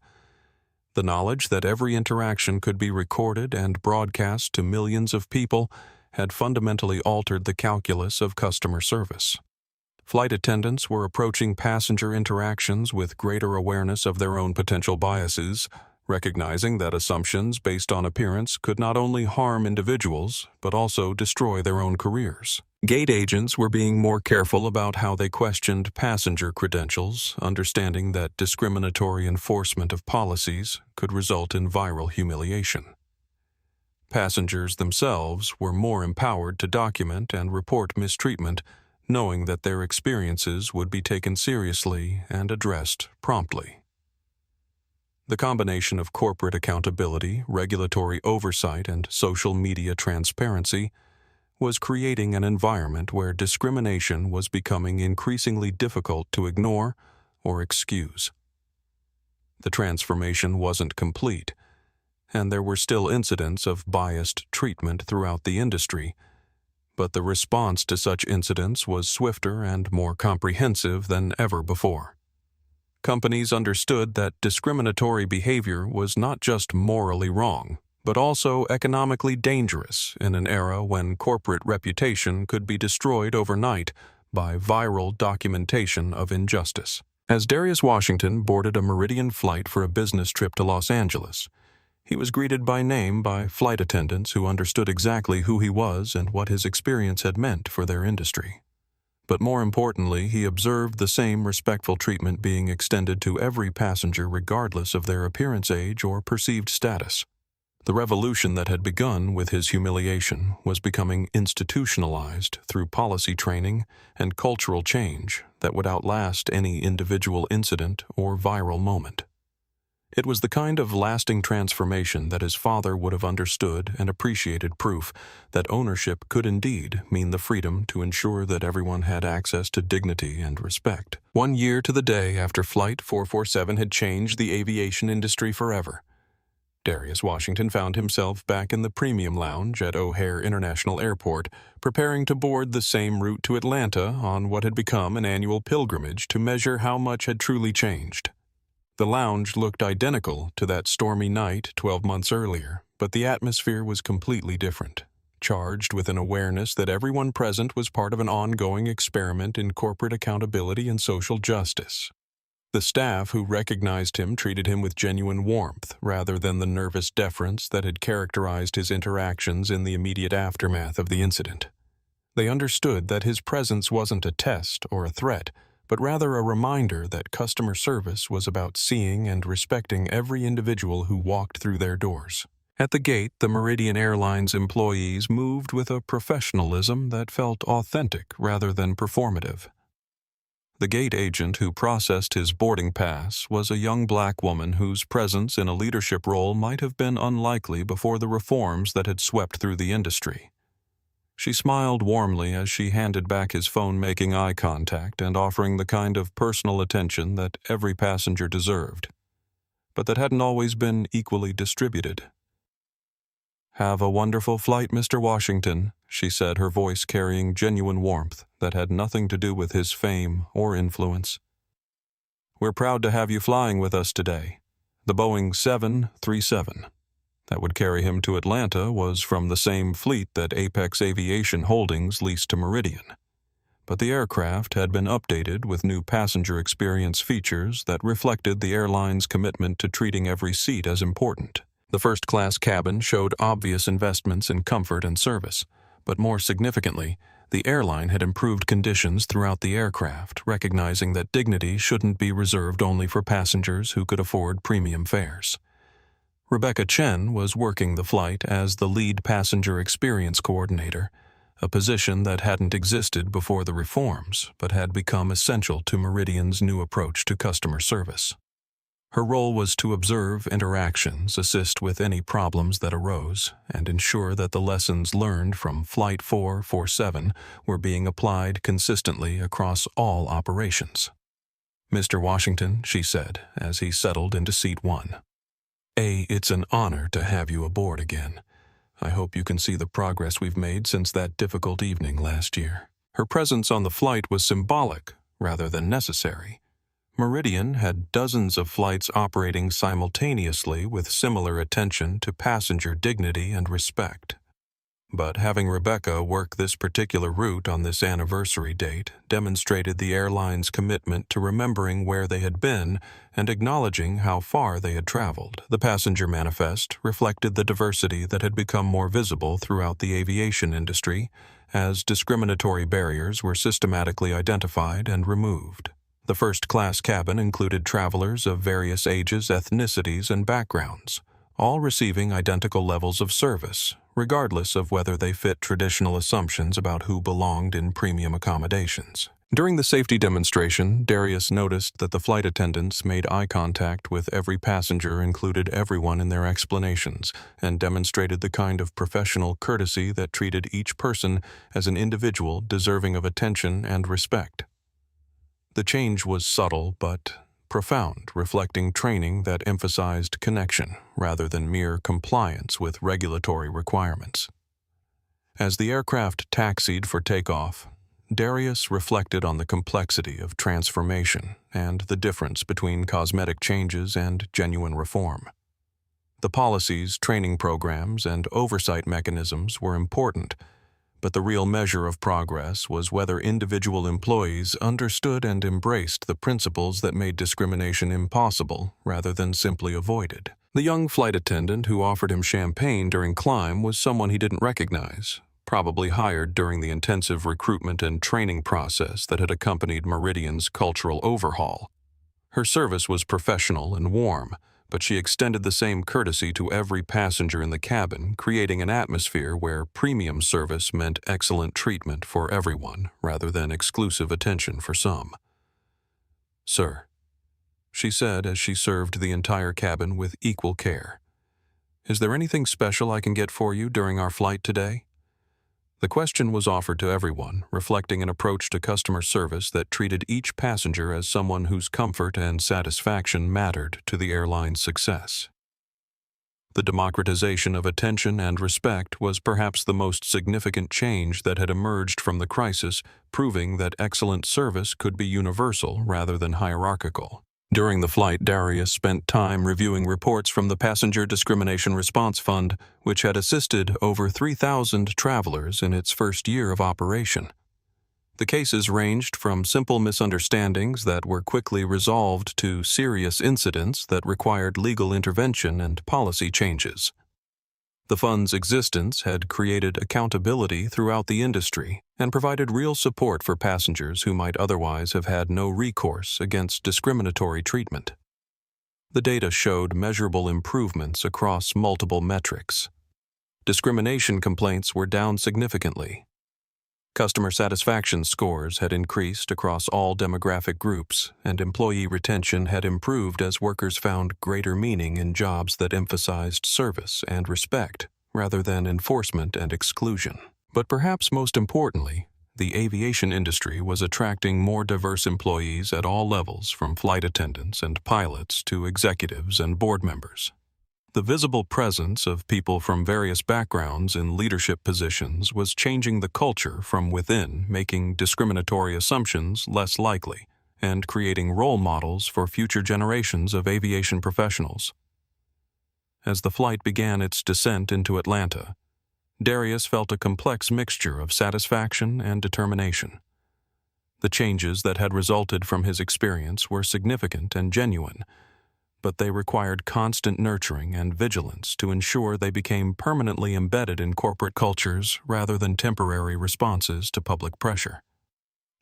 The knowledge that every interaction could be recorded and broadcast to millions of people had fundamentally altered the calculus of customer service. Flight attendants were approaching passenger interactions with greater awareness of their own potential biases, recognizing that assumptions based on appearance could not only harm individuals, but also destroy their own careers. Gate agents were being more careful about how they questioned passenger credentials, understanding that discriminatory enforcement of policies could result in viral humiliation. Passengers themselves were more empowered to document and report mistreatment, knowing that their experiences would be taken seriously and addressed promptly. The combination of corporate accountability, regulatory oversight, and social media transparency was creating an environment where discrimination was becoming increasingly difficult to ignore or excuse. The transformation wasn't complete, and there were still incidents of biased treatment throughout the industry, but the response to such incidents was swifter and more comprehensive than ever before. Companies understood that discriminatory behavior was not just morally wrong, but also economically dangerous in an era when corporate reputation could be destroyed overnight by viral documentation of injustice. As Darius Washington boarded a Meridian flight for a business trip to Los Angeles, he was greeted by name by flight attendants who understood exactly who he was and what his experience had meant for their industry. But more importantly, he observed the same respectful treatment being extended to every passenger regardless of their appearance, age, or perceived status. The revolution that had begun with his humiliation was becoming institutionalized through policy training and cultural change that would outlast any individual incident or viral moment. It was the kind of lasting transformation that his father would have understood and appreciated, proof that ownership could indeed mean the freedom to ensure that everyone had access to dignity and respect. 1 year to the day after Flight 447 had changed the aviation industry forever, Darius Washington found himself back in the premium lounge at O'Hare International Airport, preparing to board the same route to Atlanta on what had become an annual pilgrimage to measure how much had truly changed. The lounge looked identical to that stormy night 12 months earlier, but the atmosphere was completely different, charged with an awareness that everyone present was part of an ongoing experiment in corporate accountability and social justice. The staff who recognized him treated him with genuine warmth rather than the nervous deference that had characterized his interactions in the immediate aftermath of the incident. They understood that his presence wasn't a test or a threat, but rather a reminder that customer service was about seeing and respecting every individual who walked through their doors. At the gate, the Meridian Airlines employees moved with a professionalism that felt authentic rather than performative. The gate agent who processed his boarding pass was a young black woman whose presence in a leadership role might have been unlikely before the reforms that had swept through the industry. She smiled warmly as she handed back his phone, making eye contact and offering the kind of personal attention that every passenger deserved, but that hadn't always been equally distributed. "Have a wonderful flight, Mr. Washington," she said, her voice carrying genuine warmth that had nothing to do with his fame or influence. "We're proud to have you flying with us today. The Boeing 737 that would carry him to Atlanta was from the same fleet that Apex Aviation Holdings leased to Meridian, but the aircraft had been updated with new passenger experience features that reflected the airline's commitment to treating every seat as important. The first-class cabin showed obvious investments in comfort and service, but more significantly, the airline had improved conditions throughout the aircraft, recognizing that dignity shouldn't be reserved only for passengers who could afford premium fares. Rebecca Chen was working the flight as the lead passenger experience coordinator, a position that hadn't existed before the reforms but had become essential to Meridian's new approach to customer service. Her role was to observe interactions, assist with any problems that arose, and ensure that the lessons learned from Flight 447 were being applied consistently across all operations. "Mr. Washington," she said as he settled into Seat 1. It's an honor to have you aboard again. I hope you can see the progress we've made since that difficult evening last year." Her presence on the flight was symbolic rather than necessary. Meridian had dozens of flights operating simultaneously with similar attention to passenger dignity and respect. But having Rebecca work this particular route on this anniversary date demonstrated the airline's commitment to remembering where they had been and acknowledging how far they had traveled. The passenger manifest reflected the diversity that had become more visible throughout the aviation industry as discriminatory barriers were systematically identified and removed. The first-class cabin included travelers of various ages, ethnicities, and backgrounds, all receiving identical levels of service, regardless of whether they fit traditional assumptions about who belonged in premium accommodations. During the safety demonstration, Darius noticed that the flight attendants made eye contact with every passenger, included everyone in their explanations, and demonstrated the kind of professional courtesy that treated each person as an individual deserving of attention and respect. The change was subtle but profound, reflecting training that emphasized connection rather than mere compliance with regulatory requirements. As the aircraft taxied for takeoff, Darius reflected on the complexity of transformation and the difference between cosmetic changes and genuine reform. The policies, training programs, and oversight mechanisms were important, but the real measure of progress was whether individual employees understood and embraced the principles that made discrimination impossible rather than simply avoided. The young flight attendant who offered him champagne during climb was someone he didn't recognize, probably hired during the intensive recruitment and training process that had accompanied Meridian's cultural overhaul. Her service was professional and warm, but she extended the same courtesy to every passenger in the cabin, creating an atmosphere where premium service meant excellent treatment for everyone rather than exclusive attention for some. "Sir," she said as she served the entire cabin with equal care, "is there anything special I can get for you during our flight today?" The question was offered to everyone, reflecting an approach to customer service that treated each passenger as someone whose comfort and satisfaction mattered to the airline's success. The democratization of attention and respect was perhaps the most significant change that had emerged from the crisis, proving that excellent service could be universal rather than hierarchical. During the flight, Darius spent time reviewing reports from the Passenger Discrimination Response Fund, which had assisted over 3,000 travelers in its first year of operation. The cases ranged from simple misunderstandings that were quickly resolved to serious incidents that required legal intervention and policy changes. The fund's existence had created accountability throughout the industry and provided real support for passengers who might otherwise have had no recourse against discriminatory treatment. The data showed measurable improvements across multiple metrics. Discrimination complaints were down significantly. Customer satisfaction scores had increased across all demographic groups, and employee retention had improved as workers found greater meaning in jobs that emphasized service and respect rather than enforcement and exclusion. But perhaps most importantly, the aviation industry was attracting more diverse employees at all levels, from flight attendants and pilots to executives and board members. The visible presence of people from various backgrounds in leadership positions was changing the culture from within, making discriminatory assumptions less likely, and creating role models for future generations of aviation professionals. As the flight began its descent into Atlanta, Darius felt a complex mixture of satisfaction and determination. The changes that had resulted from his experience were significant and genuine, but they required constant nurturing and vigilance to ensure they became permanently embedded in corporate cultures rather than temporary responses to public pressure.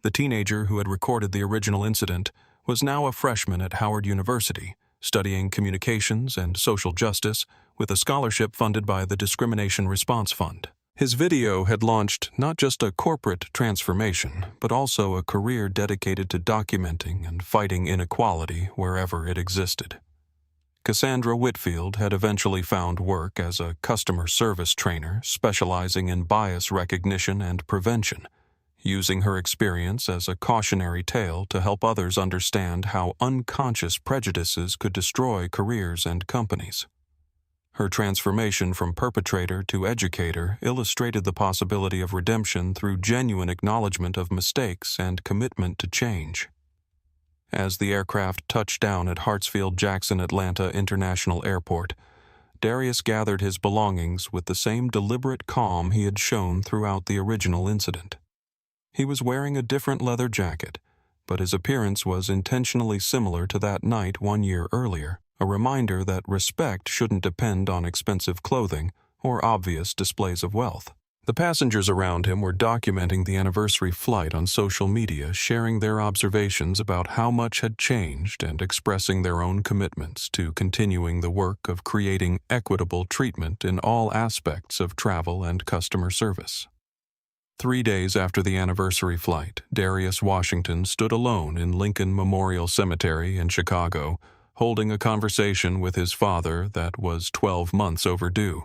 The teenager who had recorded the original incident was now a freshman at Howard University, studying communications and social justice with a scholarship funded by the Discrimination Response Fund. His video had launched not just a corporate transformation, but also a career dedicated to documenting and fighting inequality wherever it existed. Cassandra Whitfield had eventually found work as a customer service trainer specializing in bias recognition and prevention, using her experience as a cautionary tale to help others understand how unconscious prejudices could destroy careers and companies. Her transformation from perpetrator to educator illustrated the possibility of redemption through genuine acknowledgement of mistakes and commitment to change. As the aircraft touched down at Hartsfield-Jackson Atlanta International Airport, Darius gathered his belongings with the same deliberate calm he had shown throughout the original incident. He was wearing a different leather jacket, but his appearance was intentionally similar to that night 1 year earlier, a reminder that respect shouldn't depend on expensive clothing or obvious displays of wealth. The passengers around him were documenting the anniversary flight on social media, sharing their observations about how much had changed and expressing their own commitments to continuing the work of creating equitable treatment in all aspects of travel and customer service. 3 days after the anniversary flight, Darius Washington stood alone in Lincoln Memorial Cemetery in Chicago, holding a conversation with his father that was 12 months overdue.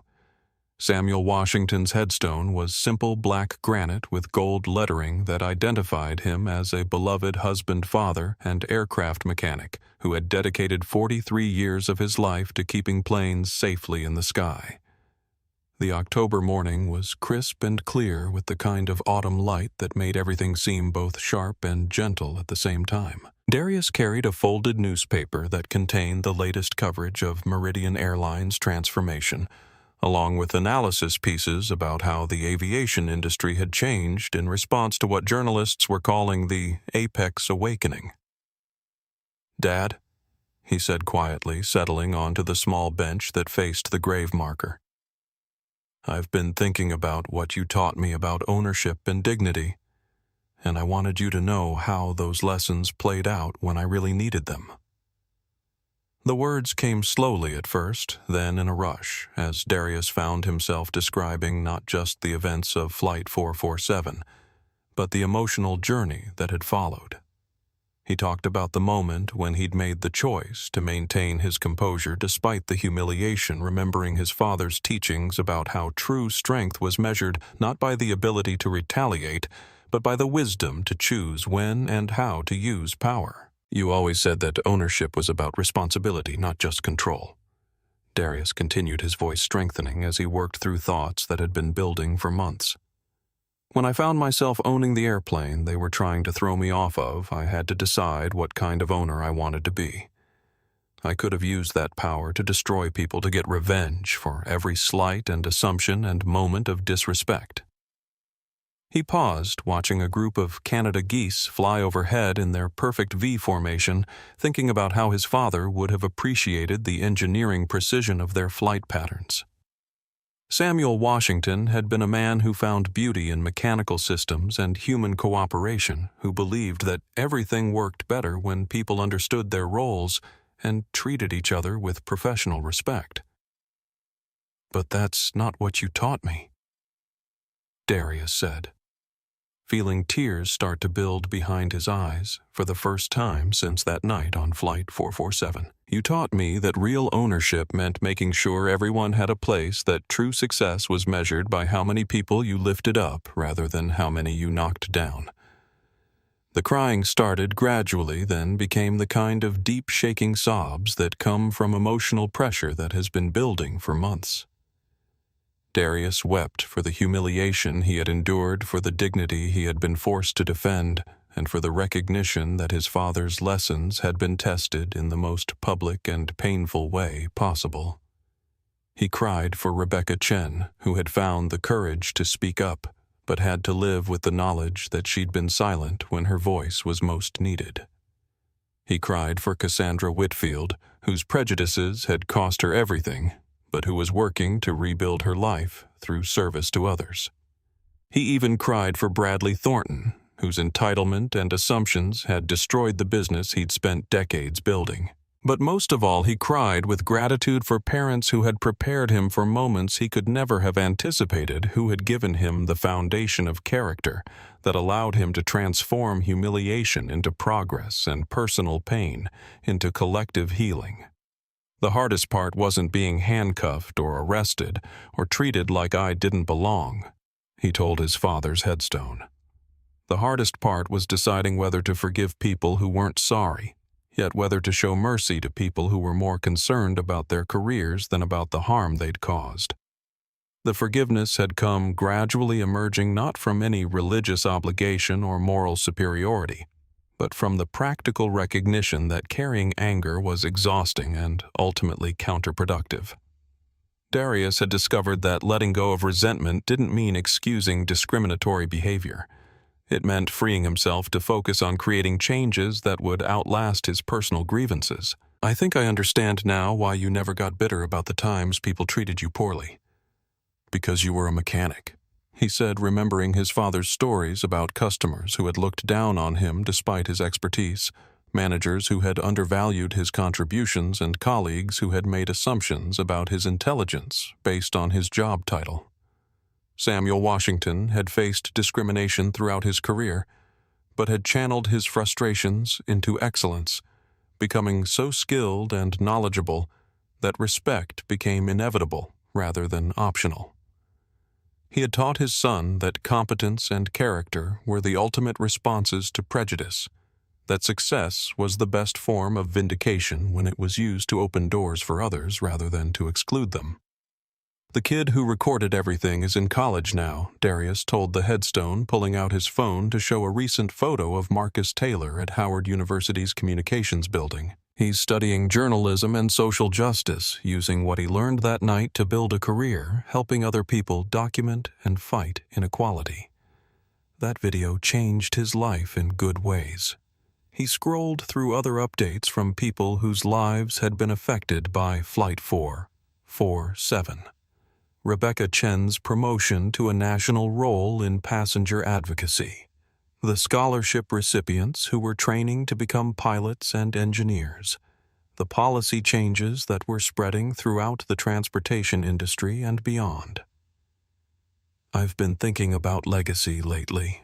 Samuel Washington's headstone was simple black granite with gold lettering that identified him as a beloved husband, father, and aircraft mechanic who had dedicated 43 years of his life to keeping planes safely in the sky. The October morning was crisp and clear with the kind of autumn light that made everything seem both sharp and gentle at the same time. Darius carried a folded newspaper that contained the latest coverage of Meridian Airlines' transformation, along with analysis pieces about how the aviation industry had changed in response to what journalists were calling the Apex Awakening. "Dad," he said quietly, settling onto the small bench that faced the grave marker. "I've been thinking about what you taught me about ownership and dignity, and I wanted you to know how those lessons played out when I really needed them." The words came slowly at first, then in a rush, as Darius found himself describing not just the events of Flight 447, but the emotional journey that had followed. He talked about the moment when he'd made the choice to maintain his composure despite the humiliation, remembering his father's teachings about how true strength was measured not by the ability to retaliate, but by the wisdom to choose when and how to use power. "You always said that ownership was about responsibility, not just control." Darius continued, his voice strengthening as he worked through thoughts that had been building for months. "When I found myself owning the airplane they were trying to throw me off of, I had to decide what kind of owner I wanted to be. I could have used that power to destroy people, to get revenge for every slight and assumption and moment of disrespect." He paused, watching a group of Canada geese fly overhead in their perfect V formation, thinking about how his father would have appreciated the engineering precision of their flight patterns. Samuel Washington had been a man who found beauty in mechanical systems and human cooperation, who believed that everything worked better when people understood their roles and treated each other with professional respect. "But that's not what you taught me," Darius said, feeling tears start to build behind his eyes for the first time since that night on Flight 447. "You taught me that real ownership meant making sure everyone had a place, that true success was measured by how many people you lifted up rather than how many you knocked down." The crying started gradually, then became the kind of deep shaking sobs that come from emotional pressure that has been building for months. Darius wept for the humiliation he had endured, for the dignity he had been forced to defend, and for the recognition that his father's lessons had been tested in the most public and painful way possible. He cried for Rebecca Chen, who had found the courage to speak up, but had to live with the knowledge that she'd been silent when her voice was most needed. He cried for Cassandra Whitfield, whose prejudices had cost her everything, but who was working to rebuild her life through service to others. He even cried for Bradley Thornton, whose entitlement and assumptions had destroyed the business he'd spent decades building. But most of all, he cried with gratitude for parents who had prepared him for moments he could never have anticipated, who had given him the foundation of character that allowed him to transform humiliation into progress and personal pain into collective healing. The hardest part wasn't being handcuffed or arrested or treated like I didn't belong, he told his father's headstone. The hardest part was deciding whether to forgive people who weren't sorry, yet whether to show mercy to people who were more concerned about their careers than about the harm they'd caused. The forgiveness had come gradually emerging not from any religious obligation or moral superiority, but from the practical recognition that carrying anger was exhausting and ultimately counterproductive. Darius had discovered that letting go of resentment didn't mean excusing discriminatory behavior. It meant freeing himself to focus on creating changes that would outlast his personal grievances. I think I understand now why you never got bitter about the times people treated you poorly. Because you were a mechanic, he said, remembering his father's stories about customers who had looked down on him despite his expertise, managers who had undervalued his contributions, and colleagues who had made assumptions about his intelligence based on his job title. Samuel Washington had faced discrimination throughout his career, but had channeled his frustrations into excellence, becoming so skilled and knowledgeable that respect became inevitable rather than optional. He had taught his son that competence and character were the ultimate responses to prejudice, that success was the best form of vindication when it was used to open doors for others rather than to exclude them. The kid who recorded everything is in college now, Darius told the headstone, pulling out his phone to show a recent photo of Marcus Taylor at Howard University's Communications Building. He's studying journalism and social justice, using what he learned that night to build a career, helping other people document and fight inequality. That video changed his life in good ways. He scrolled through other updates from people whose lives had been affected by Flight 447. Rebecca Chen's promotion to a national role in passenger advocacy. The scholarship recipients who were training to become pilots and engineers. The policy changes that were spreading throughout the transportation industry and beyond. I've been thinking about legacy lately,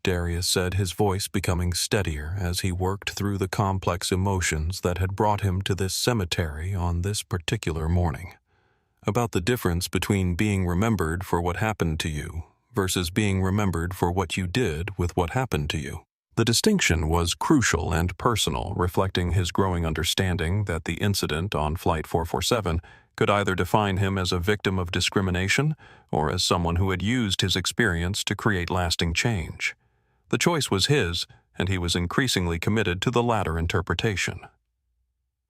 Darius said, his voice becoming steadier as he worked through the complex emotions that had brought him to this cemetery on this particular morning. About the difference between being remembered for what happened to you versus being remembered for what you did with what happened to you. The distinction was crucial and personal, reflecting his growing understanding that the incident on Flight 447 could either define him as a victim of discrimination or as someone who had used his experience to create lasting change. The choice was his, and he was increasingly committed to the latter interpretation.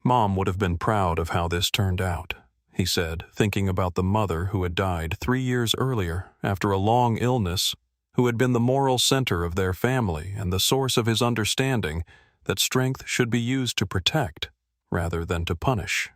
Mom would have been proud of how this turned out, he said, thinking about the mother who had died 3 years earlier after a long illness, who had been the moral center of their family and the source of his understanding that strength should be used to protect rather than to punish.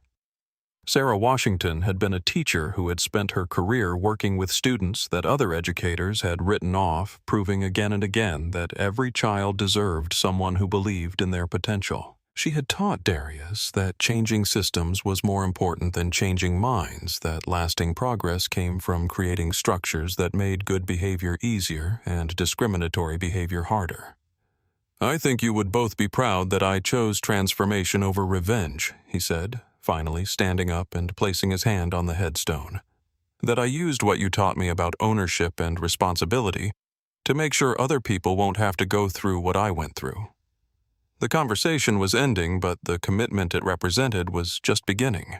Sarah Washington had been a teacher who had spent her career working with students that other educators had written off, proving again and again that every child deserved someone who believed in their potential. She had taught Darius that changing systems was more important than changing minds, that lasting progress came from creating structures that made good behavior easier and discriminatory behavior harder. I think you would both be proud that I chose transformation over revenge, he said, finally standing up and placing his hand on the headstone. That I used what you taught me about ownership and responsibility to make sure other people won't have to go through what I went through. The conversation was ending, but the commitment it represented was just beginning.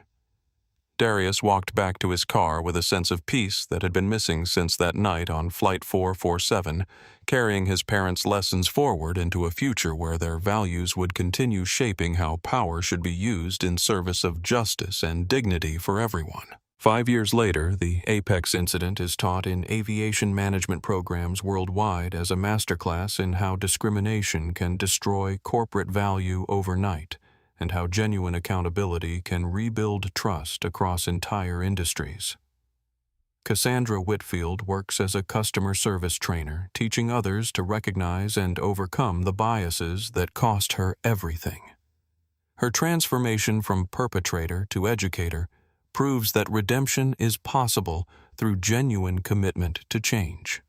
Darius walked back to his car with a sense of peace that had been missing since that night on Flight 447, carrying his parents' lessons forward into a future where their values would continue shaping how power should be used in service of justice and dignity for everyone. 5 years later, the Apex incident is taught in aviation management programs worldwide as a masterclass in how discrimination can destroy corporate value overnight and how genuine accountability can rebuild trust across entire industries. Cassandra Whitfield works as a customer service trainer, teaching others to recognize and overcome the biases that cost her everything. Her transformation from perpetrator to educator proves that redemption is possible through genuine commitment to change.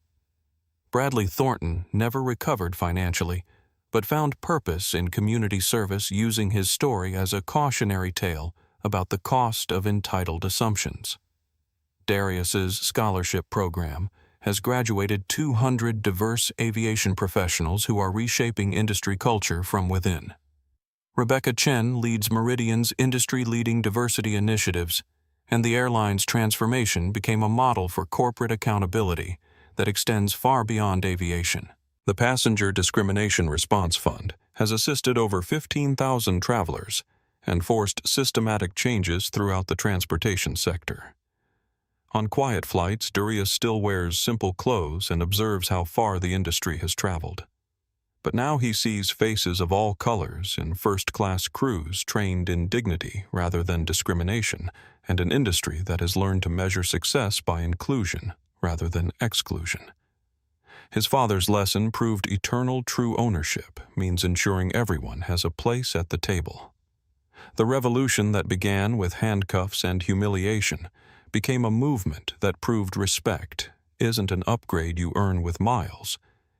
Bradley Thornton never recovered financially, but found purpose in community service using his story as a cautionary tale about the cost of entitled assumptions. Darius's scholarship program has graduated 200 diverse aviation professionals who are reshaping industry culture from within. Rebecca Chen leads Meridian's industry-leading diversity initiatives, and the airline's transformation became a model for corporate accountability that extends far beyond aviation. The Passenger Discrimination Response Fund has assisted over 15,000 travelers and forced systematic changes throughout the transportation sector. On quiet flights, Darius still wears simple clothes and observes how far the industry has traveled. But now he sees faces of all colors in first-class crews trained in dignity rather than discrimination, and an industry that has learned to measure success by inclusion rather than exclusion. His father's lesson proved eternal true ownership means ensuring everyone has a place at the table. The revolution that began with handcuffs and humiliation became a movement that proved respect isn't an upgrade you earn with miles.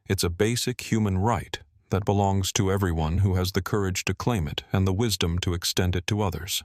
It's a basic human right that belongs to everyone who has the courage to claim it and the wisdom to extend it to others.